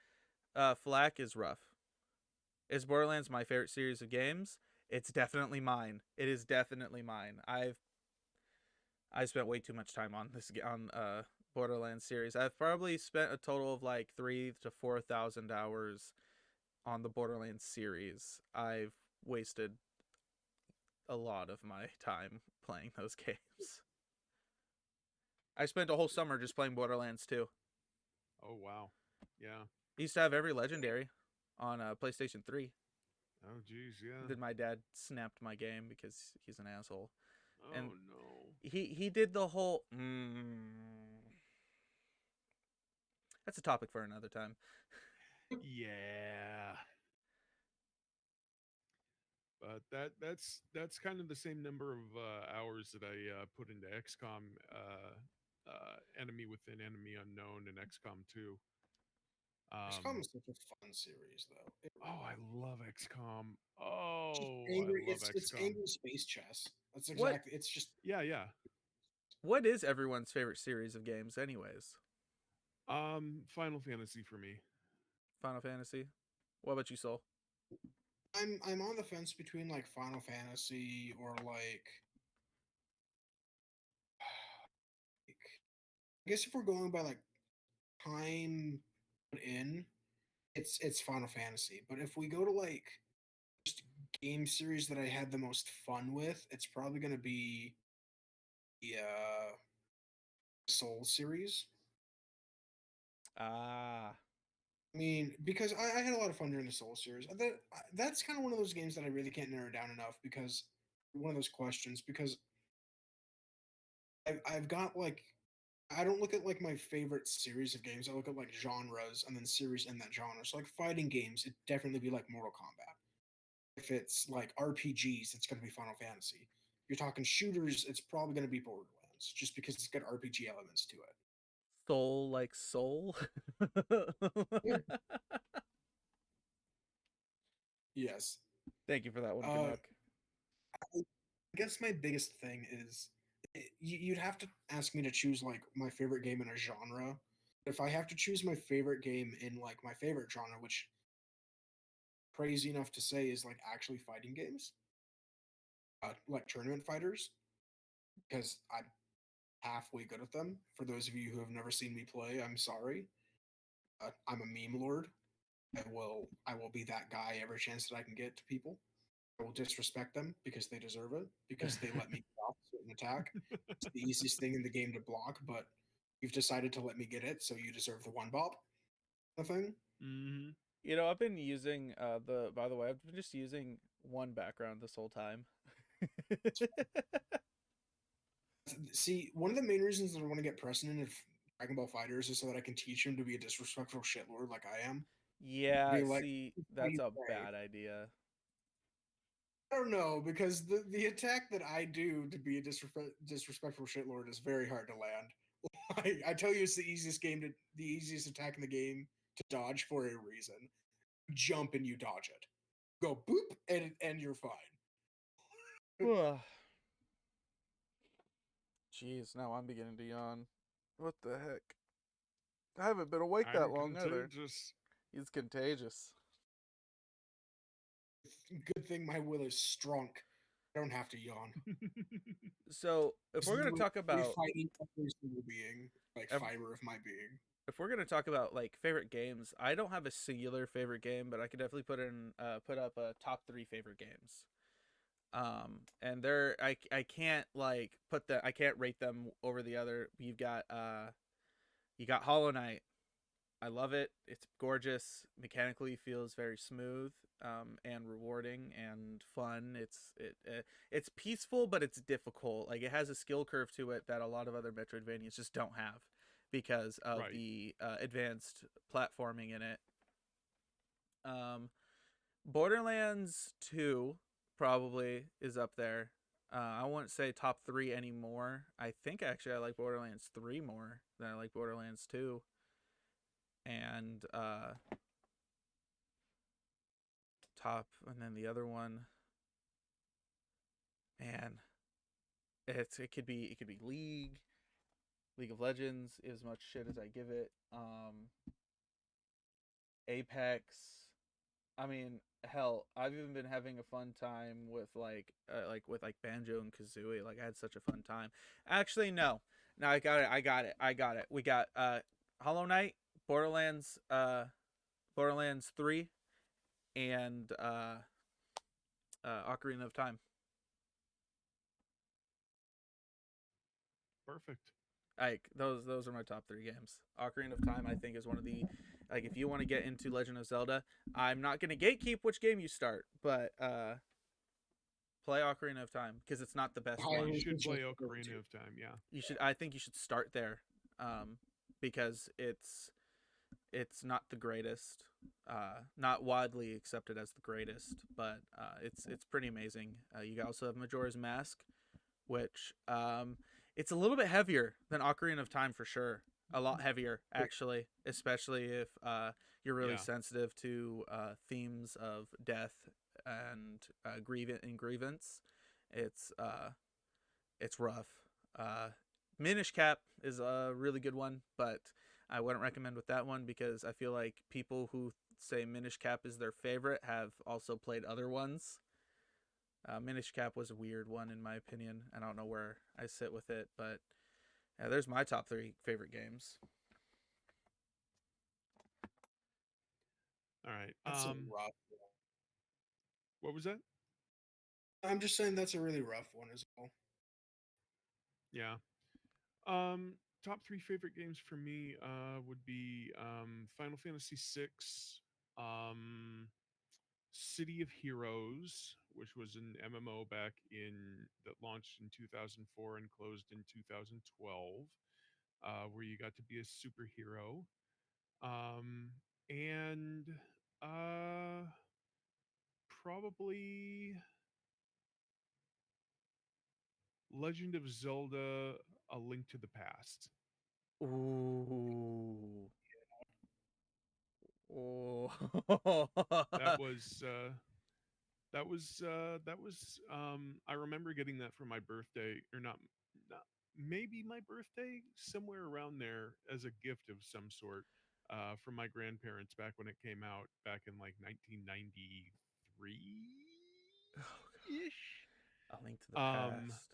Flak is rough. Is Borderlands my favorite series of games? It's definitely mine. It is definitely mine. I spent way too much time on on Borderlands series. I've probably spent a total of like 3 to 4 thousand hours on the Borderlands series. I've wasted a lot of my time playing those games. I spent a whole summer just playing Borderlands 2. Oh wow. Yeah. I used to have every legendary on PlayStation 3. Oh geez, yeah. Then my dad snapped my game because he's an asshole. And Oh no. he did the whole that's a topic for another time. Yeah. But that's kind of the same number of hours that I put into XCOM, Enemy Within Enemy Unknown, and XCOM 2. XCOM Um, is such a fun series, though. It oh, really I is. love XCOM. Just Oh, I angry. love It's XCOM. angry space chess. That's What exactly. It's just Yeah, yeah. what is everyone's favorite series of games anyways? Final Fantasy for me. Final Fantasy. What about you, Soul? I'm on the fence between like Final Fantasy or like I guess if we're going by like time put in, it's Final Fantasy. But if we go to like just game series that I had the most fun with, it's probably gonna be the Soul series. Ah, I mean, because I had a lot of fun during the Soul series. That's kind of one of those games that I really can't narrow down enough because one of those questions because I've got like I don't look at like my favorite series of games. I look at like genres and then series in that genre. So like fighting games, it'd definitely be like Mortal Kombat. If it's like RPGs, it's going to be Final Fantasy. If you're talking shooters, it's probably going to be Borderlands. Legends, just because it's got RPG elements to it. Soul like soul. Yes. Thank you for that one, Uh, Canuck. I guess my biggest thing is you'd have to ask me to choose like my favorite game in a genre. If I have to choose my favorite game in like my favorite genre, which crazy enough to say is like actually fighting games, like tournament fighters, because I'm halfway good at them. For those of you who have never seen me play, I'm sorry. I'm a meme lord. I will be that guy every chance that I can get to people. I will disrespect them because they deserve it, because they let me block a certain attack. It's the easiest thing in the game to block, but you've decided to let me get it, so you deserve the one bop. The thing. Mm-hmm. You know, I've been using by the way, I've been just using one background this whole time. See, one of the main reasons that I want to get Preston in Dragon Ball Fighters is so that I can teach him to be a disrespectful shitlord like I am. Yeah, Be like, see, what do that's you a say? bad idea. I don't know, because the attack that I do to be a disrespectful shitlord is very hard to land. I tell you, it's the easiest attack in the game to dodge for a reason. Jump and you dodge it. Go boop and you're fine. Jeez, now I'm beginning to yawn. What the heck? I haven't been awake that I'm long either. contagious. He's contagious. Good thing my will is strong. I don't have to yawn. So, if we're gonna talk about Fighting every single being, like if, fiber of my being. if we're gonna talk about like favorite games, I don't have a singular favorite game, but I could definitely put up a top 3 favorite games. And I can't like I can't rate them over the other. You got Hollow Knight. I love it. It's gorgeous. Mechanically feels very smooth, and rewarding and fun. It's peaceful, but it's difficult. Like it has a skill curve to it that a lot of other Metroidvanias just don't have because of Right. the advanced platforming in it. Um, Borderlands 2 probably is up there. I wouldn't say top 3 anymore. I think actually I like Borderlands 3 more than I like Borderlands 2. And and then the other one, man, it could be League of Legends, as much shit as I give it. Apex. I mean, hell, I've even been having a fun time with like Banjo and Kazooie. Like I had such a fun time. Actually, no, no, I got it. We got Hollow Knight, Borderlands 3, and Ocarina of Time. Perfect. Like those are my top 3 games. Ocarina of Time I think is one of the, like, if you want to get into Legend of Zelda, I'm not gonna gatekeep which game you start, but play Ocarina of Time because it's not the best I one. You was should play interested Ocarina too. of Time. Yeah. I think you should start there, because it's not the greatest, not widely accepted as the greatest, but it's pretty amazing. You also have Majora's Mask, which it's a little bit heavier than Ocarina of Time for sure. A lot heavier, actually, especially if you're really Yeah. sensitive to themes of death and grievance. It's it's rough. Uh, Minish Cap is a really good one, but I wouldn't recommend with that one because I feel like people who say Minish Cap is their favorite have also played other ones. Minish Cap was a weird one in my opinion. I don't know where I sit with it, but yeah, there's my top 3 favorite games. All right. That's a rough one. What was that? I'm just saying that's a really rough one as well. Yeah. Top 3 favorite games for me would be Final Fantasy VI, um, City of Heroes, which was an MMO back in that launched in 2004 and closed in 2012, where you got to be a superhero. Um, and uh, probably Legend of Zelda A Link to the Past. Ooh. Oh. That was I remember getting that for my birthday, or not maybe my birthday, somewhere around there, as a gift of some sort, from my grandparents back when it came out back in like 1993 ish. A Link to the Um Past.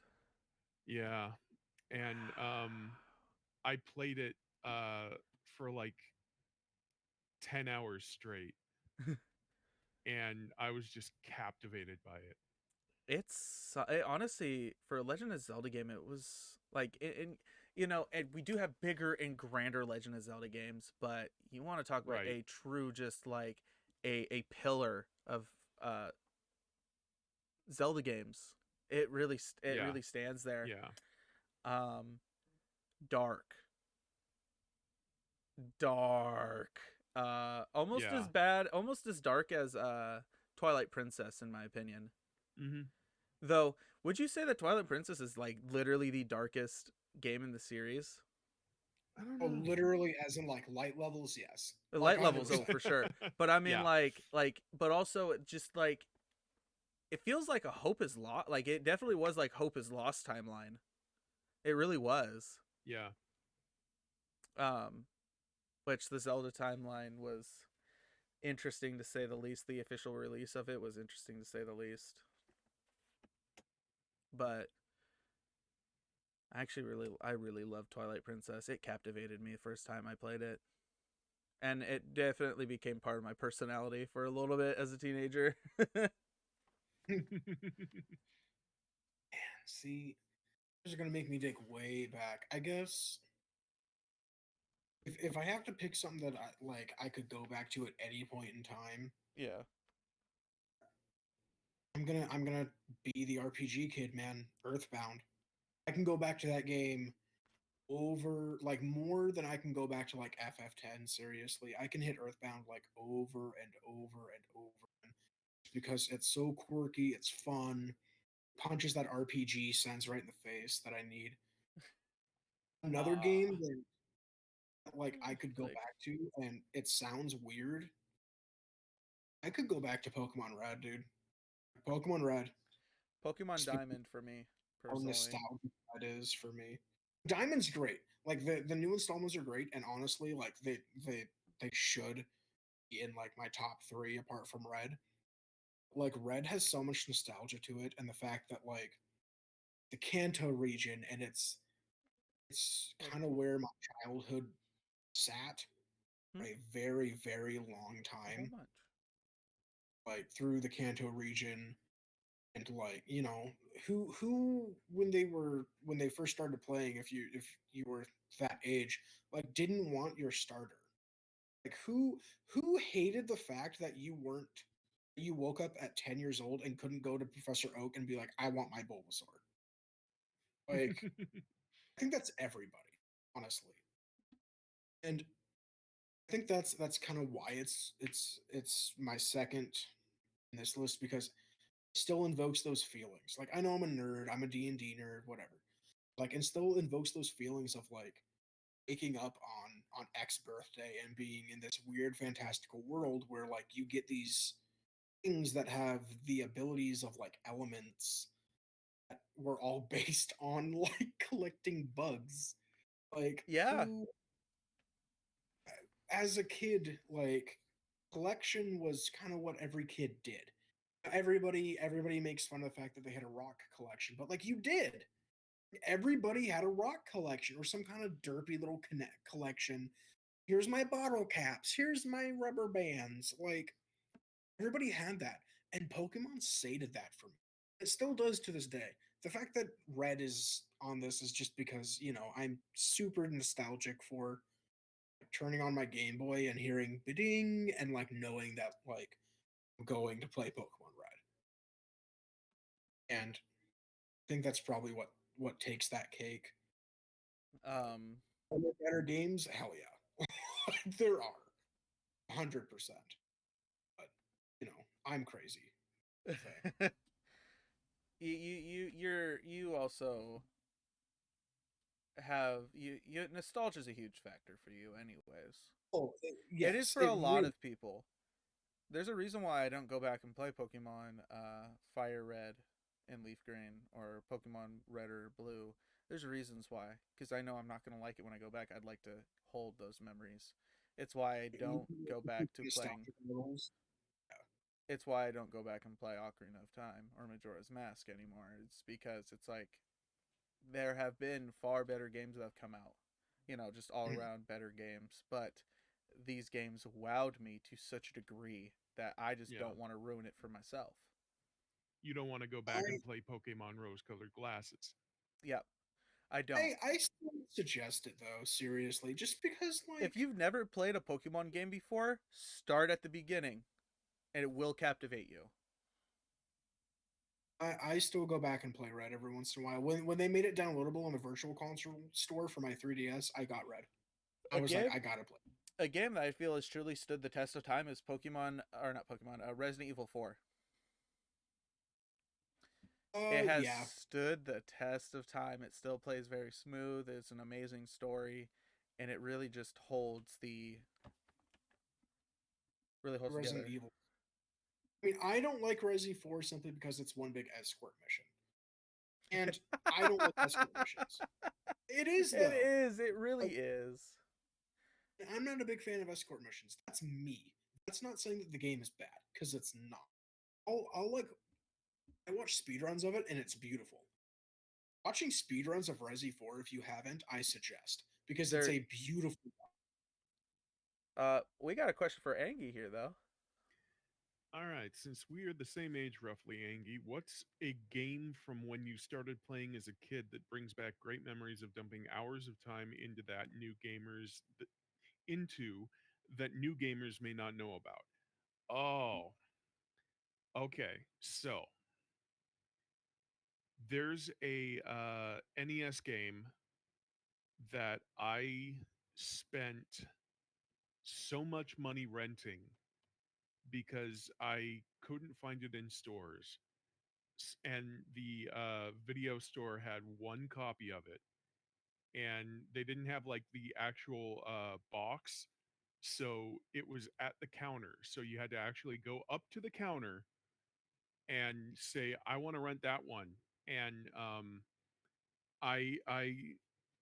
yeah, and I played it for like 10 hours straight, and I was just captivated by it. Honestly, for a Legend of Zelda game, it was like and we do have bigger and grander Legend of Zelda games, but you want to talk about Right. a true, just like a pillar of uh Zelda games. It really Yeah. stands there. Yeah. um dark dark almost Yeah. as bad, almost as dark as Twilight Princess, in my opinion. Mhm. Though, would you say that Twilight Princess is like literally the darkest game in the series? I don't Oh, know. literally, as in like light levels, yes. The Like light levels, oh, 100%. for sure. But I mean, Yeah. but also it just like it feels like a Hope is Lost. Like it definitely was like Hope is Lost timeline. It really was. Yeah. Um, which the Zelda timeline was interesting to say the least. The official release of it was interesting to say the least. But I really loved Twilight Princess. It captivated me the first time I played it. And it definitely became part of my personality for a little bit as a teenager. See, this is gonna make me dig way back. I guess if I have to pick something that I could go back to at any point in time, Yeah. I'm gonna be the RPG kid, man. Earthbound. I can go back to that game over like more than I can go back to like FF10. Seriously, I can hit Earthbound like over and over and over again because it's so quirky. It's fun. Punches that RPG sense right in the face that I need. Another game that like I could go Like back to, and it sounds weird. I could go back to Pokemon Red, dude. Pokemon Red. Pokemon Just because Diamond for me, how personally. nostalgic that is for me. Diamond's great. Like the new installments are great, and honestly, like they should be in like my top three apart from Red. Like Red has so much nostalgia to it, and the fact that like the Kanto region and it's Like kind of where my childhood sat hmm? for a very, very long A whole time. bunch. Like through the Kanto region, and like who when they first started playing, if you were that age, like didn't want your starter. Like who hated the fact that you woke up at 10 years old and couldn't go to Professor Oak and be like, I want my Bulbasaur. Like I think that's everybody, honestly. And I think that's kind of why it's my second in this list, because it still invokes those feelings. Like I know I'm a nerd, I'm a D&D nerd, whatever. Like and still invokes those feelings of like waking up on X birthday and being in this weird fantastical world where like you get these things that have the abilities of like elements that were all based on like collecting bugs. Like Yeah. who as a kid, like collection was kind of what every kid did. Everybody makes fun of the fact that they had a rock collection, but like you did. Everybody had a rock collection or some kind of derpy little collection. Here's my bottle caps. Here's my rubber bands. Like everybody had that, and Pokemon sated that for me. It still does to this day. The fact that Red is on this is just because I'm super nostalgic for turning on my Game Boy and hearing bidding and like knowing that like I'm going to play Pokemon Red. And I think that's probably what takes that cake. Um Are there better games? Hell yeah. There are. 100%. But I'm crazy. you also have you nostalgia is a huge factor for you anyways. Oh, It is yes, for it a lot really. of people. There's a reason why I don't go back and play Pokemon Fire Red and Leaf Green or Pokemon Red or Blue. There's reasons why, because I know I'm not gonna like it when I go back. I'd like to hold those memories. It's why I You don't go back to playing. nostalgic rules. It's why I don't go back and play Ocarina of Time or Majora's Mask anymore. It's because it's like there have been far better games that have come out. Just all Mhm. around better games, but these games wowed me to such a degree that I just Yeah. don't want to ruin it for myself. You don't want to go back I and play Pokemon Rose Colored Glasses. Yep, I don't. I still suggest it though, seriously, just because If like you've never played a Pokemon game before, start at the beginning and it will captivate you. I still go back and play Red every once in a while. When they made it downloadable on a virtual console store for my 3DS, I got Red. I A was like, game I gotta play. a game that I feel has truly stood the test of time is Pokemon or not Pokemon, Resident Evil 4. It Oh has yeah, stood the test of time. It still plays very smooth. It's an amazing story, and it really just holds Resident together. Evil. I mean, I don't like Resi 4 simply because it's one big escort mission, and I don't like escort missions. It is It though. is. It really Like, is. I'm not a big fan of escort missions. That's me. That's not saying that the game is bad because it's not. I'll like I watch speedruns of it and it's beautiful. Watching speedruns of Resi 4, if you haven't, I suggest because it's There. a beautiful. We got a question for Angie here, though. All right, since we are the same age roughly, Angie, what's a game from when you started playing as a kid that brings back great memories of dumping hours of time into that new gamers may not know about? Oh, okay. So there's a NES game that I spent so much money renting because I couldn't find it in stores. And the video store had one copy of it, and they didn't have like the actual box. So it was at the counter. So you had to actually go up to the counter and say, I want to rent that one. And I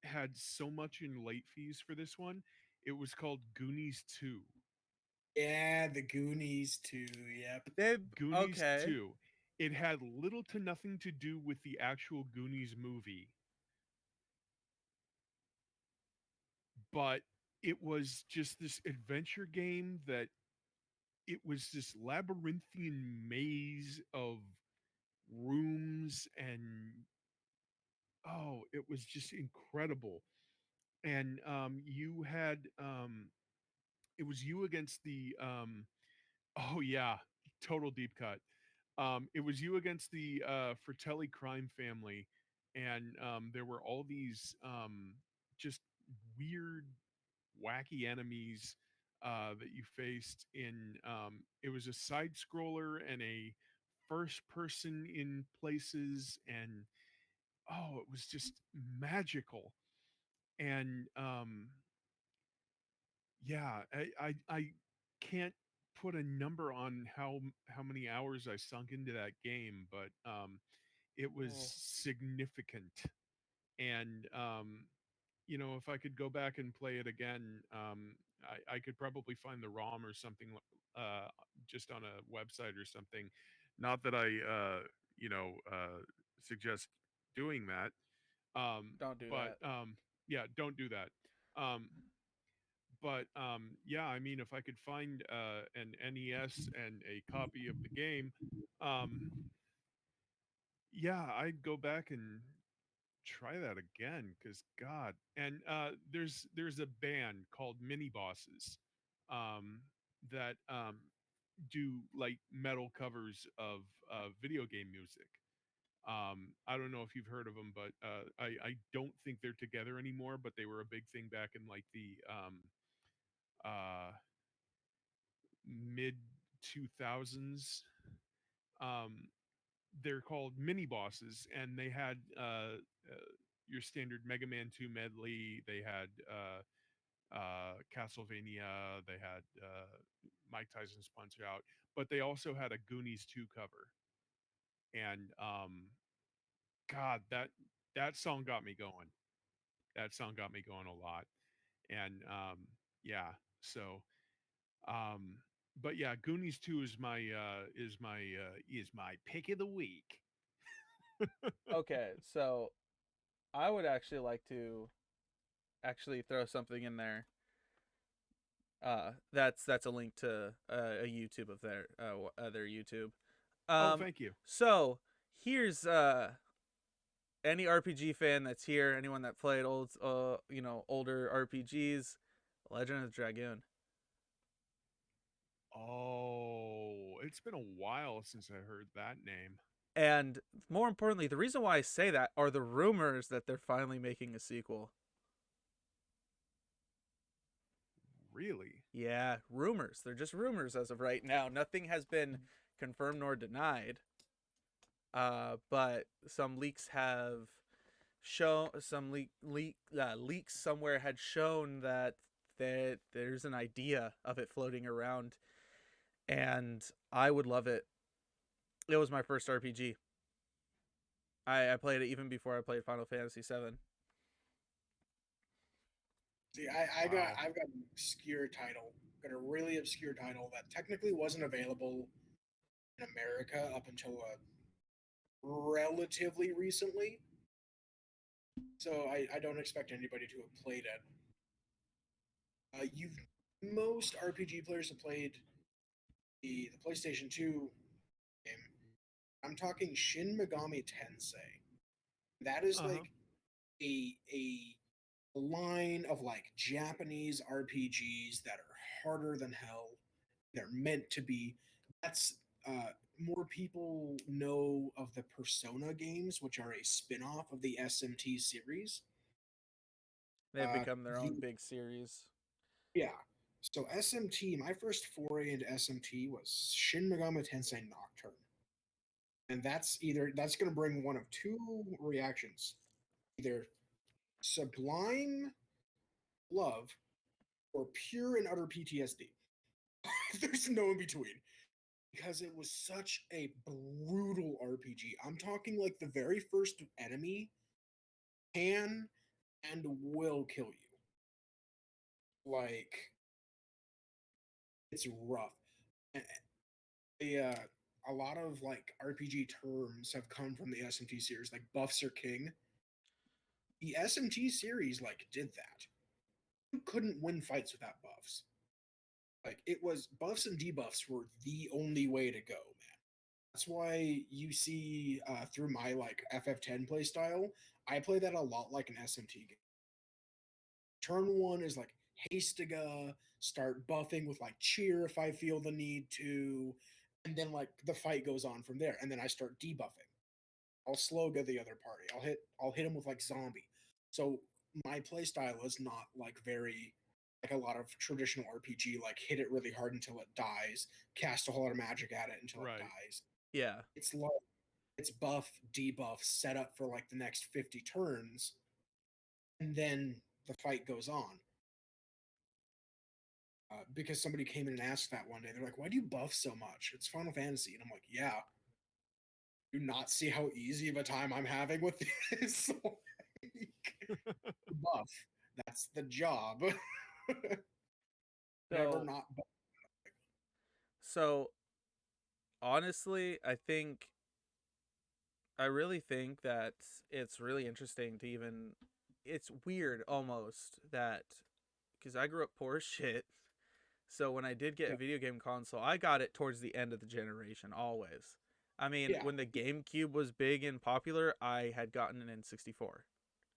had so much in late fees for this one. It was called Goonies 2. Yeah, the Goonies too. Yep. They Goonies okay. 2. It had little to nothing to do with the actual Goonies movie, but it was just this adventure game that it was this labyrinthian maze of rooms, and oh, it was just incredible. And you had it was you against the oh yeah, total deep cut. It was you against the Fratelli crime family, and there were all these just weird, wacky enemies that you faced. In it was a side scroller and a first person in places, and oh, it was just magical. And yeah, I can't put a number on how many hours I sunk into that game, but it was Oh, significant. And you know, if I could go back and play it again, I could probably find the ROM or something uh, just on a website or something. Not that I suggest doing that, don't do but that. yeah, don't do that. Um, but yeah, I mean, if I could find an NES and a copy of the game, um, yeah, I'd go back and try that again. Because God, and there's a band called Mini Bosses that do like metal covers of video game music. I don't know if you've heard of them, but I don't think they're together anymore. But they were a big thing back in like the uh, mid 2000s. Um, they're called Mini Bosses, and they had your standard Mega Man 2 medley. They had Castlevania. They had Mike Tyson's Punch Out, but they also had a Goonies 2 cover. And God, that song got me going. That song got me going a lot. And yeah, so um, but yeah, Goonies 2 is my pick of the week. Okay, so I would actually like to actually throw something in there. That's a link to a YouTube of their other YouTube. Oh, Um, thank you. so here's any RPG fan that's here, anyone that played older RPGs, Legend of the Dragoon. Oh, it's been a while since I heard that name. And more importantly, the reason why I say that are the rumors that they're finally making a sequel. Really? Yeah, rumors. They're just rumors as of right now. Nothing has been confirmed nor denied. But some leaks have shown leaks somewhere had shown that there's an idea of it floating around, and I would love it. It was my first RPG. I played it even before I played Final Fantasy VII. See, Wow. I've got an obscure title, got a really obscure title that technically wasn't available in America up until relatively recently. So I don't expect anybody to have played it. You've most RPG players have played the PlayStation 2 game. I'm talking Shin Megami Tensei. That is Uh huh. like a line of like Japanese RPGs that are harder than hell. They're meant to be. That's more people know of the Persona games, which are a spin-off of the SMT series. They've Uh, become their own the big series. Yeah. So SMT, my first foray into SMT was Shin Megami Tensei Nocturne. And that's going to bring one of two reactions. Either sublime love or pure and utter PTSD. There's no in between because it was such a brutal RPG. I'm talking like the very first enemy can and will kill you. Like it's rough. A a lot of like RPG terms have come from the SMT series, like buffs are king. The SMT series like did that. You couldn't win fights without buffs. Like it was buffs and debuffs were the only way to go, man. That's why you see through my like FF10 play style, I play that a lot like an SMT game. Turn one is like Hastiga, start buffing with like cheer if I feel the need to, and then like the fight goes on from there, and then I start debuffing. I'll slow go the other party. I'll hit him with like zombie. So my playstyle is not like very like a lot of traditional RPG, like hit it really hard until it dies, cast a whole lot of magic at it until it Right. dies. Yeah. It's like it's buff, debuff, set up for like the next 50 turns, and then the fight goes on. Because somebody came in and asked that one day, they're like, "Why do you buff so much? It's Final Fantasy," and I'm like, "Yeah, do not see how easy of a time I'm having with this." Like, buff. That's the job. Never So not buff. so honestly, I really think that it's really interesting to even it's weird almost that because I grew up poor as shit. So when I did get a Yeah. video game console, I got it towards the end of the generation always. I mean, Yeah. when the GameCube was big and popular, I had gotten an N64.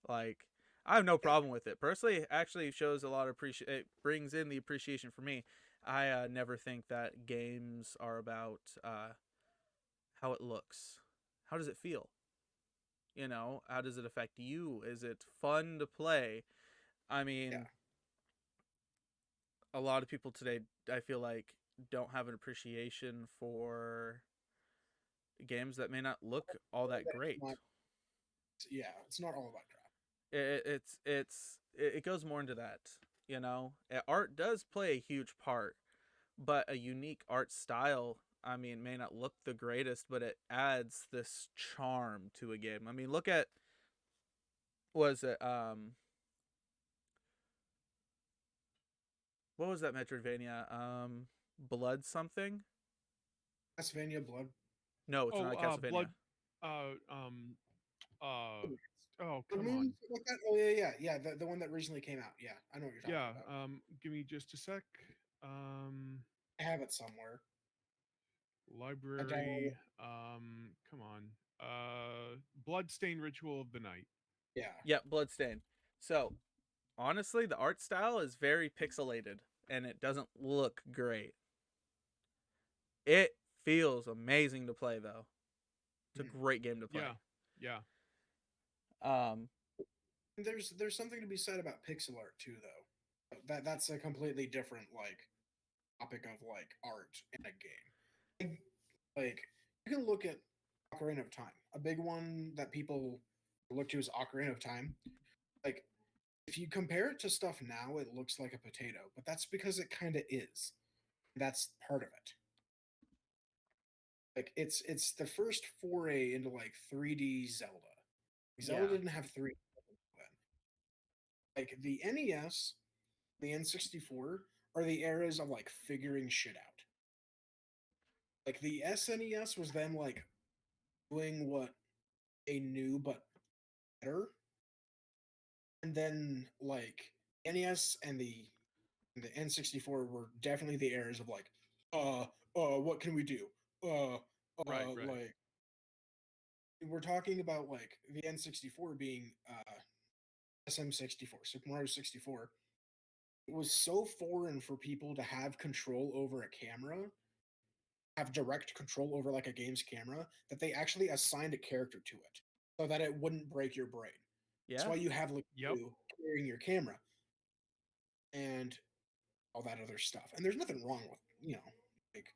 Like, I have no Yeah. problem with it. Personally, it actually shows a lot of it brings in the appreciation for me. I never think that games are about how it looks. How does it feel? How does it affect you? Is it fun to play? I Yeah. mean, a lot of people today, I feel like, don't have an appreciation for games that may not look all that It's great. not, yeah, it's not all about crap. It goes more into that, you know. Art does play a huge part, but a unique art style, I mean, may not look the greatest, but it adds this charm to a game. I mean, look at, was it what was that Metroidvania? Blood something? Castlevania Blood. No, it's not Oh, a Castlevania. blood. Uh, um, uh, oh, Blood come Moon, on. something like that. Oh yeah. The one that recently came out. Yeah, I know what you're talking Yeah. about. Give me just a sec. Um, I have it somewhere. I downloaded library. it. Come on. Bloodstained Ritual of the Night. Yeah. Yep, Bloodstain. So honestly, the art style is very pixelated and it doesn't look great. It feels amazing to play though. It's a Mhm. great game to play. Yeah. Yeah. Um, There's something to be said about pixel art too, though. That's a completely different like topic of like art in a game. Like you can look at Ocarina of Time. A big one that people look to is Ocarina of Time. Like if you compare it to stuff now, it looks like a potato, but that's because it kind of is. That's part of it. Like it's the first foray into like 3D Zelda. Zelda yeah. didn't have 3D then. Like the NES, the N64 are the eras of like figuring shit out. Like the SNES was them like doing what they knew but better, and then like NES and the N64 were definitely the eras of like, what can we do? Uh, Right. Right. like we're talking about like the N64 being SM64, Super Mario 64. It was so foreign for people to have control over a camera, have direct control over like a game's camera, that they actually assigned a character to it so that it wouldn't break your brain. That's Yeah. why you have like Yep. you carrying your camera and all that other stuff. And there's nothing wrong with, like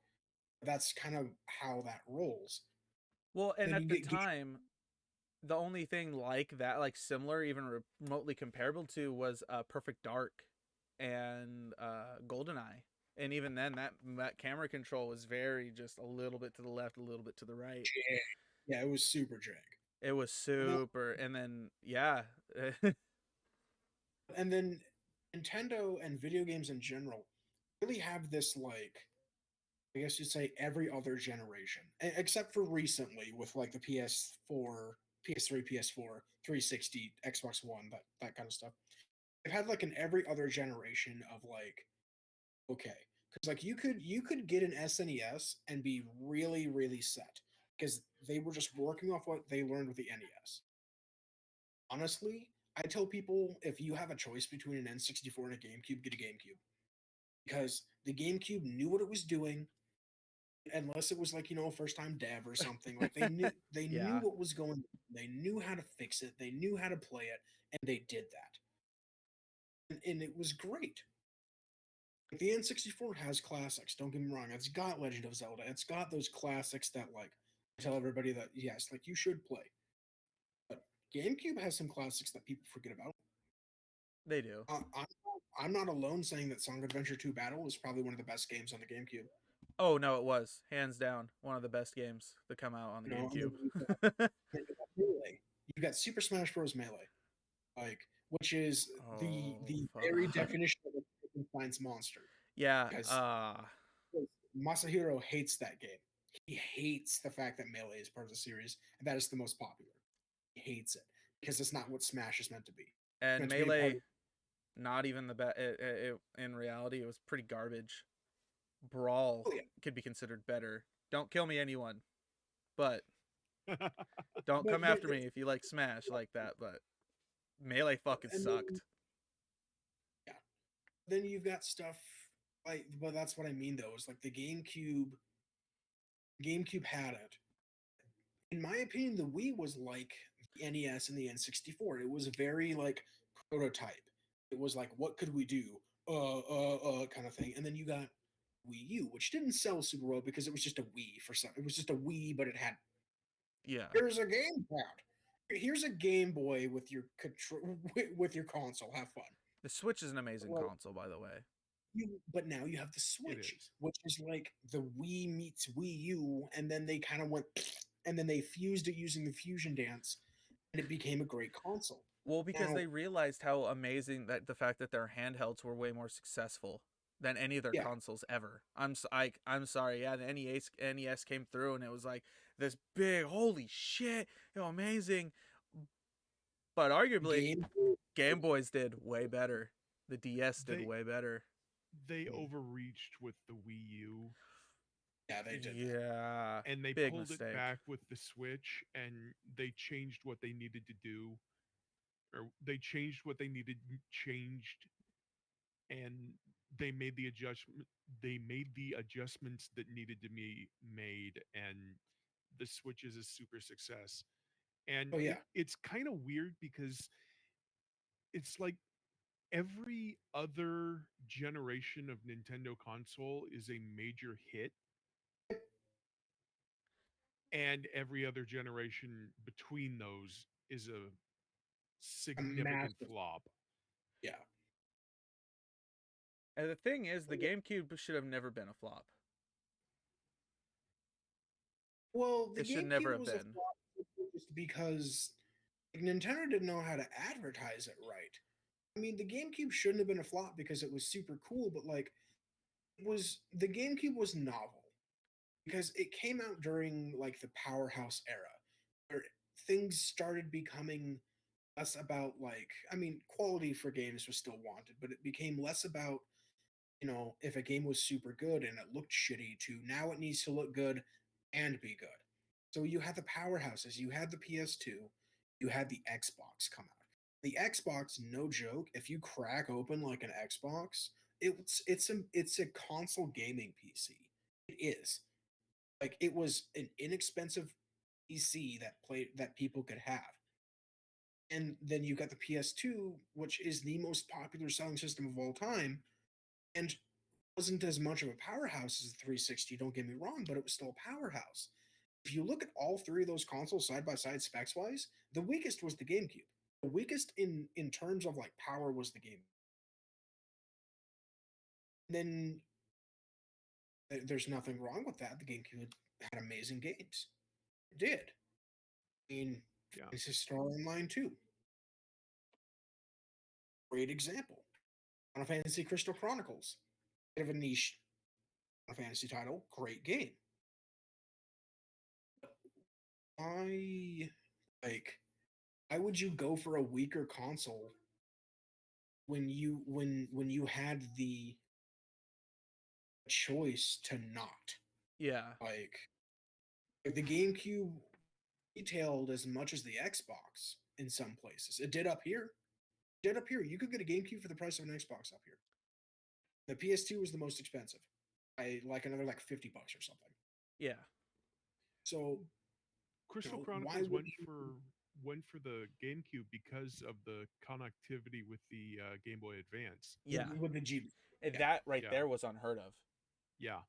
that's kind of how that rolls. Well, and Then at you the get game. time, the only thing like that, like similar, even remotely comparable to, was Perfect Dark and GoldenEye. And even then, that camera control was very just a little bit to the left, a little bit to the right. Yeah, it was super drag. It was And then, super. And then, yeah, and then Nintendo and video games in general really have this like I guess you'd say every other generation, except for recently with like the PS4, PS3, PS4, 360, Xbox One, that kind of stuff. They've had like an every other generation of like okay, because like you could get an SNES and be really set because they were just working off what they learned with the NES. Honestly, I tell people if you have a choice between an N64 and a GameCube, get a GameCube because the GameCube knew what it was doing unless it was like first time dev or something like they knew yeah. what was going on. They knew how to fix it, they knew how to play it, and they did that, and it was great. Like the N64 has classics, don't get me wrong, it's got Legend of Zelda, it's got those classics that like I tell everybody that yes, like you should play, but GameCube has some classics that people forget about. They do. I'm not alone saying that Sonic Adventure 2 Battle is probably one of the best games on the GameCube. Oh no, it was hands down one of the best games to come out on the And then GameCube. you've got Melee. You've got Super Smash Bros. Melee, like which is the Oh the very fuck. definition of a Frankenstein's monster. Yeah. Because Masahiro hates that game. He hates the fact that Melee is part of the series, and that is the most popular. He hates it because it's not what Smash is meant to be. It's And meant to be a part Melee, of. not even the best. In reality, it was pretty garbage. Brawl Oh yeah, could be considered better. Don't kill me, anyone. But don't but come after me if you like Smash like that. But Melee fucking and then sucked. yeah, then you've got stuff like, but that's what I mean though. Is like the GameCube. GameCube had it. In my opinion, the Wii was like the NES and the N64. It was very like prototype. It was like, what could we do? Kind of thing. And then you got Wii U, which didn't sell super well because it was just a Wii for some. It was just a Wii, but it had Yeah. here's a game pad. Here's a Game Boy with your control with your console. Have fun. The Switch is an amazing Well, console, by the way. but now you have the It Switch, is. which is like the Wii meets Wii U, and then they kind of went, and then they fused it using the Fusion Dance, and it became a great console. Well, because Now, they realized how amazing that the fact that their handhelds were way more successful than any of their yeah, consoles ever. I'm sorry, yeah, the NES came through and it was like this big holy shit, amazing. But arguably, Game. Game Boys did way better. The DS did They way better. they overreached with the Wii U, Yeah, they did that. Yeah, and they big pulled it mistake. back with the Switch, and they changed what they needed to do, or they changed what they needed changed, and they made the adjustment. They made the adjustments that needed to be made, and the Switch is a super success. And Oh yeah, it's kind of weird because it's like every other generation of Nintendo console is a major hit, and every other generation between those is a a significant massive. flop. Yeah. And the thing is, the GameCube should have never been a flop. Well, the It should never GameCube have was a been. flop just because like, Nintendo didn't know how to advertise it right. I mean, the GameCube shouldn't have been a flop because it was super cool, but like it was the GameCube was novel because it came out during like the powerhouse era where things started becoming less about like I mean, quality for games was still wanted, but it became less about if a game was super good and it looked shitty to now it needs to look good and be good. So you had the powerhouses, you had the PS2, you had the Xbox come out. The Xbox, no joke, if you crack open like an Xbox, it's a console gaming PC. It is. Like it was an inexpensive PC that people could have. And then you got the PS2, which is the most popular selling system of all time, and wasn't as much of a powerhouse as the 360, don't get me wrong, but it was still a powerhouse. If you look at all three of those consoles side by side specs wise, the weakest was the GameCube. The weakest in terms of like power was the Game. Then there's nothing wrong with that. The GameCube had amazing games. It did. I mean, Yeah. Fantasy Star Online 2. Great example. Final Fantasy Crystal Chronicles. Bit of a niche Final Fantasy title. Great game. I like why would you go for a weaker console when you had the choice to not? Yeah. Like the GameCube retailed as much as the Xbox in some places. It did up here. It did up here. You could get a GameCube for the price of an Xbox up here. The PS2 was the most expensive. I like another like $50 or something. Yeah. So, Crystal why Chronicles would you went for the GameCube because of the connectivity with the Game Boy Advance. Yeah. with the G? And Yeah. that right Yeah. there was unheard of. Yeah.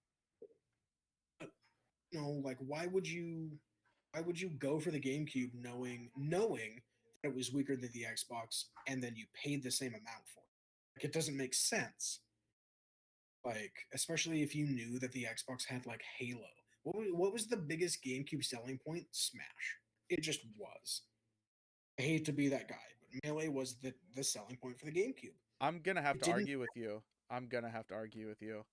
Like why would you go for the GameCube knowing that it was weaker than the Xbox and then you paid the same amount for it? Like it doesn't make sense. Like especially if you knew that the Xbox had like Halo. What was the biggest GameCube selling point? Smash. It just was. I hate to be that guy, but Melee was the selling point for the GameCube. I'm gonna have It to didn't argue with you. I'm gonna have to argue with you.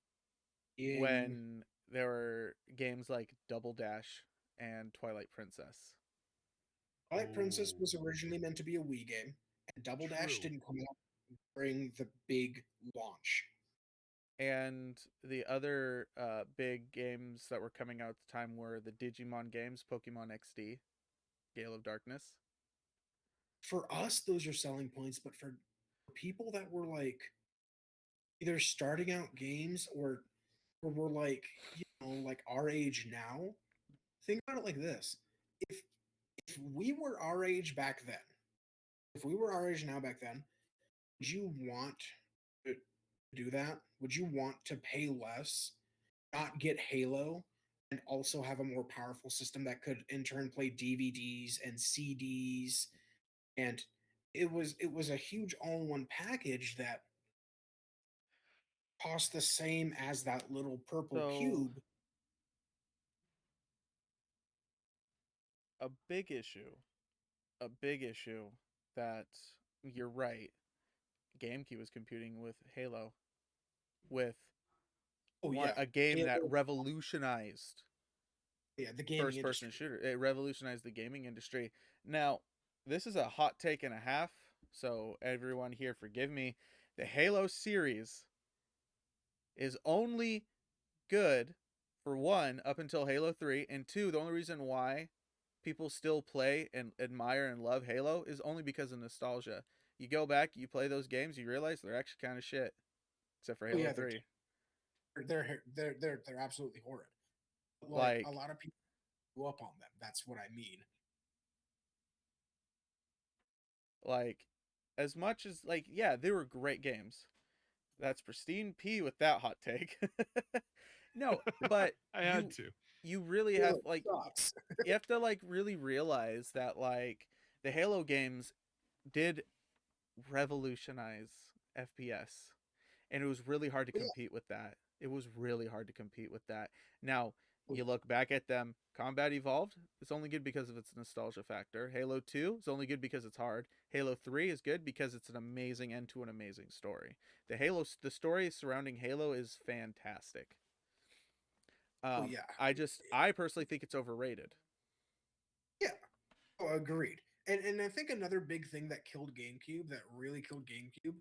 in When there were games like Double Dash and Twilight Princess. Twilight Princess Oh, was originally meant to be a Wii game, and Double Dash true. didn't come out during the big launch. And the other big games that were coming out at the time were the Digimon games, Pokemon XD, Gale of Darkness. For us, those are selling points, but for people that were like either starting out games or were like like our age now, think about it like this: if we were our age back then, if we were our age now back then, would you want to do that? Would you want to pay less, not get Halo, and also have a more powerful system that could in turn play DVDs and CDs, and it was a huge all-in-one package that cost the same as that little purple So cube. a big issue, a big issue that you're right. GameCube was competing with Halo, with Oh yeah, a game that Halo, revolutionized yeah, the gaming first person industry. shooter. It revolutionized the gaming industry. Now, this is a hot take and a half, so everyone here forgive me. The Halo series is only good for one up until Halo 3, and two, the only reason why people still play and admire and love Halo is only because of nostalgia. You go back, you play those games, you realize they're actually kind of shit, except for Oh Halo yeah, 3. they're absolutely horrid. Like a Like lot of people grew up on them. That's what I mean. like as much as like yeah, they were great games. That's pristine P with that hot take. No, but I had to. you really have Halo like sucks. you have to like really realize that like the Halo games did revolutionize FPS, and it was really hard to Yeah. compete with that. It was really hard to compete with that. Now, you look back at them, Combat Evolved, it's only good because of its nostalgia factor. Halo 2 is only good because it's hard. Halo 3 is good because it's an amazing end to an amazing story. The story surrounding Halo is fantastic. Oh yeah. I personally think it's overrated. Yeah. Oh, agreed. And I think another big thing that killed GameCube, that really killed GameCube,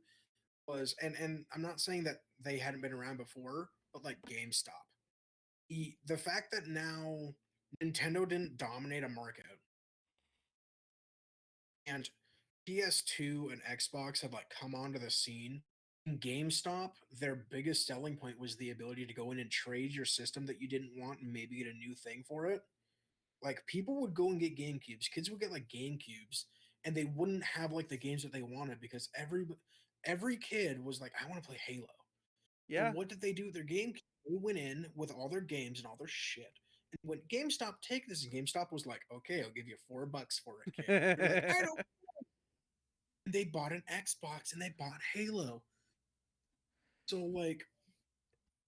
was and I'm not saying that they hadn't been around before, but like GameStop. The fact that now Nintendo didn't dominate a market and PS2 and Xbox had like come onto the scene. In GameStop, their biggest selling point was the ability to go in and trade your system that you didn't want and maybe get a new thing for it. Like people would go and get GameCubes. Kids would get like GameCubes, and they wouldn't have like the games that they wanted because every kid was like, I want to play Halo. And Yeah. what did they do with their GameCube? They went in with all their games and all their shit. And when GameStop take this, and GameStop was like, okay, I'll give you $4 for it, kid. You're like, I don't. And they bought an Xbox and they bought Halo. So like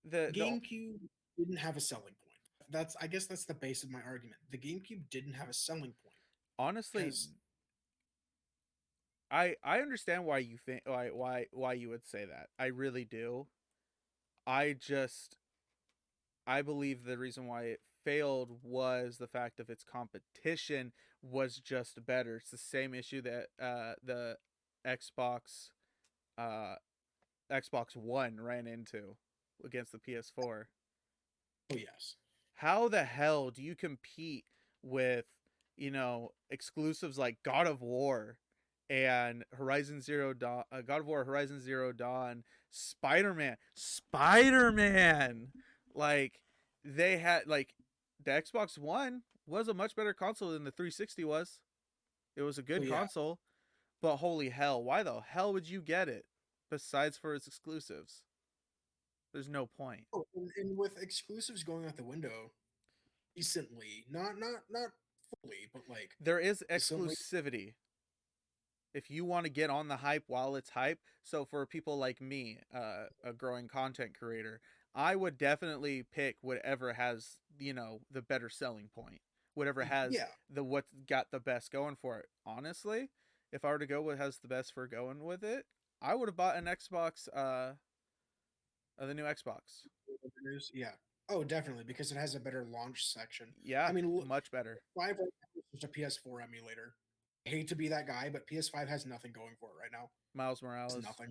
the GameCube didn't have a selling point. That's I guess that's the base of my argument. The GameCube didn't have a selling point honestly, because I understand why you think why you would say that. I really do. I just I believe the reason why it failed was the fact of its competition was just better. It's the same issue that the Xbox uh Xbox One ran into against the PS4. oh yes. How the hell do you compete with, exclusives like God of War and God of War, Horizon Zero Dawn, Spider Man? Like they had like the Xbox One was a much better console than the 360 was. It was a Oh good yeah. console, but holy hell, why the hell would you get it besides for its exclusives? There's no point. Oh, and with exclusives going out the window recently, not fully, but like There is recently. exclusivity if you want to get on the hype while it's hype. So for people like me, a growing content creator, I would definitely pick whatever has, the better selling point, whatever has Yeah. what got the best going for it. Honestly, if I were to go what has the best for going with it, I would have bought an Xbox, the new Xbox. Yeah. Oh, definitely because it has a better launch section. I Yeah, mean, look, much better. 5 right now is just a PS4 emulator. I hate to be that guy, but PS5 has nothing going for it right now. Miles It's Morales, nothing.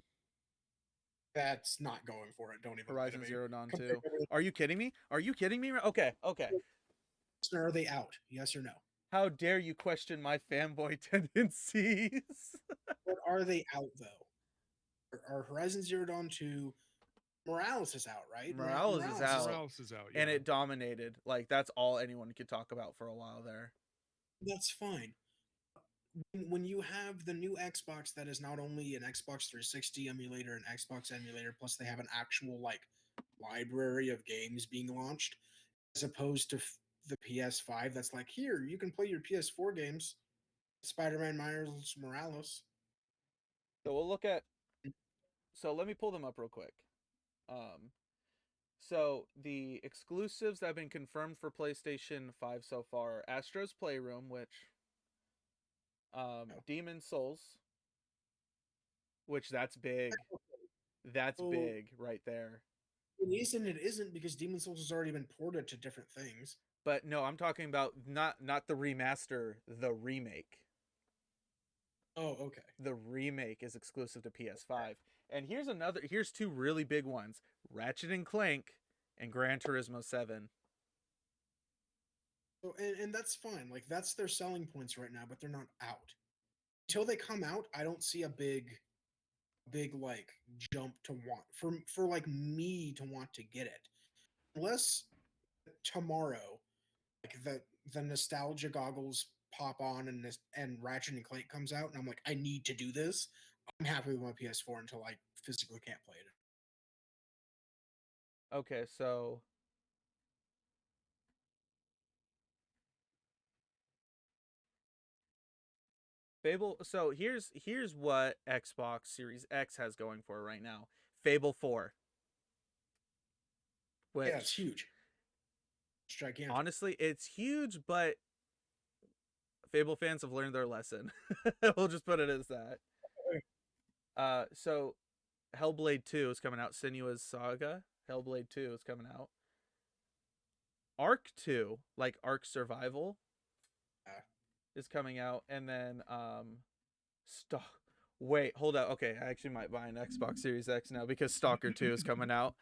That's not going for it. Don't even lie to Horizon me. Zero Dawn Compared 2. to everything Are you kidding me? Are you kidding me? Okay, okay. else, are they out? Yes or no? How dare you question my fanboy tendencies? What are they out though? Are Horizon Zero Dawn 2 Morales is out, right? Morales is Morales is out, Morales is out, yeah. and it dominated. Like that's all anyone could talk about for a while there. that's fine. When you have the new Xbox that is not only an Xbox 360 emulator, an Xbox emulator, plus they have an actual like library of games being launched, as opposed to the PS5 that's like, here, you can play your PS4 games, Spider-Man Miles Morales. So we'll look at. So let me pull them up real quick. So the exclusives that have been confirmed for PlayStation 5 so far: Astro's Playroom, which Demon Souls, which that's big. That's big right there. It is and it isn't, because Demon Souls has already been ported to different things. But no, I'm talking about not the remaster, the remake. Oh, okay. The remake is exclusive to PS5. And here's two really big ones: Ratchet and Clank and Gran Turismo 7. So, and that's fine. Like, that's their selling points right now, but they're not out. Until they come out, I don't see a big like jump to want for like me to want to get it. Unless tomorrow, like the nostalgia goggles pop on and Ratchet and Clank comes out, and I'm like, I need to do this. I'm happy with my PS4 until I physically can't play it. Okay, so Fable. So here's what Xbox Series X has going for right now: Fable 4, which Yeah, it's huge. It's gigantic. Honestly, it's huge, but Fable fans have learned their lesson. We'll just put it as that. So Hellblade 2 is coming out. Senua's Saga. Hellblade 2 is coming out. Ark 2, like Ark Survival, is coming out, and then Wait, hold up. Okay, I actually might buy an Xbox Series X now because Stalker 2 is coming out.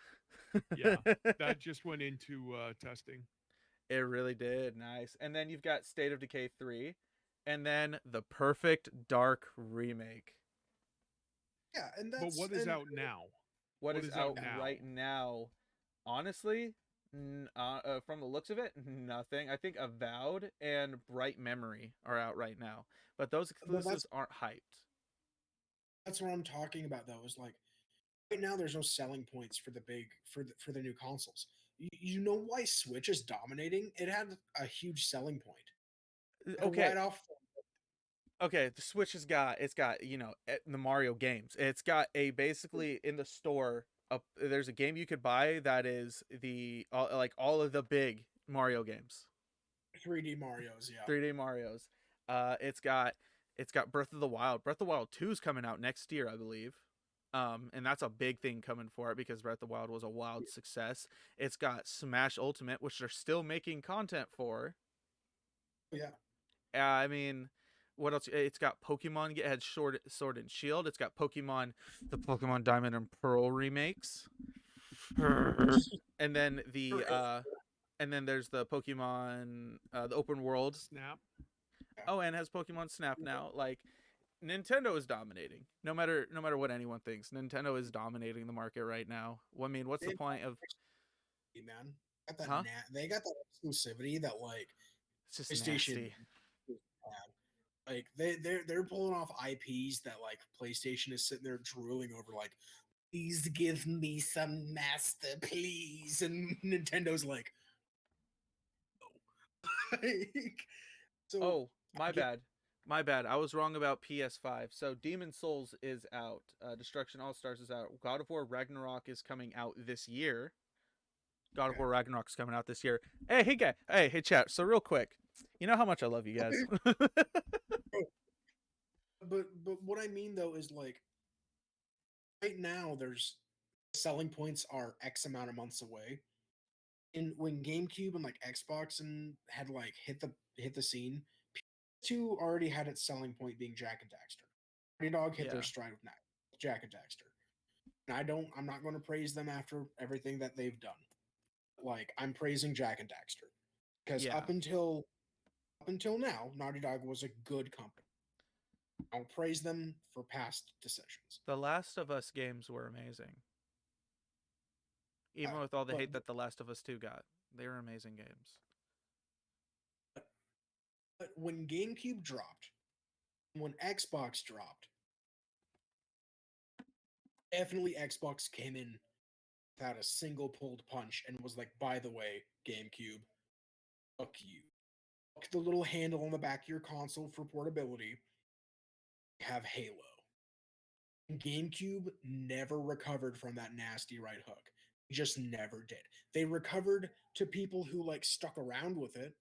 Yeah, that just went into testing. It really did. Nice. And then you've got State of Decay 3, and then the Perfect Dark remake. Yeah, and But what is out now? What is out right now? Honestly, from the looks of it, nothing. I think Avowed and Bright Memory are out right now, but those exclusives aren't hyped. That's what I'm talking about, though. Is like right now, there's no selling points for for the new consoles. You know why Switch is dominating? It had a huge selling point. Okay. Right off. Okay, the Switch has got the Mario games. It's got a basically in the store. There's a game you could buy that is the like all of the big Mario games. 3D Marios, yeah. 3D Marios. It's got Breath of the Wild. Breath of the Wild 2 is coming out next year, I believe. And that's a big thing coming for it because Breath of the Wild was a wild success. It's got Smash Ultimate, which they're still making content for. Yeah. I mean, what else? It's got Pokemon. It had Sword and Shield. It's got the Pokemon Diamond and Pearl remakes. And then there's the Pokemon, the open world Snap. Oh, and has Pokemon Snap now. Like, Nintendo is dominating. No matter what anyone thinks, Nintendo is dominating the market right now. I mean, what's the point of? Man, they got that exclusivity that like it's just PlayStation. Nasty. Like they're pulling off IPs that like PlayStation is sitting there drooling over. Like, please give me some master, please, and Nintendo's like, no. So, oh, my bad. I was wrong about PS5. So Demon Souls is out. Destruction All Stars is out. God of War Ragnarok is coming out this year. God of War Ragnarok is coming out this year. Hey, guy. Hey, chat. So real quick, you know how much I love you guys. but what I mean though is like, right now there's selling points are X amount of months away. And when GameCube and like Xbox and had like hit the scene, PS2 already had its selling point being Jak and Daxter. Naughty Dog hit their stride with Jak and Daxter. And I'm not going to praise them after everything that they've done. Like, I'm praising Jak and Daxter because up until now, Naughty Dog was a good company. I'll praise them for past decisions. The Last of Us games were amazing. Even with all the hate that The Last of Us 2 got, they were amazing games. But when GameCube dropped, when Xbox dropped, definitely Xbox came in without a single pulled punch and was like, by the way, GameCube, fuck you. Fuck the little handle on the back of your console for portability. Have Halo. GameCube never recovered from that nasty right hook. Just never did. They recovered to people who like stuck around with it.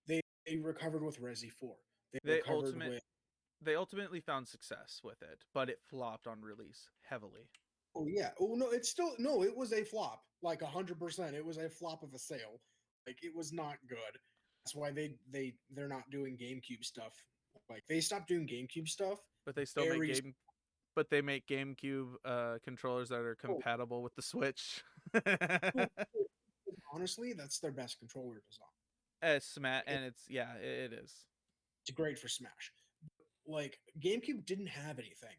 They recovered with Resi 4. They recovered with They ultimately found success with it, but it flopped on release heavily. Oh yeah. Oh no, it's still no, it was a flop. Like 100%. It was a flop of a sale. Like it was not good. That's why they're not doing GameCube stuff. Like they stopped doing GameCube stuff. But they still make but they make GameCube controllers that are compatible with the Switch. Honestly, that's their best controller design. And it is. It's great for Smash. Like GameCube didn't have anything.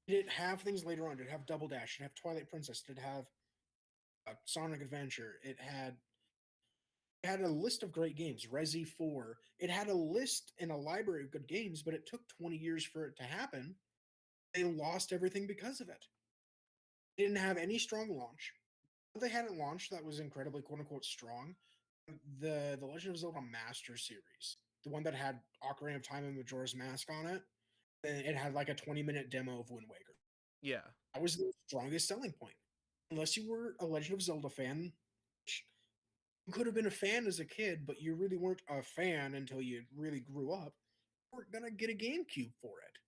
It didn't have things later on. It did have Double Dash. It had Twilight Princess. It did have Sonic Adventure. It had a list of great games. Resi 4. It had a list and a library of good games, but it took 20 years for it to happen. They lost everything because of it. They didn't have any strong launch. They hadn't launched that was incredibly quote unquote strong. The Legend of Zelda Master Series, the one that had Ocarina of Time and Majora's Mask on it, and it had like a 20-minute demo of Wind Waker. Yeah. That was the strongest selling point. Unless you were a Legend of Zelda fan, you could have been a fan as a kid, but you really weren't a fan until you really grew up. You weren't gonna get a GameCube for it.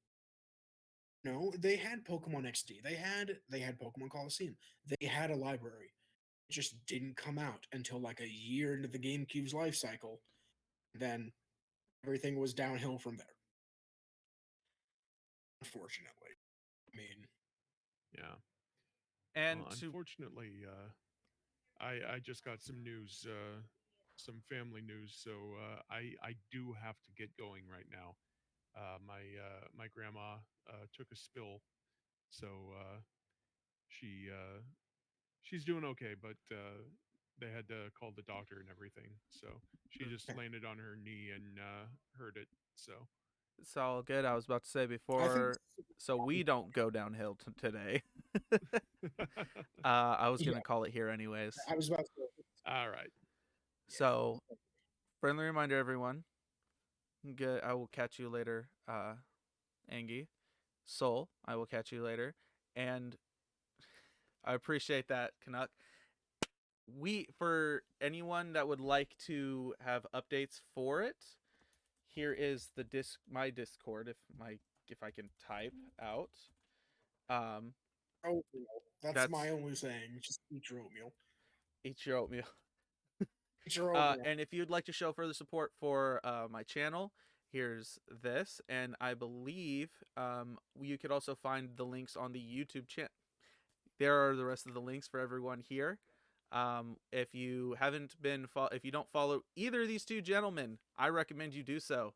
No, they had Pokemon XD. They had Pokemon Coliseum. They had a library. It just didn't come out until like a year into the GameCube's life cycle. Then everything was downhill from there. Unfortunately. I mean, yeah. And unfortunately, I just got some news, some family news, so I do have to get going right now. My grandma took a spill, so she's doing okay, but they had to call the doctor and everything. So she just landed on her knee and hurt it. So it's all good. I was about to say before, so we don't go downhill today. I was gonna call it here anyways. I was about to say. All right. So, friendly reminder, everyone. Good. I will catch you later, Angie. Soul, I will catch you later. And I appreciate that, Canuck. For anyone that would like to have updates for it, here is the my Discord if I can type out. That's my only saying. Just eat your oatmeal. Eat your oatmeal. Eat your oatmeal. And if you'd like to show further support for my channel, here's this. And I believe you could also find the links on the YouTube channel. There are the rest of the links for everyone here. If you if you don't follow either of these two gentlemen, I recommend you do so.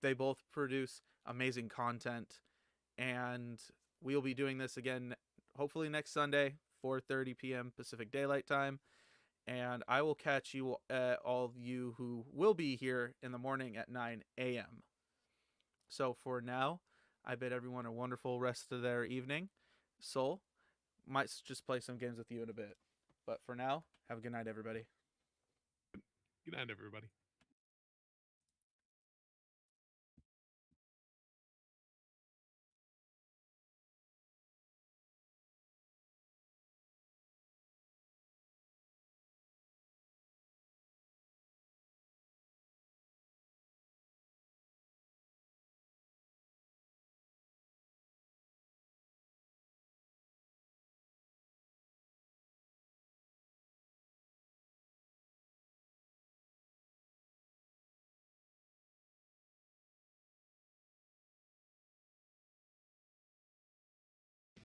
They both produce amazing content, and we'll be doing this again hopefully next Sunday, 4:30 p.m. Pacific Daylight Time. And I will catch you, all of you who will be here in the morning at 9 a.m. So for now, I bid everyone a wonderful rest of their evening. Soul, might just play some games with you in a bit. But for now, have a good night, everybody. Good night, everybody.